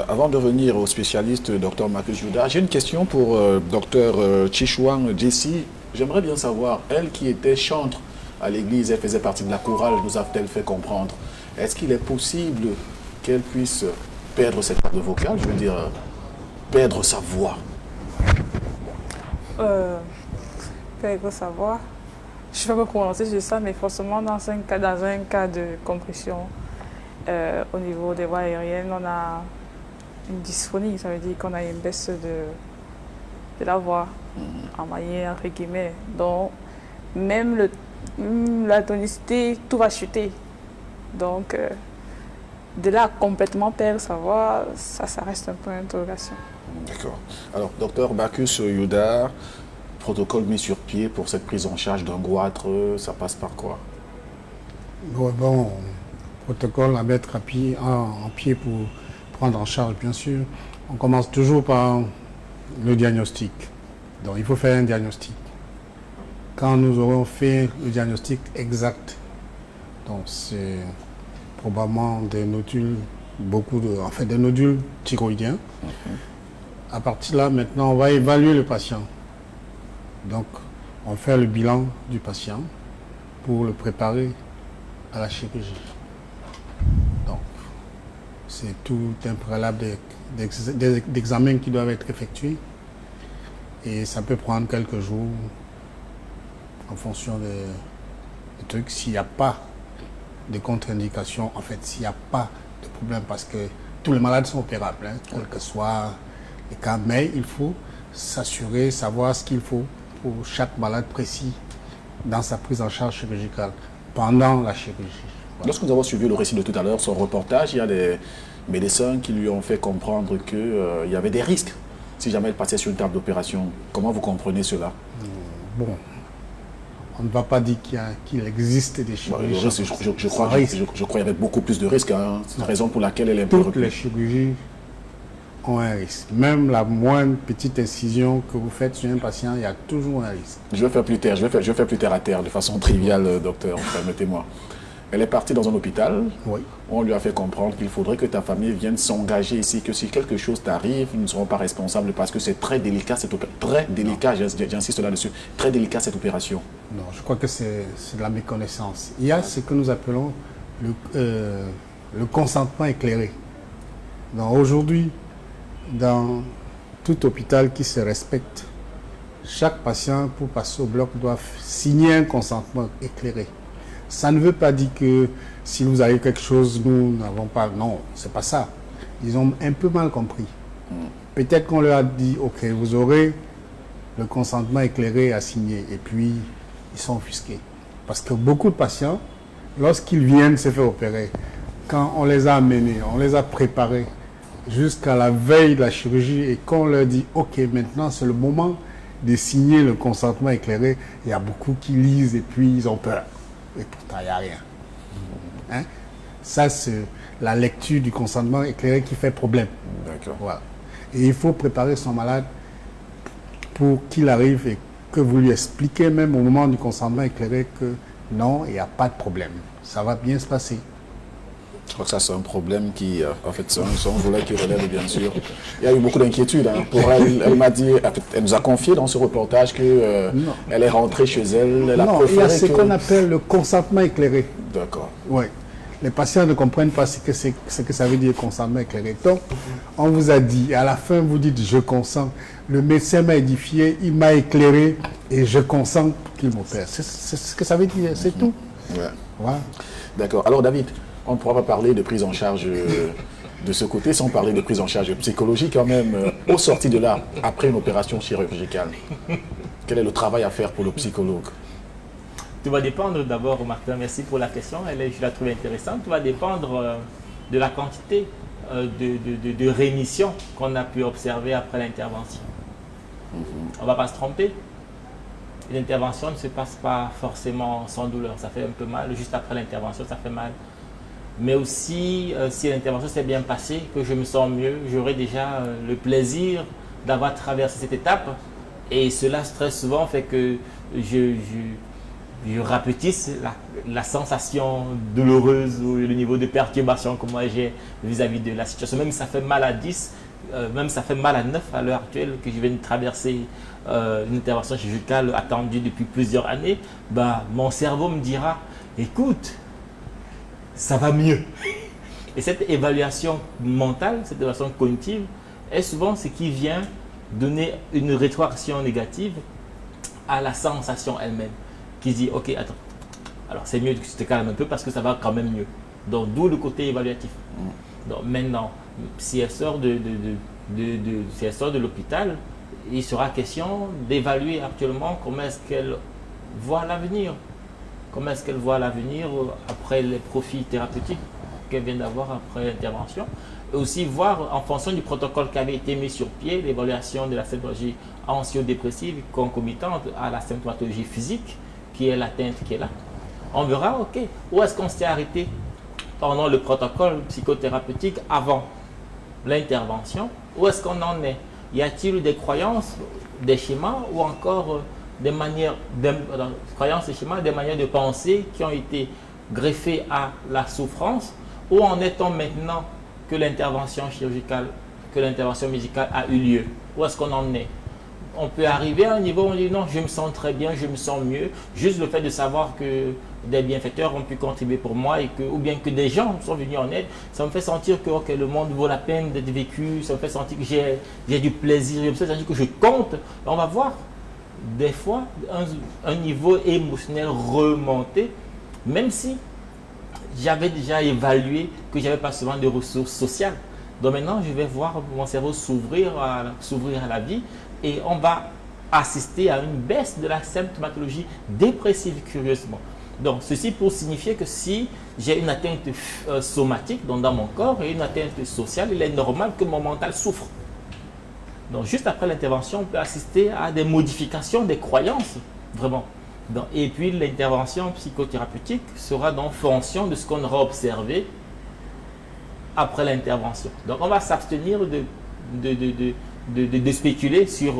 avant de revenir au spécialiste Dr Marcus Youda, j'ai une question pour Dr Chichouang Jessie. J'aimerais bien savoir, elle qui était chantre à l'église, elle faisait partie de la chorale, nous a-t-elle fait comprendre. Est-ce qu'il est possible qu'elle puisse perdre cette corde vocale, je veux dire, perdre sa voix?
Perdre sa voix, je ne vais pas me prononcer sur ça, mais forcément dans un cas de compression, au niveau des voies aériennes, on a une dysphonie, ça veut dire qu'on a une baisse de la voix, en manière entre guillemets. Donc, même la tonicité, tout va chuter. Donc, de là, complètement perdre sa voix, ça reste un peu une interrogation.
D'accord. Alors, docteur Marcus Youda, protocole mis sur pied pour cette prise en charge d'un goitre, ça passe par quoi?
Bon, protocole à mettre en pied pour prendre en charge, bien sûr. On commence toujours par le diagnostic. Donc, il faut faire un diagnostic. Quand nous aurons fait le diagnostic exact, donc c'est probablement des nodules, des nodules thyroïdiens. À partir de là, maintenant, on va évaluer le patient. Donc, on fait le bilan du patient pour le préparer à la chirurgie. Donc, c'est tout un préalable d'examens qui doivent être effectués. Et ça peut prendre quelques jours en fonction des trucs. S'il n'y a pas de contre-indication, en fait, s'il n'y a pas de problème, parce que tous les malades sont opérables, hein, quel que soit les cas, mais il faut s'assurer, savoir ce qu'il faut pour chaque malade précis dans sa prise en charge chirurgicale pendant la chirurgie. Voilà.
Lorsque nous avons suivi le récit de tout à l'heure, son reportage, il y a des médecins qui lui ont fait comprendre qu'il y avait des risques si jamais elle passait sur une table d'opération. Comment vous comprenez cela?
Bon, on ne va pas dire qu'il existe des chirurgies.
Je crois qu'il y avait beaucoup plus de risques. Hein. C'est la raison pour laquelle elle est un peu
Toutes les chirurgies ont un risque. Même la moindre petite incision que vous faites sur un patient, il y a toujours un risque.
Je vais faire plus terre à terre, de façon triviale, docteur, permettez-moi. Elle est partie dans un hôpital.
Oui.
On lui a fait comprendre qu'il faudrait que ta famille vienne s'engager ici, que si quelque chose t'arrive, nous ne serons pas responsables parce que c'est très délicat cette opération. Très délicat, j'insiste là-dessus. Très délicat cette opération.
Non, je crois que c'est de la méconnaissance. Il y a ce que nous appelons le consentement éclairé. Aujourd'hui, dans tout hôpital qui se respecte, chaque patient, pour passer au bloc, doit signer un consentement éclairé. Ça ne veut pas dire que si vous avez quelque chose, nous n'avons pas... Non, c'est pas ça. Ils ont un peu mal compris. Peut-être qu'on leur a dit, ok, vous aurez le consentement éclairé à signer. Et puis, ils sont offusqués. Parce que beaucoup de patients, lorsqu'ils viennent se faire opérer, quand on les a amenés, on les a préparés jusqu'à la veille de la chirurgie et qu'on leur dit, ok, maintenant c'est le moment de signer le consentement éclairé, il y a beaucoup qui lisent et puis ils ont peur. Et pourtant, il n'y a rien. Hein? Ça, c'est la lecture du consentement éclairé qui fait problème.
D'accord.
Voilà. Et il faut préparer son malade pour qu'il arrive et que vous lui expliquez même au moment du consentement éclairé que non, il n'y a pas de problème. Ça va bien se passer.
Je crois que ça, c'est un problème qui, en fait, c'est un volet qui relève, bien sûr. Il y a eu beaucoup d'inquiétudes. Hein. Pour elle, elle m'a dit, elle nous a confié dans ce reportage qu'elle est rentrée chez elle. Elle a
il y a ce qu'on appelle le consentement éclairé.
D'accord.
Oui. Les patients ne comprennent pas ce que ça veut dire consentement éclairé. Donc, on vous a dit, à la fin, vous dites je consens. Le médecin m'a édifié, il m'a éclairé et je consens qu'il m'opère. C'est ce que ça veut dire, c'est tout.
Ouais.
Voilà.
D'accord. Alors, David, on ne pourra pas parler de prise en charge de ce côté sans parler de prise en charge psychologique quand même. Au sorti de là, après une opération chirurgicale, quel est le travail à faire pour le psychologue?
Tout va dépendre d'abord, Martin, merci pour la question, je la trouve intéressante. Tout va dépendre de la quantité de rémission qu'on a pu observer après l'intervention. On ne va pas se tromper. L'intervention ne se passe pas forcément sans douleur. Ça fait un peu mal. Juste après l'intervention, ça fait mal. Mais aussi, si l'intervention s'est bien passée, que je me sens mieux, j'aurai déjà le plaisir d'avoir traversé cette étape. Et cela, très souvent, fait que je rapetisse la sensation douloureuse ou le niveau de perturbation que moi j'ai vis-à-vis de la situation. Même si ça fait mal à 10, même si ça fait mal à 9 à l'heure actuelle, que je viens de traverser une intervention chirurgicale attendue depuis plusieurs années, bah, mon cerveau me dira, écoute, ça va mieux. Et cette évaluation mentale, cette évaluation cognitive, est souvent ce qui vient donner une rétroaction négative à la sensation elle-même, qui dit, ok, attends, alors c'est mieux que tu te calmes un peu parce que ça va quand même mieux. Donc, d'où le côté évaluatif. Donc, maintenant, si elle sort de l'hôpital, il sera question d'évaluer actuellement comment est-ce qu'elle voit l'avenir. Comment est-ce qu'elle voit l'avenir après les profits thérapeutiques qu'elle vient d'avoir après l'intervention. Et aussi voir en fonction du protocole qui avait été mis sur pied, l'évaluation de la symptomatologie anxio-dépressive concomitante à la symptomatologie physique qui est l'atteinte qui est là. On verra, ok, où est-ce qu'on s'est arrêté pendant le protocole psychothérapeutique avant l'intervention, où est-ce qu'on en est? Y a-t-il des croyances, des schémas ou encore des manières croyances et schémas, des manières de penser qui ont été greffées à la souffrance? Où en est-on maintenant que l'intervention chirurgicale, que l'intervention médicale a eu lieu? Où est-ce qu'on en est? On peut arriver à un niveau où on dit non, je me sens très bien, je me sens mieux. Juste le fait de savoir que des bienfaiteurs ont pu contribuer pour moi et que, ou bien que des gens sont venus en aide, ça me fait sentir que okay, le monde vaut la peine d'être vécu, ça me fait sentir que j'ai du plaisir, ça me fait sentir que je compte. On va voir des fois un niveau émotionnel remonté, même si j'avais déjà évalué que je n'avais pas souvent de ressources sociales. Donc maintenant, je vais voir mon cerveau s'ouvrir à la vie et on va assister à une baisse de la symptomatologie dépressive, curieusement. Donc, ceci pour signifier que si j'ai une atteinte somatique donc dans mon corps et une atteinte sociale, il est normal que mon mental souffre. Donc, juste après l'intervention, on peut assister à des modifications des croyances, vraiment. Donc, et puis, l'intervention psychothérapeutique sera en fonction de ce qu'on aura observé après l'intervention. Donc, on va s'abstenir de spéculer sur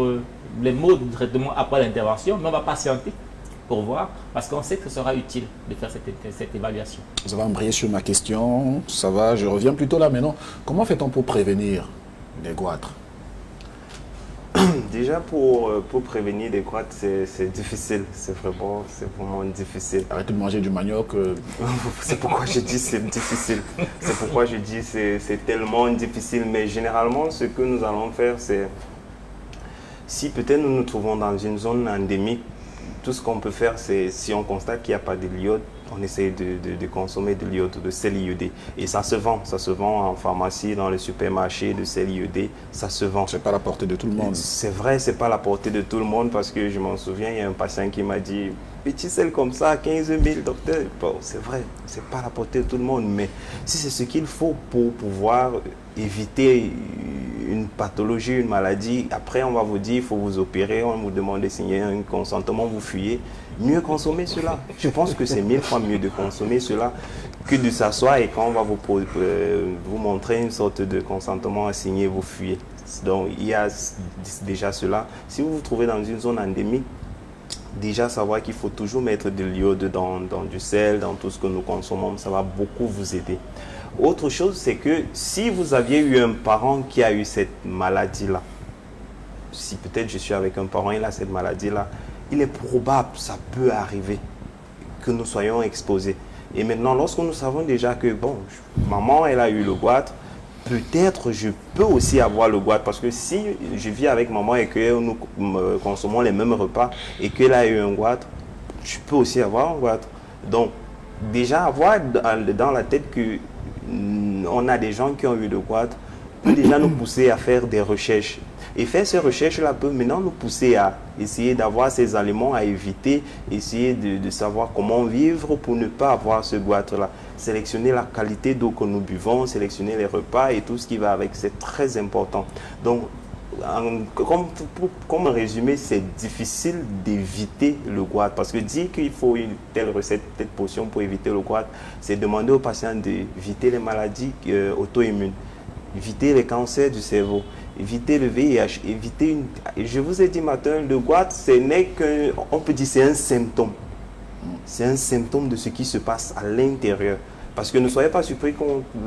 les modes de traitement après l'intervention, mais on va patienter pour voir, parce qu'on sait que ce sera utile de faire cette évaluation.
Vous avez embrayé sur ma question, ça va, je reviens plutôt là maintenant. Comment fait-on pour prévenir les goitres?
Déjà, pour prévenir des goitres, c'est difficile. C'est vraiment difficile.
Arrêtez de manger du manioc.
C'est pourquoi je dis c'est difficile. C'est pourquoi je dis c'est tellement difficile. Mais généralement, ce que nous allons faire, c'est... Si peut-être nous nous trouvons dans une zone endémique, tout ce qu'on peut faire, c'est si on constate qu'il n'y a pas de l'iode, on essaie de consommer de l'iode ou de sel iodé. Et ça se vend en pharmacie, dans les supermarchés, de sel iodé, ça se vend.
C'est pas à la portée de tout le monde.
C'est vrai, c'est pas à la portée de tout le monde parce que je m'en souviens, il y a un patient qui m'a dit petit sel comme ça, 15 000, docteur. Bon, c'est vrai, c'est pas à la portée de tout le monde, mais si c'est ce qu'il faut pour pouvoir éviter une pathologie, une maladie, après on va vous dire il faut vous opérer, on vous demande de signer un consentement, vous fuyez, mieux consommer cela. Je pense que c'est 1000 fois mieux de consommer cela que de s'asseoir et quand on va vous montrer une sorte de consentement à signer, vous fuyez. Donc il y a déjà cela. Si vous vous trouvez dans une zone endémique, déjà savoir qu'il faut toujours mettre de l'iode dans du sel, dans tout ce que nous consommons, ça va beaucoup vous aider. Autre chose, c'est que si vous aviez eu un parent qui a eu cette maladie-là, si peut-être je suis avec un parent, il a cette maladie-là, il est probable, ça peut arriver, que nous soyons exposés. Et maintenant, lorsque nous savons déjà que, bon, maman, elle a eu le goitre, peut-être je peux aussi avoir le goitre. Parce que si je vis avec maman et que nous consommons les mêmes repas et qu'elle a eu un goitre, je peux aussi avoir un goitre. Donc, déjà avoir dans la tête que on a des gens qui ont eu le goitre peut déjà nous pousser à faire des recherches. Et faire ces recherches-là peut maintenant nous pousser à essayer d'avoir ces aliments à éviter, essayer de savoir comment vivre pour ne pas avoir ce goitre-là. Sélectionner la qualité d'eau que nous buvons, sélectionner les repas et tout ce qui va avec, c'est très important. Donc, comme résumé, c'est difficile d'éviter le goitre. Parce que dire qu'il faut une telle recette, telle potion pour éviter le goitre, c'est demander aux patients d'éviter les maladies auto-immunes, éviter les cancers du cerveau, éviter le VIH, éviter une... Je vous ai dit matin, le goitre, ce n'est qu'un... On peut dire c'est un symptôme. C'est un symptôme de ce qui se passe à l'intérieur. Parce que ne soyez pas surpris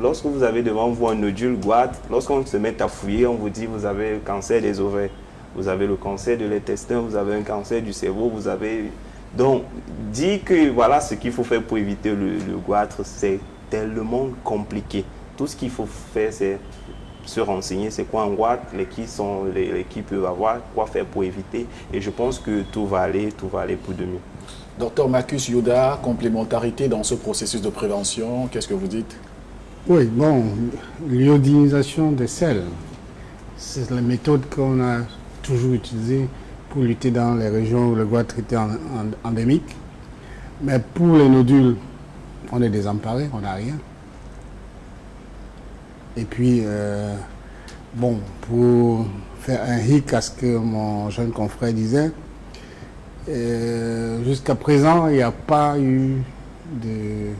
lorsque vous avez devant vous un nodule goitre, lorsqu'on se met à fouiller, on vous dit vous avez le cancer des ovaires, vous avez le cancer de l'intestin, vous avez un cancer du cerveau, vous avez... Donc, dire que voilà ce qu'il faut faire pour éviter le goitre, c'est tellement compliqué. Tout ce qu'il faut faire, c'est se renseigner, c'est quoi un goitre, les qui peuvent avoir, quoi faire pour éviter. Et je pense que tout va aller pour de mieux.
Docteur Marcus Yoda, complémentarité dans ce processus de prévention, qu'est-ce que vous dites?
Oui, bon, l'iodisation des sels, c'est la méthode qu'on a toujours utilisée pour lutter dans les régions où le goitre était endémique. Mais pour les nodules, on est désemparé, on n'a rien. Et puis, bon, pour faire un hic à ce que mon jeune confrère disait, jusqu'à présent, il n'y a pas eu de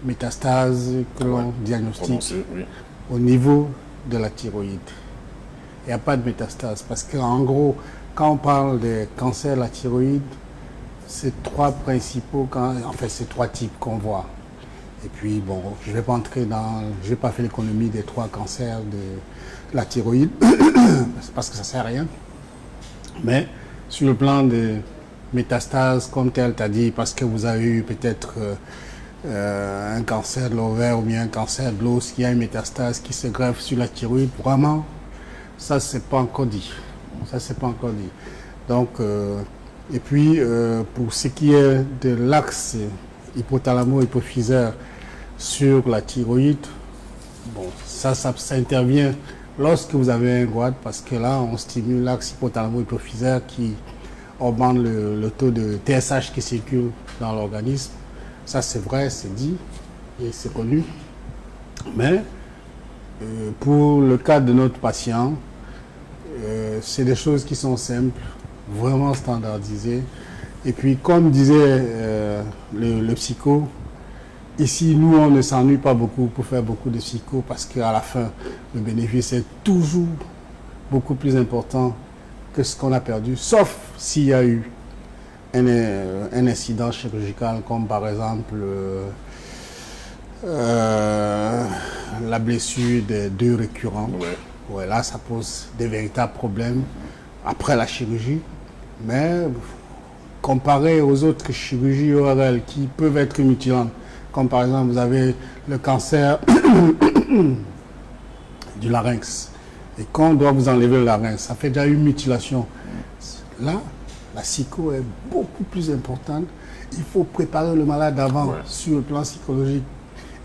métastase que l'on diagnostique au niveau de la thyroïde. Il n'y a pas de métastase parce qu'en gros, quand on parle de cancer de la thyroïde, c'est trois principaux, c'est trois types qu'on voit. Et puis, bon, je ne vais pas entrer je n'ai pas fait l'économie des trois cancers de la thyroïde parce que ça ne sert à rien. Mais sur le plan de métastase, comme tel t'a dit, parce que vous avez eu peut-être un cancer de l'ovaire ou bien un cancer de l'os, qui a une métastase qui se greffe sur la thyroïde, vraiment, ça c'est pas encore dit. Ça c'est pas encore dit. Donc, et puis pour ce qui est de l'axe hypothalamo-hypophysaire sur la thyroïde, bon, ça intervient lorsque vous avez un goitre, parce que là on stimule l'axe hypothalamo-hypophysaire qui augmente le taux de TSH qui circule dans l'organisme. Ça c'est vrai, c'est dit et c'est connu. Mais pour le cas de notre patient, c'est des choses qui sont simples, vraiment standardisées. Et puis comme disait le psycho, ici nous on ne s'ennuie pas beaucoup pour faire beaucoup de psycho parce qu'à la fin le bénéfice est toujours beaucoup plus important que ce qu'on a perdu, sauf s'il y a eu un incident chirurgical comme par exemple la blessure des deux récurrents. Ouais, là, ça pose des véritables problèmes après la chirurgie. Mais comparé aux autres chirurgies ORL qui peuvent être mutilantes, comme par exemple vous avez le cancer du larynx, et quand on doit vous enlever le larynx, ça fait déjà une mutilation. Là, la psycho est beaucoup plus importante. Il faut préparer le malade avant sur le plan psychologique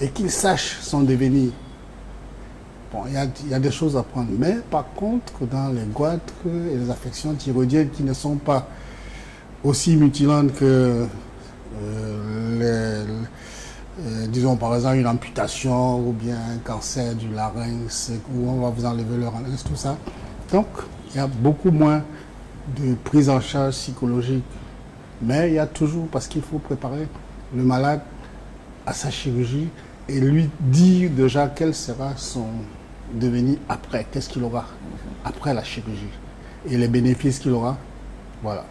et qu'il sache son devenir. Bon, il y a des choses à prendre. Mais par contre, dans les goitres et les affections thyroïdiennes qui ne sont pas aussi mutilantes que disons par exemple une amputation ou bien un cancer du larynx où on va vous enlever le larynx, tout ça. Donc, il y a beaucoup moins de prise en charge psychologique. Mais il y a toujours, parce qu'il faut préparer le malade à sa chirurgie et lui dire déjà quel sera son devenir après, qu'est-ce qu'il aura après la chirurgie et les bénéfices qu'il aura. Voilà.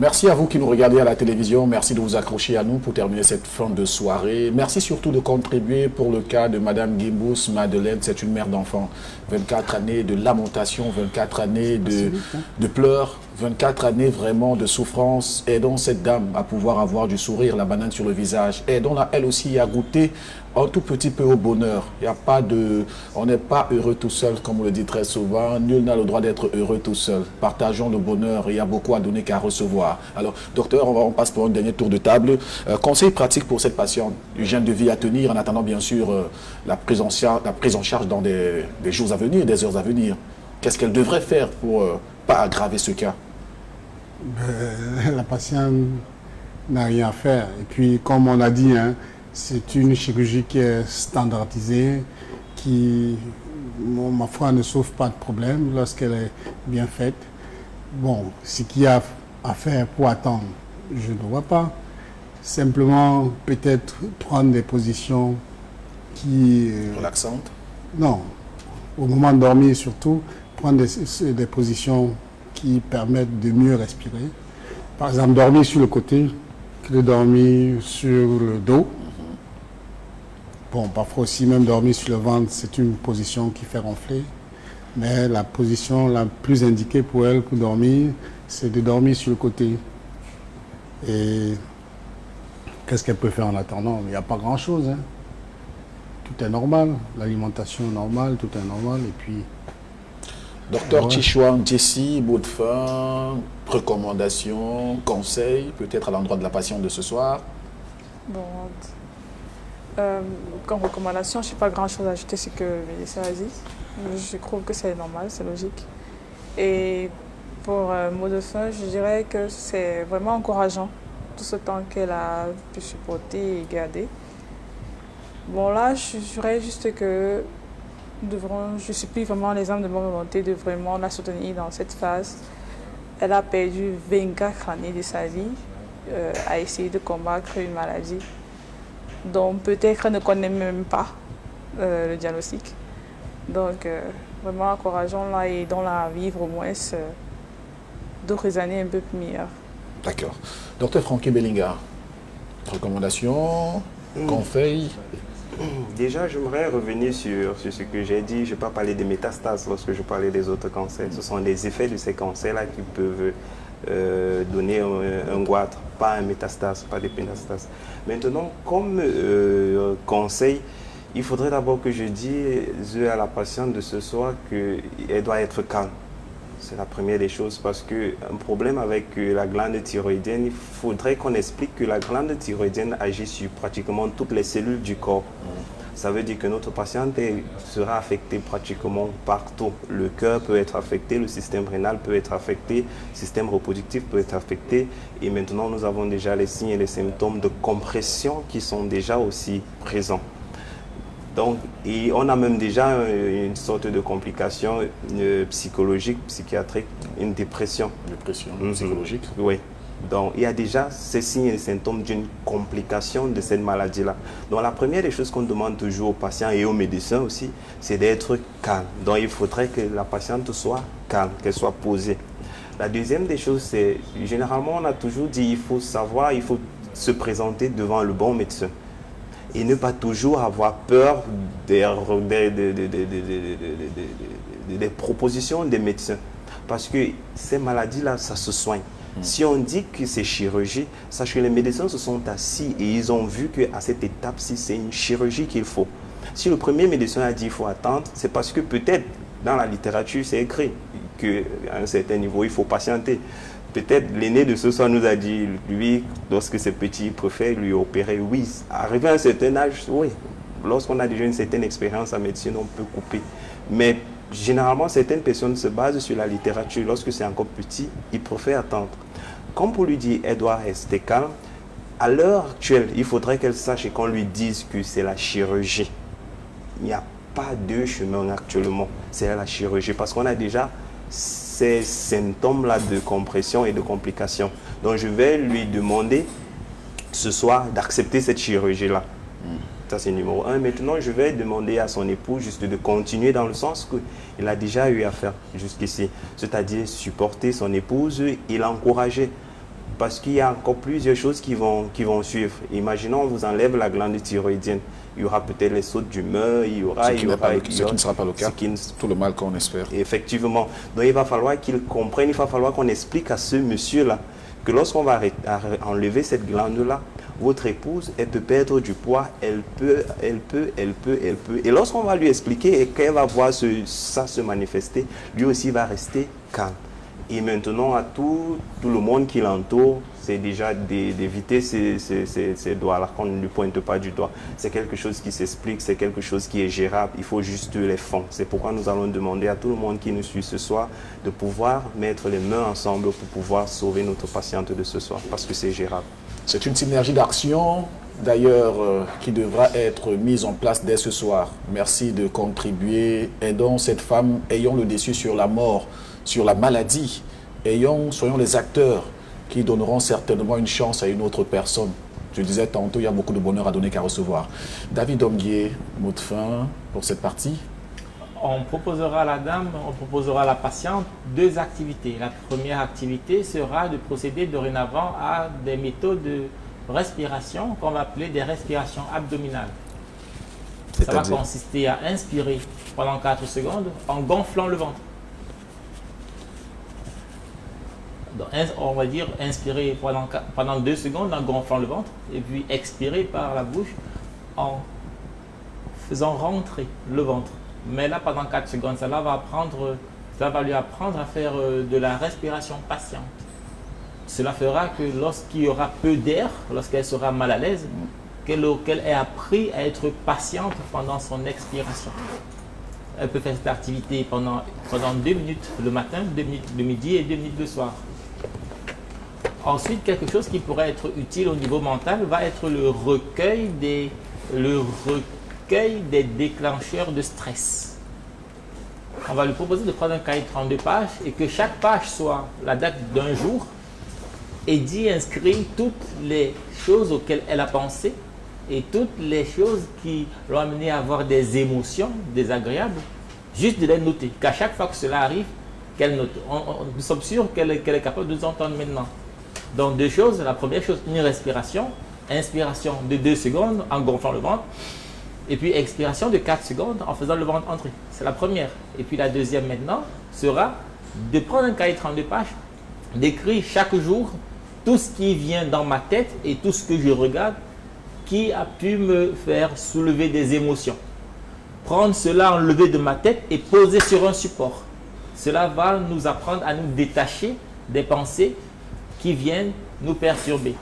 Merci à vous qui nous regardez à la télévision. Merci de vous accrocher à nous pour terminer cette fin de soirée. Merci surtout de contribuer pour le cas de Madame Gimbous Madeleine. C'est une mère d'enfant. 24 années de lamentation, 24 années de pleurs, 24 années vraiment de souffrance. Aidons cette dame à pouvoir avoir du sourire, la banane sur le visage. Aidons-la elle aussi à goûter un tout petit peu au bonheur. Il y a pas de, on n'est pas heureux tout seul, comme on le dit très souvent. Nul n'a le droit d'être heureux tout seul. Partageons le bonheur. Il y a beaucoup à donner qu'à recevoir. Alors, docteur, on passe pour un dernier tour de table. Conseil pratique pour cette patiente. Hygiène de vie à tenir en attendant, bien sûr, la prise en charge dans des jours à venir, des heures à venir. Qu'est-ce qu'elle devrait faire pour pas aggraver ce cas?
La patiente n'a rien à faire. Et puis, comme on a dit, hein, c'est une chirurgie qui est standardisée, qui, ma foi, ne sauve pas de problème lorsqu'elle est bien faite. Bon, ce qu'il y a à faire pour attendre, je ne vois pas. Simplement, peut-être prendre des positions qui...
relaxantes?
Non. Au moment de dormir, surtout, prendre des positions qui permettent de mieux respirer. Par exemple, dormir sur le côté que de dormir sur le dos. Bon, parfois aussi, même dormir sur le ventre, c'est une position qui fait ronfler. Mais la position la plus indiquée pour elle pour dormir, c'est de dormir sur le côté. Et qu'est-ce qu'elle peut faire en attendant? Il n'y a pas grand-chose. Hein. Tout est normal. L'alimentation est normale, tout est normal. Et puis...
Docteur Chichouan Jessie, mot de fin, recommandations, conseils, peut-être à l'endroit de la patiente de ce soir.
Bon, comme recommandation, je n'ai pas grand-chose à ajouter sur ce que Mélissa a dit. Je trouve que c'est normal, c'est logique. Et pour mot de fin, je dirais que c'est vraiment encourageant tout ce temps qu'elle a pu supporter et garder. Bon là, je dirais juste que je supplie vraiment les âmes de bonne volonté de vraiment la soutenir dans cette phase. Elle a perdu 24 années de sa vie à essayer de combattre une maladie dont peut-être elle ne connaît même pas le diagnostic. Donc vraiment encourageons-la et aidons-la à vivre au moins d'autres années un peu plus meilleures.
D'accord. Docteur Frankie Bellinga, recommandations, conseils?
Déjà, j'aimerais revenir sur ce que j'ai dit. Je n'ai pas parlé des métastases lorsque je parlais des autres cancers. Ce sont les effets de ces cancers-là qui peuvent donner un goitre, pas un métastase, pas des métastases. Maintenant, comme conseil, il faudrait d'abord que je dise à la patiente de ce soir qu'elle doit être calme. C'est la première des choses parce qu'un problème avec la glande thyroïdienne, il faudrait qu'on explique que la glande thyroïdienne agit sur pratiquement toutes les cellules du corps. Ça veut dire que notre patiente sera affectée pratiquement partout. Le cœur peut être affecté, le système rénal peut être affecté, le système reproductif peut être affecté. Et maintenant, nous avons déjà les signes et les symptômes de compression qui sont déjà aussi présents. Donc, et on a même déjà une sorte de complication psychologique, psychiatrique, une dépression.
Dépression psychologique?
Oui. Donc, il y a déjà ces signes et symptômes d'une complication de cette maladie-là. Donc, la première des choses qu'on demande toujours aux patients et aux médecins aussi, c'est d'être calme. Donc, il faudrait que la patiente soit calme, qu'elle soit posée. La deuxième des choses, c'est généralement on a toujours dit il faut savoir, il faut se présenter devant le bon médecin et ne pas toujours avoir peur des propositions des médecins. Parce que ces maladies-là, ça se soigne. Si on dit que c'est chirurgie, sache que les médecins se sont assis et ils ont vu qu'à cette étape-ci, c'est une chirurgie qu'il faut. Si le premier médecin a dit qu'il faut attendre, c'est parce que peut-être dans la littérature, c'est écrit qu'à un certain niveau, il faut patienter. Peut-être l'aîné de ce soir nous a dit, lui, lorsque c'est petit, il préfère lui opérer. Oui, arrivé à un certain âge, oui. Lorsqu'on a déjà une certaine expérience en médecine, on peut couper. Mais généralement, certaines personnes se basent sur la littérature. Lorsque c'est encore petit, ils préfèrent attendre. Comme pour lui dire, elle doit rester calme, à l'heure actuelle, il faudrait qu'elle sache et qu'on lui dise que c'est la chirurgie. Il n'y a pas de chemin actuellement, c'est la chirurgie. Parce qu'on a déjà ces symptômes-là de compression et de complications. Donc, je vais lui demander ce soir d'accepter cette chirurgie-là. Ça, c'est numéro 1. Maintenant, je vais demander à son époux juste de continuer dans le sens qu'il a déjà eu à faire jusqu'ici. C'est-à-dire supporter son épouse et l'encourager. Parce qu'il y a encore plusieurs choses qui vont suivre. Imaginons, on vous enlève la glande thyroïdienne. Il y aura peut-être les sautes d'humeur, il y aura...
Ce qui ne sera pas le cas, tout le mal qu'on espère.
Effectivement. Donc, il va falloir qu'il comprenne, il va falloir qu'on explique à ce monsieur-là que lorsqu'on va enlever cette glande-là, votre épouse, elle peut perdre du poids, elle peut. Et lorsqu'on va lui expliquer et qu'elle va voir ça se manifester, lui aussi va rester calme. Et maintenant, à tout le monde qui l'entoure, c'est déjà d'éviter ces doigts-là, qu'on ne lui pointe pas du doigt. C'est quelque chose qui s'explique, c'est quelque chose qui est gérable. Il faut juste les fonds. C'est pourquoi nous allons demander à tout le monde qui nous suit ce soir de pouvoir mettre les mains ensemble pour pouvoir sauver notre patiente de ce soir, parce que c'est gérable.
C'est une synergie d'action, d'ailleurs, qui devra être mise en place dès ce soir. Merci de contribuer. Aidons cette femme, ayons le dessus sur la mort, sur la maladie. Soyons les acteurs qui donneront certainement une chance à une autre personne. Je le disais tantôt, il y a beaucoup de bonheur à donner qu'à recevoir. David Omguié, mot de fin pour cette partie.
On proposera à la dame, on proposera à la patiente 2 activités. La première activité sera de procéder dorénavant à des méthodes de respiration qu'on va appeler des respirations abdominales. Ça va consister à inspirer pendant 4 secondes en gonflant le ventre. Donc, on va dire inspirer pendant 2 secondes en gonflant le ventre et puis expirer par la bouche en faisant rentrer le ventre. Mais là, pendant 4 secondes, ça va lui apprendre à faire de la respiration patiente. Cela fera que lorsqu'il y aura peu d'air, lorsqu'elle sera mal à l'aise, qu'elle ait appris à être patiente pendant son expiration. Elle peut faire cette activité pendant 2 minutes le matin, 2 minutes le midi et 2 minutes le soir. Ensuite, quelque chose qui pourrait être utile au niveau mental va être le recueil des déclencheurs de stress. On va lui proposer de prendre un cahier de 32 pages et que chaque page soit la date d'un jour et d'y inscrire toutes les choses auxquelles elle a pensé et toutes les choses qui l'ont amené à avoir des émotions désagréables, juste de les noter. Qu'à chaque fois que cela arrive, qu'elle note. Nous sommes sûrs qu'elle est capable de nous entendre maintenant. Donc 2 choses. La première chose, une respiration. Inspiration de 2 secondes en gonflant le ventre. Et puis expiration de 4 secondes en faisant le ventre entrer. C'est la première. Et puis la deuxième maintenant sera de prendre un cahier de 32 pages, d'écrire chaque jour tout ce qui vient dans ma tête et tout ce que je regarde qui a pu me faire soulever des émotions. Prendre cela, enlever de ma tête et poser sur un support. Cela va nous apprendre à nous détacher des pensées qui viennent nous perturber.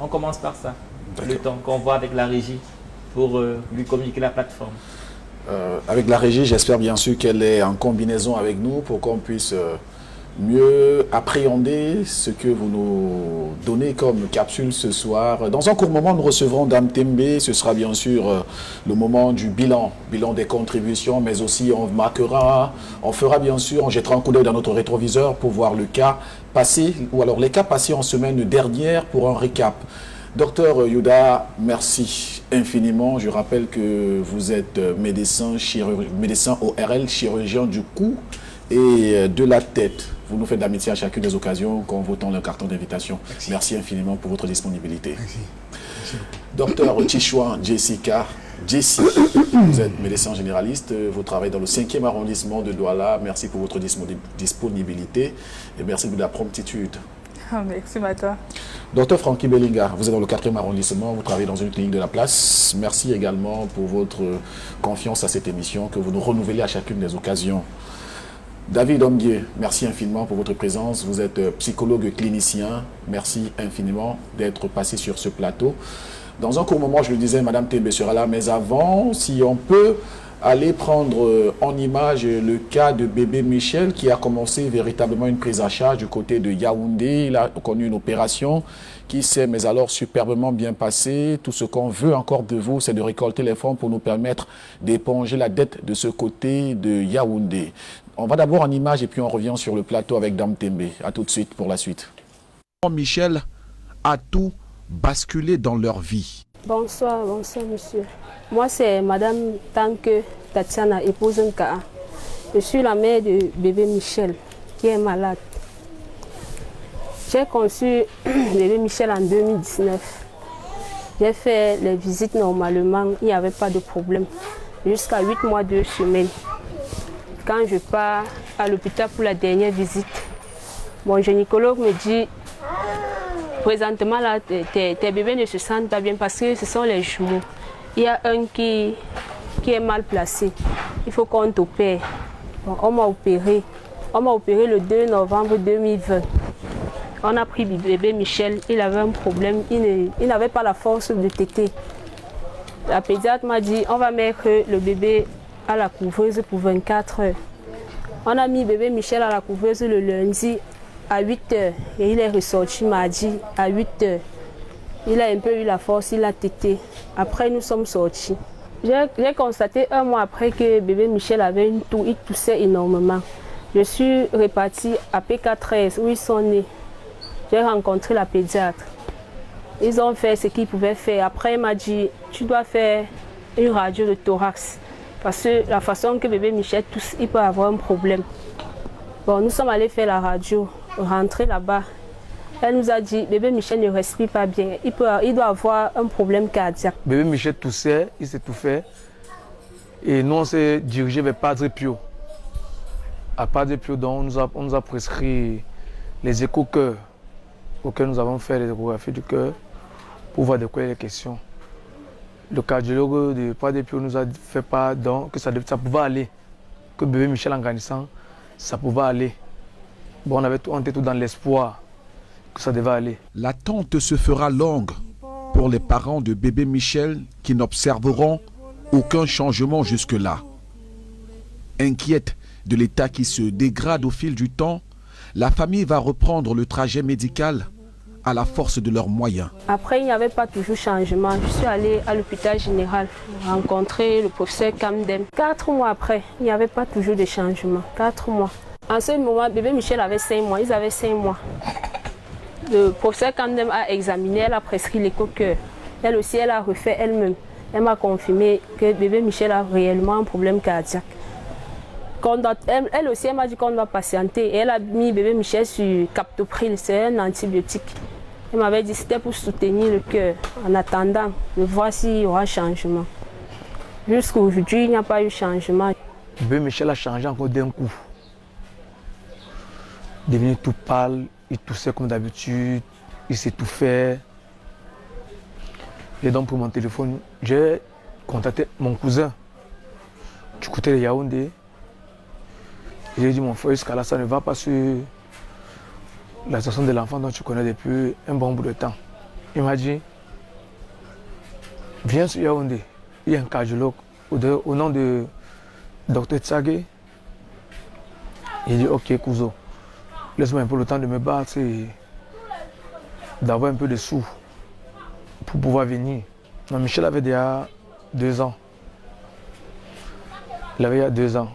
On commence par ça. Le temps qu'on voit avec la régie pour lui communiquer la plateforme.
Avec la régie, j'espère bien sûr qu'elle est en combinaison avec nous pour qu'on puisse mieux appréhender ce que vous nous donnez comme capsule ce soir. Dans un court moment, nous recevrons Dame Tembe. Ce sera bien sûr le moment du bilan des contributions, mais aussi on fera bien sûr, on jettera un coup d'œil dans notre rétroviseur pour voir le cas passé, ou alors les cas passés en semaine dernière pour un récap. Docteur Youda, merci infiniment. Je rappelle que vous êtes médecin ORL, chirurgien du cou et de la tête. Vous nous faites d'amitié à chacune des occasions qu'en votant le carton d'invitation. Merci infiniment pour votre disponibilité.
Merci.
Docteur Chichouan Jessica, Jessie, vous êtes médecin généraliste, vous travaillez dans le 5e arrondissement de Douala. Merci pour votre disponibilité et merci de la promptitude.
Merci, Mata.
Docteur Frankie Bellinga, vous êtes dans le 4e arrondissement, vous travaillez dans une clinique de la place. Merci également pour votre confiance à cette émission que vous nous renouvelez à chacune des occasions. David Omguier, merci infiniment pour votre présence. Vous êtes psychologue clinicien. Merci infiniment d'être passé sur ce plateau. Dans un court moment, je le disais, Madame Tembe sera là, mais avant, si on peut aller prendre en image le cas de bébé Michel qui a commencé véritablement une prise en charge du côté de Yaoundé. Il a connu une opération qui s'est mais alors superbement bien passée. Tout ce qu'on veut encore de vous, c'est de récolter les fonds pour nous permettre d'éponger la dette de ce côté de Yaoundé. On va d'abord en image et puis on revient sur le plateau avec Dame Tembe. A tout de suite pour la suite. Michel a tout basculé dans leur vie.
Bonsoir monsieur. Moi c'est Madame Tanke Tatiana, épouse Nkaa. Je suis la mère de bébé Michel qui est malade. J'ai conçu bébé Michel en 2019. J'ai fait les visites normalement, il n'y avait pas de problème. Jusqu'à 8 mois 2 semaines. Quand je pars à l'hôpital pour la dernière visite, mon gynécologue me dit présentement là, tes bébés ne se sentent pas bien parce que ce sont les jumeaux. Il y a un qui est mal placé. Il faut qu'on t'opère. Bon, on m'a opéré. On m'a opéré le 2 novembre 2020. On a pris bébé Michel. Il avait un problème. Il n'avait pas la force de téter. La pédiatre m'a dit on va mettre le bébé à la couveuse pour 24 heures. On a mis bébé Michel à la couveuse le lundi à 8 heures et il est ressorti mardi à 8 heures. Il a un peu eu la force, il a tété. Après, nous sommes sortis. J'ai constaté un mois après que bébé Michel avait une toux, il toussait énormément. Je suis repartie à P4S où ils sont nés. J'ai rencontré la pédiatre. Ils ont fait ce qu'ils pouvaient faire. Après, il m'a dit tu dois faire une radio de thorax. Parce que la façon que bébé Michel tousse, il peut avoir un problème. Bon, nous sommes allés faire la radio, rentrer là-bas. Elle nous a dit, bébé Michel ne respire pas bien, il doit avoir un problème cardiaque.
Bébé Michel toussait, il s'étouffait. Et nous, on s'est dirigé vers Padre Pio. À Padre Pio, donc, on nous a prescrit les échos-cœurs auxquels nous avons fait les échographies du cœur pour voir de quoi il est question. Le cardiologue de Padre Pio nous a fait part donc que ça pouvait aller, que bébé Michel en grandissant, ça pouvait aller. Bon, on était tout dans l'espoir que ça devait aller.
L'attente se fera longue pour les parents de bébé Michel qui n'observeront aucun changement jusque-là. Inquiète de l'état qui se dégrade au fil du temps, la famille va reprendre le trajet médical à la force de leurs moyens.
Après, il n'y avait pas toujours changement. Je suis allée à l'hôpital général rencontrer le professeur Kamdem. 4 mois après, il n'y avait pas toujours de changement. 4 mois. En ce moment, bébé Michel avait 5 mois. Ils avaient 5 mois. Le professeur Kamdem a examiné, elle a prescrit l'écho-cœur. Elle aussi, elle a refait elle-même. Elle m'a confirmé que bébé Michel a réellement un problème cardiaque. Elle aussi, elle m'a dit qu'on doit patienter. Et elle a mis bébé Michel sur Captopril, c'est un antibiotique. Elle m'avait dit que c'était pour soutenir le cœur, en attendant de voir s'il y aura changement. Jusqu'à aujourd'hui, il n'y a pas eu changement.
Bébé Michel a changé encore d'un coup. Il est devenu tout pâle, il toussait comme d'habitude, il s'étouffait. Et donc pour mon téléphone, j'ai contacté mon cousin du côté de Yaoundé. J'ai dit mon frère, jusqu'à là, ça ne va pas sur la situation de l'enfant dont tu connais depuis un bon bout de temps. Il m'a dit, viens sur Yaoundé, il y a un cardiologue au nom de Dr Tsagé. Il dit, ok, cousin, laisse-moi un peu le temps de me battre et d'avoir un peu de sous pour pouvoir venir. Non, Michel avait déjà 2 ans. Il avait déjà 2 ans.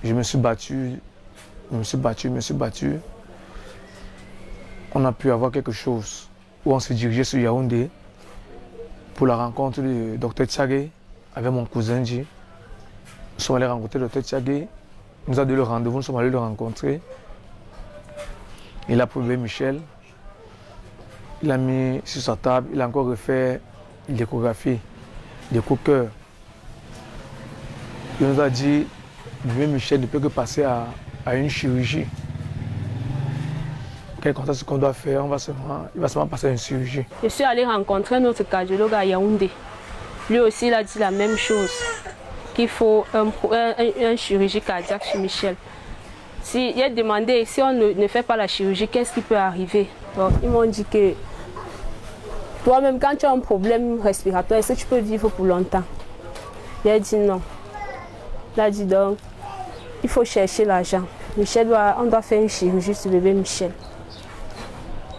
Je me suis battu. On a pu avoir quelque chose où on s'est dirigé sur Yaoundé pour la rencontre du Dr Tsagé avec mon cousin Dji. Nous sommes allés rencontrer le Dr Tsagé. Il nous a donné le rendez-vous, nous sommes allés le rencontrer. Il a pris bébé Michel, il a mis sur sa table, il a encore refait l'échographie, l'écho-cœur. Il nous a dit, bébé Michel ne peut que passer à une chirurgie. Quel constat ce qu'on doit faire, il va seulement passer à une chirurgie.
Je suis allée rencontrer notre cardiologue à Yaoundé. Lui aussi, il a dit la même chose, qu'il faut un chirurgie cardiaque chez Michel. Il a demandé, si on ne fait pas la chirurgie, qu'est-ce qui peut arriver? Donc, ils m'ont dit que toi-même, quand tu as un problème respiratoire, est-ce que tu peux vivre pour longtemps? Il a dit non. Il a dit donc, il faut chercher l'argent. On doit faire une chirurgie sur bébé Michel.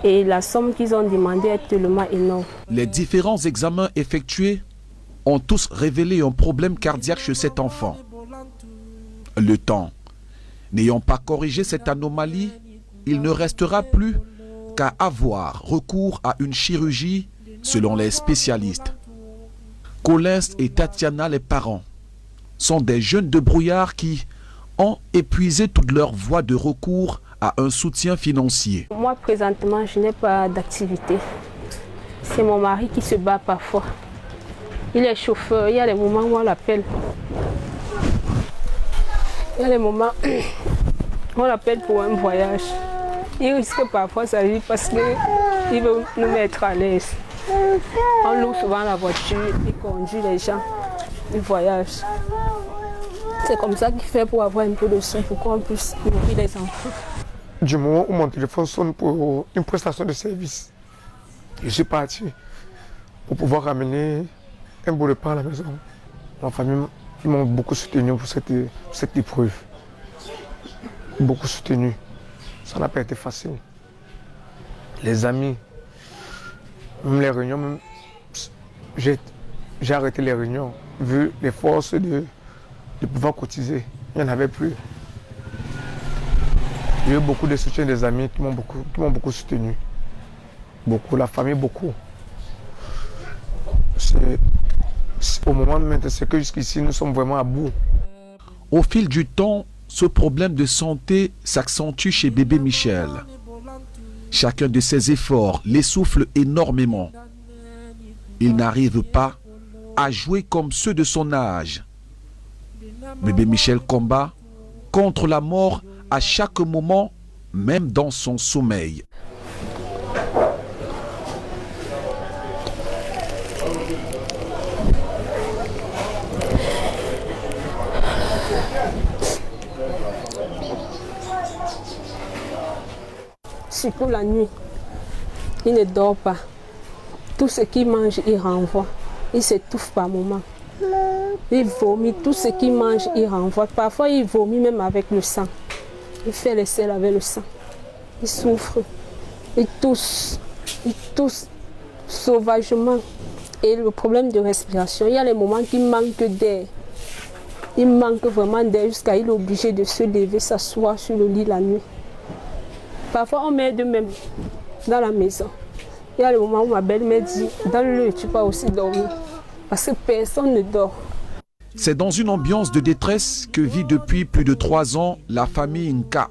Et la somme qu'ils ont demandée est tellement énorme.
Les différents examens effectués ont tous révélé un problème cardiaque chez cet enfant. Le temps n'ayant pas corrigé cette anomalie, il ne restera plus qu'à avoir recours à une chirurgie selon les spécialistes. Collins et Tatiana, les parents, sont des jeunes de brouillard qui ont épuisé toute leur voie de recours à un soutien financier.
Moi, présentement, je n'ai pas d'activité. C'est mon mari qui se bat parfois. Il est chauffeur, il y a des moments où on l'appelle. Il y a des moments où on l'appelle pour un voyage. Il risque parfois sa vie parce qu'il veut nous mettre à l'aise. On loue souvent la voiture, il conduit les gens, il voyage. C'est comme ça qu'il fait pour avoir un peu de sous pour qu'on puisse nourrir les enfants.
Du moment où mon téléphone sonne pour une prestation de service, je suis parti pour pouvoir ramener un beau repas à la maison. Ma famille, ils m'ont beaucoup soutenu pour cette épreuve. Beaucoup soutenu. Ça n'a pas été facile. Les amis, même les réunions, j'ai arrêté les réunions, vu les forces de pouvoir cotiser. Il n'y en avait plus. J'ai eu beaucoup de soutien des amis qui m'ont beaucoup soutenu. Beaucoup, la famille, beaucoup. Au moment même, c'est que jusqu'ici, nous sommes vraiment à bout.
Au fil du temps, ce problème de santé s'accentue chez bébé Michel. Chacun de ses efforts l'essouffle énormément. Il n'arrive pas à jouer comme ceux de son âge. Bébé Michel combat contre la mort à chaque moment, même dans son sommeil.
Surtout la nuit, il ne dort pas. Tout ce qu'il mange, il renvoie. Il s'étouffe par moments. Il vomit, tout ce qu'il mange, il renvoie. Parfois, il vomit même avec le sang. Il fait les selles avec le sang. Il souffre. Il tousse sauvagement. Et le problème de respiration, il y a les moments qu'il manque d'air. Il manque vraiment d'air jusqu'à il est obligé de se lever, s'asseoir sur le lit la nuit. Parfois, on met de même dans la maison. Il y a le moment où ma belle-mère dit, dans le lit, tu peux aussi dormir. Parce que personne ne dort.
C'est dans une ambiance de détresse que vit depuis plus de 3 ans la famille Nka.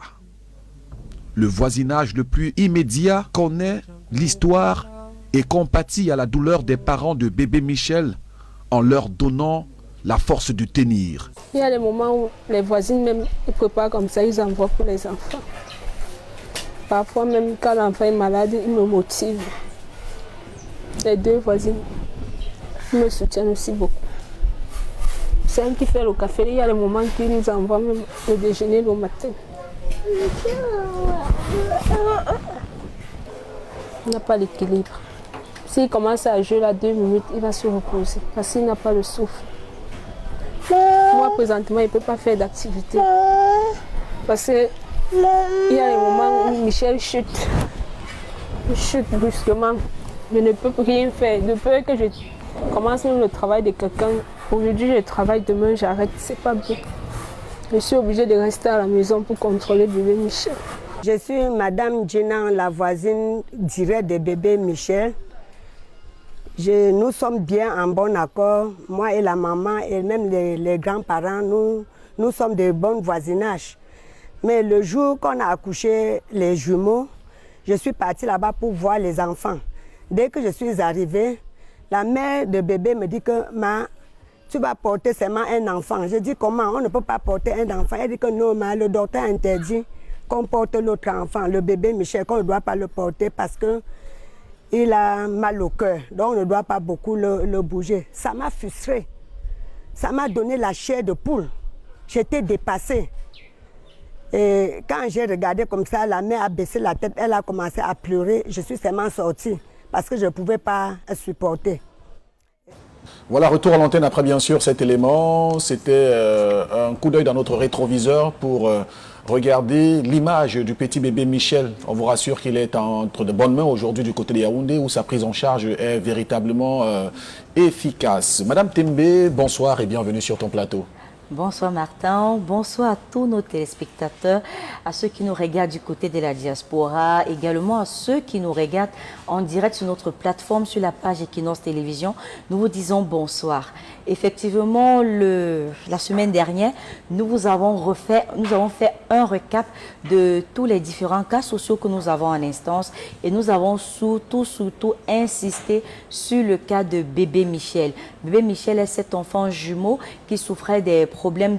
Le voisinage le plus immédiat connaît l'histoire et compatit à la douleur des parents de bébé Michel en leur donnant la force de tenir.
Il y a des moments où les voisines même ils préparent comme ça, ils envoient pour les enfants. Parfois même quand l'enfant est malade, ils me motivent. Les 2 voisines me soutiennent aussi beaucoup. C'est elle qui fait le café. Il y a des moments qu'ils nous envoient même le déjeuner le matin. Il n'a pas l'équilibre. S'il commence à jouer là 2 minutes, il va se reposer parce qu'il n'a pas le souffle. Moi, présentement, il ne peut pas faire d'activité. Parce qu'il y a des moments où Michel chute. Il chute brusquement. Je ne peux rien faire. De peur que je commence même le travail de quelqu'un. Aujourd'hui, je travaille, demain, j'arrête. C'est pas bien. Je suis obligée de rester à la maison pour contrôler bébé Michel.
Je suis Madame Djinan, la voisine directe de bébé Michel. Nous sommes bien en bon accord, moi et la maman et même les grands-parents, nous sommes de bons voisinages. Mais le jour qu'on a accouché les jumeaux, je suis partie là-bas pour voir les enfants. Dès que je suis arrivée, la mère de bébé me dit que tu vas porter seulement un enfant. Je dis comment? On ne peut pas porter un enfant. Elle dit que non, le docteur interdit qu'on porte l'autre enfant, le bébé Michel, qu'on ne doit pas le porter parce qu'il a mal au cœur. Donc on ne doit pas beaucoup le bouger. Ça m'a frustrée. Ça m'a donné la chair de poule. J'étais dépassée. Et quand j'ai regardé comme ça, la mère a baissé la tête, elle a commencé à pleurer. Je suis seulement sortie parce que je ne pouvais pas supporter.
Voilà, retour à l'antenne après bien sûr cet élément. C'était un coup d'œil dans notre rétroviseur pour regarder l'image du petit bébé Michel. On vous rassure qu'il est entre de bonnes mains aujourd'hui du côté de Yaoundé où sa prise en charge est véritablement efficace. Madame Tembe, bonsoir et bienvenue sur ton plateau.
Bonsoir Martin, bonsoir à tous nos téléspectateurs, à ceux qui nous regardent du côté de la diaspora, également à ceux qui nous regardent en direct sur notre plateforme, sur la page Equinox Télévision. Nous vous disons bonsoir. Effectivement, la semaine dernière, nous avons fait un recap de tous les différents cas sociaux que nous avons en instance et nous avons surtout insisté sur le cas de bébé Michel. Bébé Michel est cet enfant jumeau qui souffrait des problèmes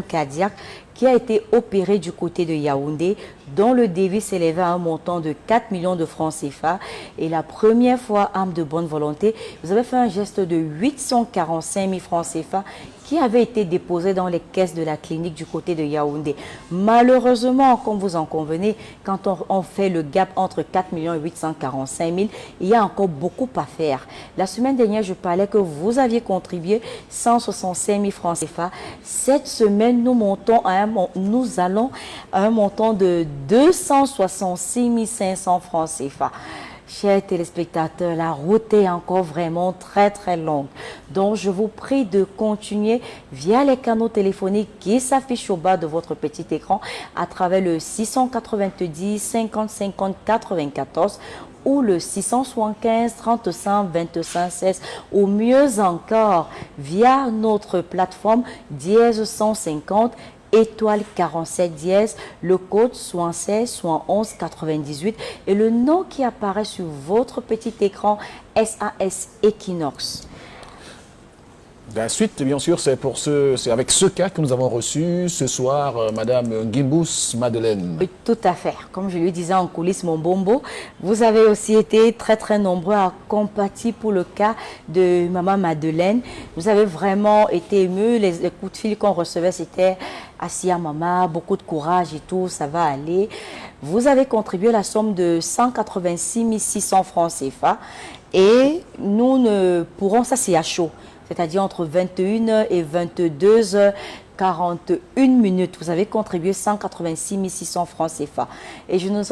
cardiaques, qui a été opéré du côté de Yaoundé, dont le devis s'élevait à un montant de 4 millions de francs CFA. Et la première fois, âme de bonne volonté, vous avez fait un geste de 845 000 francs CFA qui avait été déposé dans les caisses de la clinique du côté de Yaoundé. Malheureusement, comme vous en convenez, quand on fait le gap entre 4 845 000, il y a encore beaucoup à faire. La semaine dernière, je parlais que vous aviez contribué 165 000 francs CFA. Cette semaine, nous allons à un montant de 266 500 francs CFA. Chers téléspectateurs, la route est encore vraiment très longue. Donc, je vous prie de continuer via les canaux téléphoniques qui s'affichent au bas de votre petit écran à travers le 690 50 50 94 ou le 675 35 25 16 ou mieux encore via notre plateforme dièse 150 étoile 47 dièse, le code 76 71 98 et le nom qui apparaît sur votre petit écran SAS Equinox.
La suite, bien sûr, c'est avec ce cas que nous avons reçu ce soir, Madame Gimbous Madeleine.
Oui, tout à fait. Comme je lui disais en coulisses, mon bombo, vous avez aussi été très nombreux à compatir pour le cas de Maman Madeleine. Vous avez vraiment été émus. Les coups de fil qu'on recevait, c'était « Assia maman, beaucoup de courage et tout, ça va aller ». Vous avez contribué la somme de 186 600 francs CFA et nous ne pourrons, ça c'est à chaud, c'est-à-dire entre 21h et 22h41 minutes. Vous avez contribué 186 600 francs CFA. Et je ne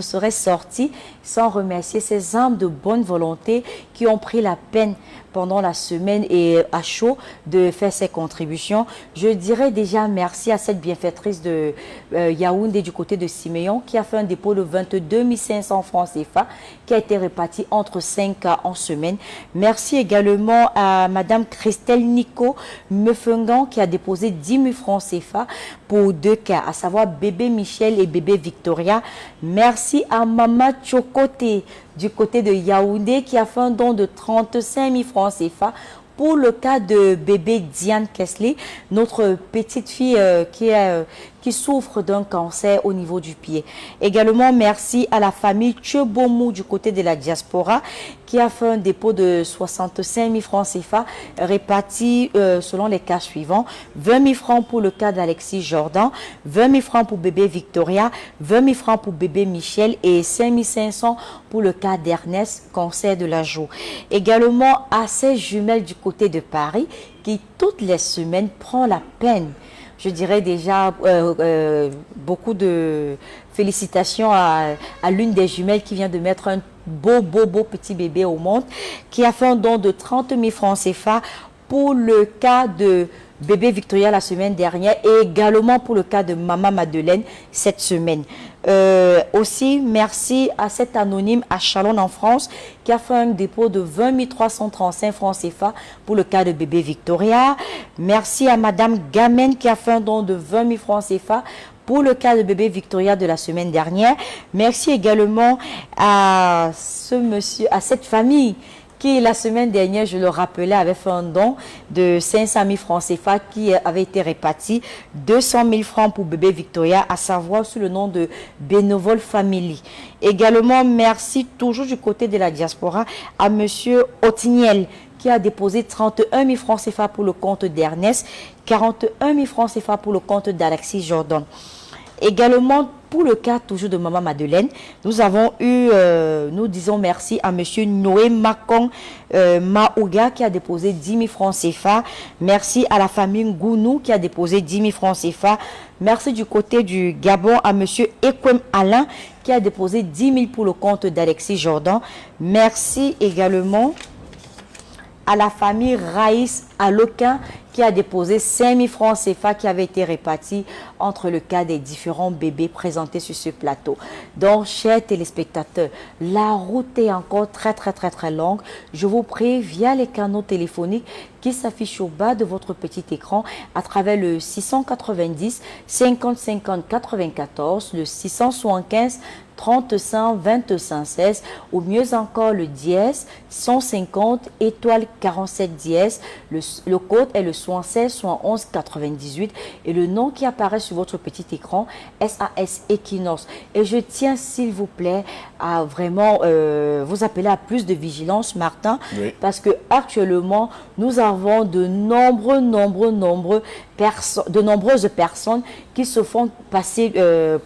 serais sortie sans remercier ces âmes de bonne volonté qui ont pris la peine pendant la semaine et à chaud de faire ces contributions. Je dirais déjà merci à cette bienfaitrice de Yaoundé du côté de Siméon qui a fait un dépôt de 22 500 francs CFA qui a été réparti entre 5 cas en semaine. Merci également à Madame Christelle Nico Meufengan qui a déposé 10 000 francs CFA pour 2 cas, à savoir bébé Michel et bébé Victoria. Merci à Mama Chokoté du côté de Yaoundé qui a fait un don de 35 000 francs CFA pour le cas de bébé Diane Kesley, notre petite fille qui souffre d'un cancer au niveau du pied. Également, merci à la famille Tchebomou du côté de la diaspora qui a fait un dépôt de 65 000 francs CFA répartis selon les cas suivants. 20 000 francs pour le cas d'Alexis Jordan, 20 000 francs pour bébé Victoria, 20 000 francs pour bébé Michel et 5 500 pour le cas d'Ernest, cancer de la joue. Également à ces jumelles du côté de Paris qui toutes les semaines prend la peine. Je dirais déjà beaucoup de félicitations à l'une des jumelles qui vient de mettre un beau petit bébé au monde, qui a fait un don de 30 000 francs CFA pour le cas de bébé Victoria la semaine dernière et également pour le cas de Maman Madeleine cette semaine. Aussi, merci à cet anonyme à Chalon en France qui a fait un dépôt de 20 335 francs CFA pour le cas de bébé Victoria. Merci à Madame Gamen qui a fait un don de 20 000 francs CFA pour le cas de bébé Victoria de la semaine dernière. Merci également à ce monsieur, à cette famille qui la semaine dernière, je le rappelais, avait fait un don de 500 000 francs CFA qui avait été réparti 200 000 francs pour bébé Victoria, à savoir sous le nom de Bénévole Family. Également, merci toujours du côté de la diaspora à monsieur Otiniel qui a déposé 31 000 francs CFA pour le compte d'Ernest, 41 000 francs CFA pour le compte d'Alexis Jordan. Également, pour le cas toujours de Maman Madeleine, nous avons eu, nous disons merci à monsieur Noé Macon Maouga qui a déposé 10 000 francs CFA. Merci à la famille Ngounou qui a déposé 10 000 francs CFA. Merci du côté du Gabon à monsieur Ekwem Alain qui a déposé 10 000 pour le compte d'Alexis Jordan. Merci également à la famille Raïs Aloquin qui a déposé 5 000 francs CFA qui avaient été répartis entre le cas des différents bébés présentés sur ce plateau. Donc, chers téléspectateurs, la route est encore très longue. Je vous prie, via les canaux téléphoniques qui s'affichent au bas de votre petit écran à travers le 690 50 50 94, le 675 35 25 16 ou mieux encore le dièse 150 étoile 47 dièse. Le code est le 76 71 98 et le nom qui apparaît sur votre petit écran SAS Equinox. Et je tiens s'il vous plaît à vraiment vous appeler à plus de vigilance, Martin, oui, parce que actuellement nous avons de nombreuses personnes qui se font passer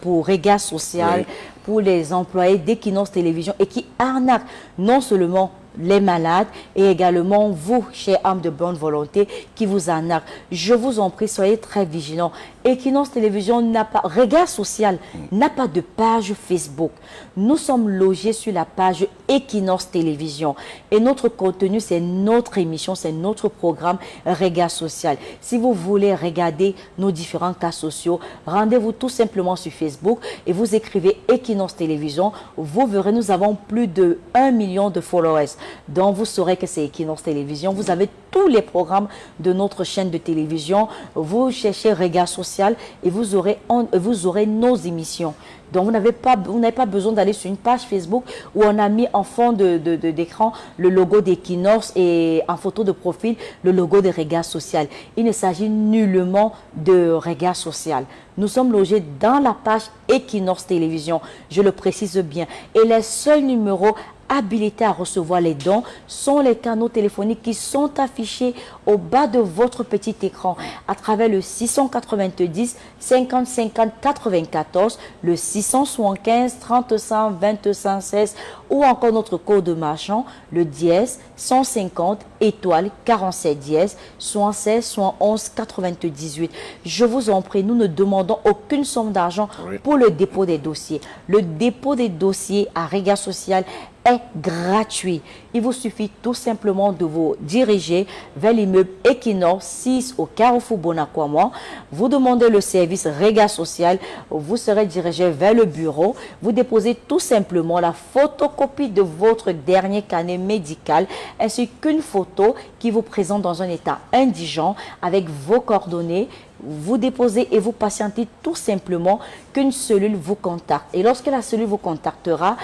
pour regard social, oui, pour les employés d'Equinox Télévision et qui arnaquent non seulement les malades et également vous, chers âmes de bonne volonté, qui vous arnaquent. Je vous en prie, soyez très vigilants. Equinox Télévision n'a pas, Regard Social n'a pas de page Facebook. Nous sommes logés sur la page Equinox Télévision et notre contenu, c'est notre émission, c'est notre programme Regard Social. Si vous voulez regarder nos différents cas sociaux, rendez-vous tout simplement sur Facebook et vous écrivez Equinox Télévision. Vous verrez, nous avons plus de 1 million de followers. Donc vous saurez que c'est Equinox Télévision. Vous avez tous les programmes de notre chaîne de télévision. Vous cherchez Regard Social et vous aurez nos émissions. Donc vous n'avez pas besoin d'aller sur une page Facebook où on a mis en fond d'écran le logo d'Equinox et en photo de profil le logo de Regard Social. Il ne s'agit nullement de Regard Social. Nous sommes logés dans la page Equinox Télévision, je le précise bien. Et les seuls numéros habilités à recevoir les dons sont les canaux téléphoniques qui sont affichés au bas de votre petit écran à travers le 690 50 50 94, le 675 35 25 16 ou encore notre code marchand, le dièse 150 étoile 47 dièse 76 71 98. Je vous en prie, nous ne demandons aucune somme d'argent pour le dépôt des dossiers. Le dépôt des dossiers à Regard Social est gratuit. Il vous suffit tout simplement de vous diriger vers l'immeuble Equinox 6 au Carrefour Bonaquama. Vous demandez le service Regard Social. Vous serez dirigé vers le bureau. Vous déposez tout simplement la photocopie de votre dernier carnet médical ainsi qu'une photo qui vous présente dans un état indigent avec vos coordonnées. Vous déposez et vous patientez tout simplement qu'une cellule vous contacte. Et lorsque la cellule vous contactera,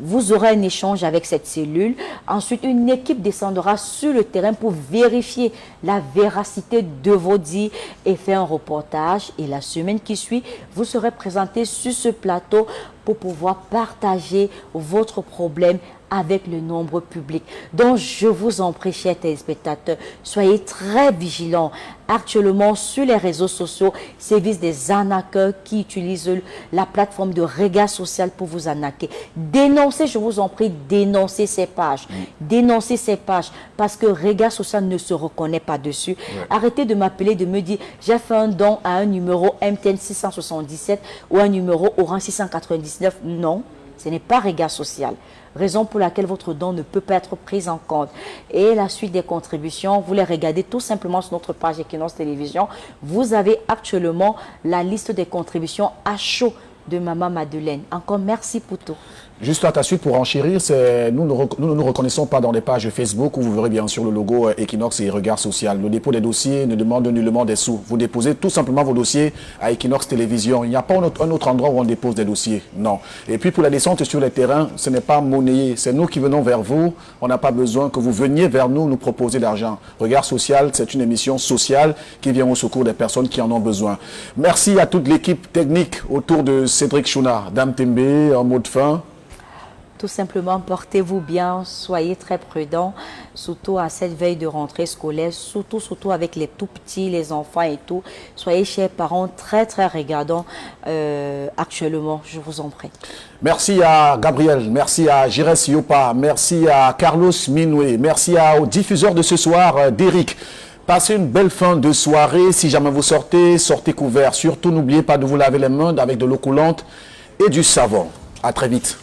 vous aurez un échange avec cette cellule. Ensuite, une équipe descendra sur le terrain pour vérifier la véracité de vos dits et faire un reportage. Et la semaine qui suit, vous serez présenté sur ce plateau pour pouvoir partager votre problème avec le nombre public. Donc, je vous en prie, chers téléspectateurs, soyez très vigilants. Actuellement, sur les réseaux sociaux, sévissent des arnaqueurs qui utilisent la plateforme de Regard Social pour vous arnaquer. Dénoncez, je vous en prie, dénoncez ces pages. Dénoncez ces pages parce que Regard Social ne se reconnaît pas dessus. Arrêtez de m'appeler, de me dire, j'ai fait un don à un numéro MTN 677 ou un numéro Orange 699. Non, ce n'est pas Regard Social. Raison pour laquelle votre don ne peut pas être pris en compte. Et la suite des contributions, vous les regardez tout simplement sur notre page Equinox Télévision. Vous avez actuellement la liste des contributions à chaud de Maman Madeleine. Encore merci pour tout.
Juste à ta suite pour enchérir, nous ne nous reconnaissons pas dans les pages Facebook où vous verrez bien sûr le logo Equinox et Regard Social. Le dépôt des dossiers ne demande nullement des sous. Vous déposez tout simplement vos dossiers à Equinox Télévision. Il n'y a pas un autre endroit où on dépose des dossiers. Non. Et puis pour la descente sur les terrains, ce n'est pas monnayé. C'est nous qui venons vers vous. On n'a pas besoin que vous veniez vers nous proposer d'argent. Regard Social, c'est une émission sociale qui vient au secours des personnes qui en ont besoin. Merci à toute l'équipe technique autour de Cédric Chouna. Dame Tembe, en mot de fin.
Tout simplement, portez-vous bien, soyez très prudents, surtout à cette veille de rentrée scolaire, surtout avec les tout petits, les enfants et tout. Soyez, chers parents, très regardants actuellement, je vous en prie.
Merci à Gabriel, merci à Jires Yopa, merci à Carlos Minoué, merci aux diffuseurs de ce soir, d'Eric. Passez une belle fin de soirée. Si jamais vous sortez, sortez couvert. Surtout, n'oubliez pas de vous laver les mains avec de l'eau coulante et du savon. À très vite.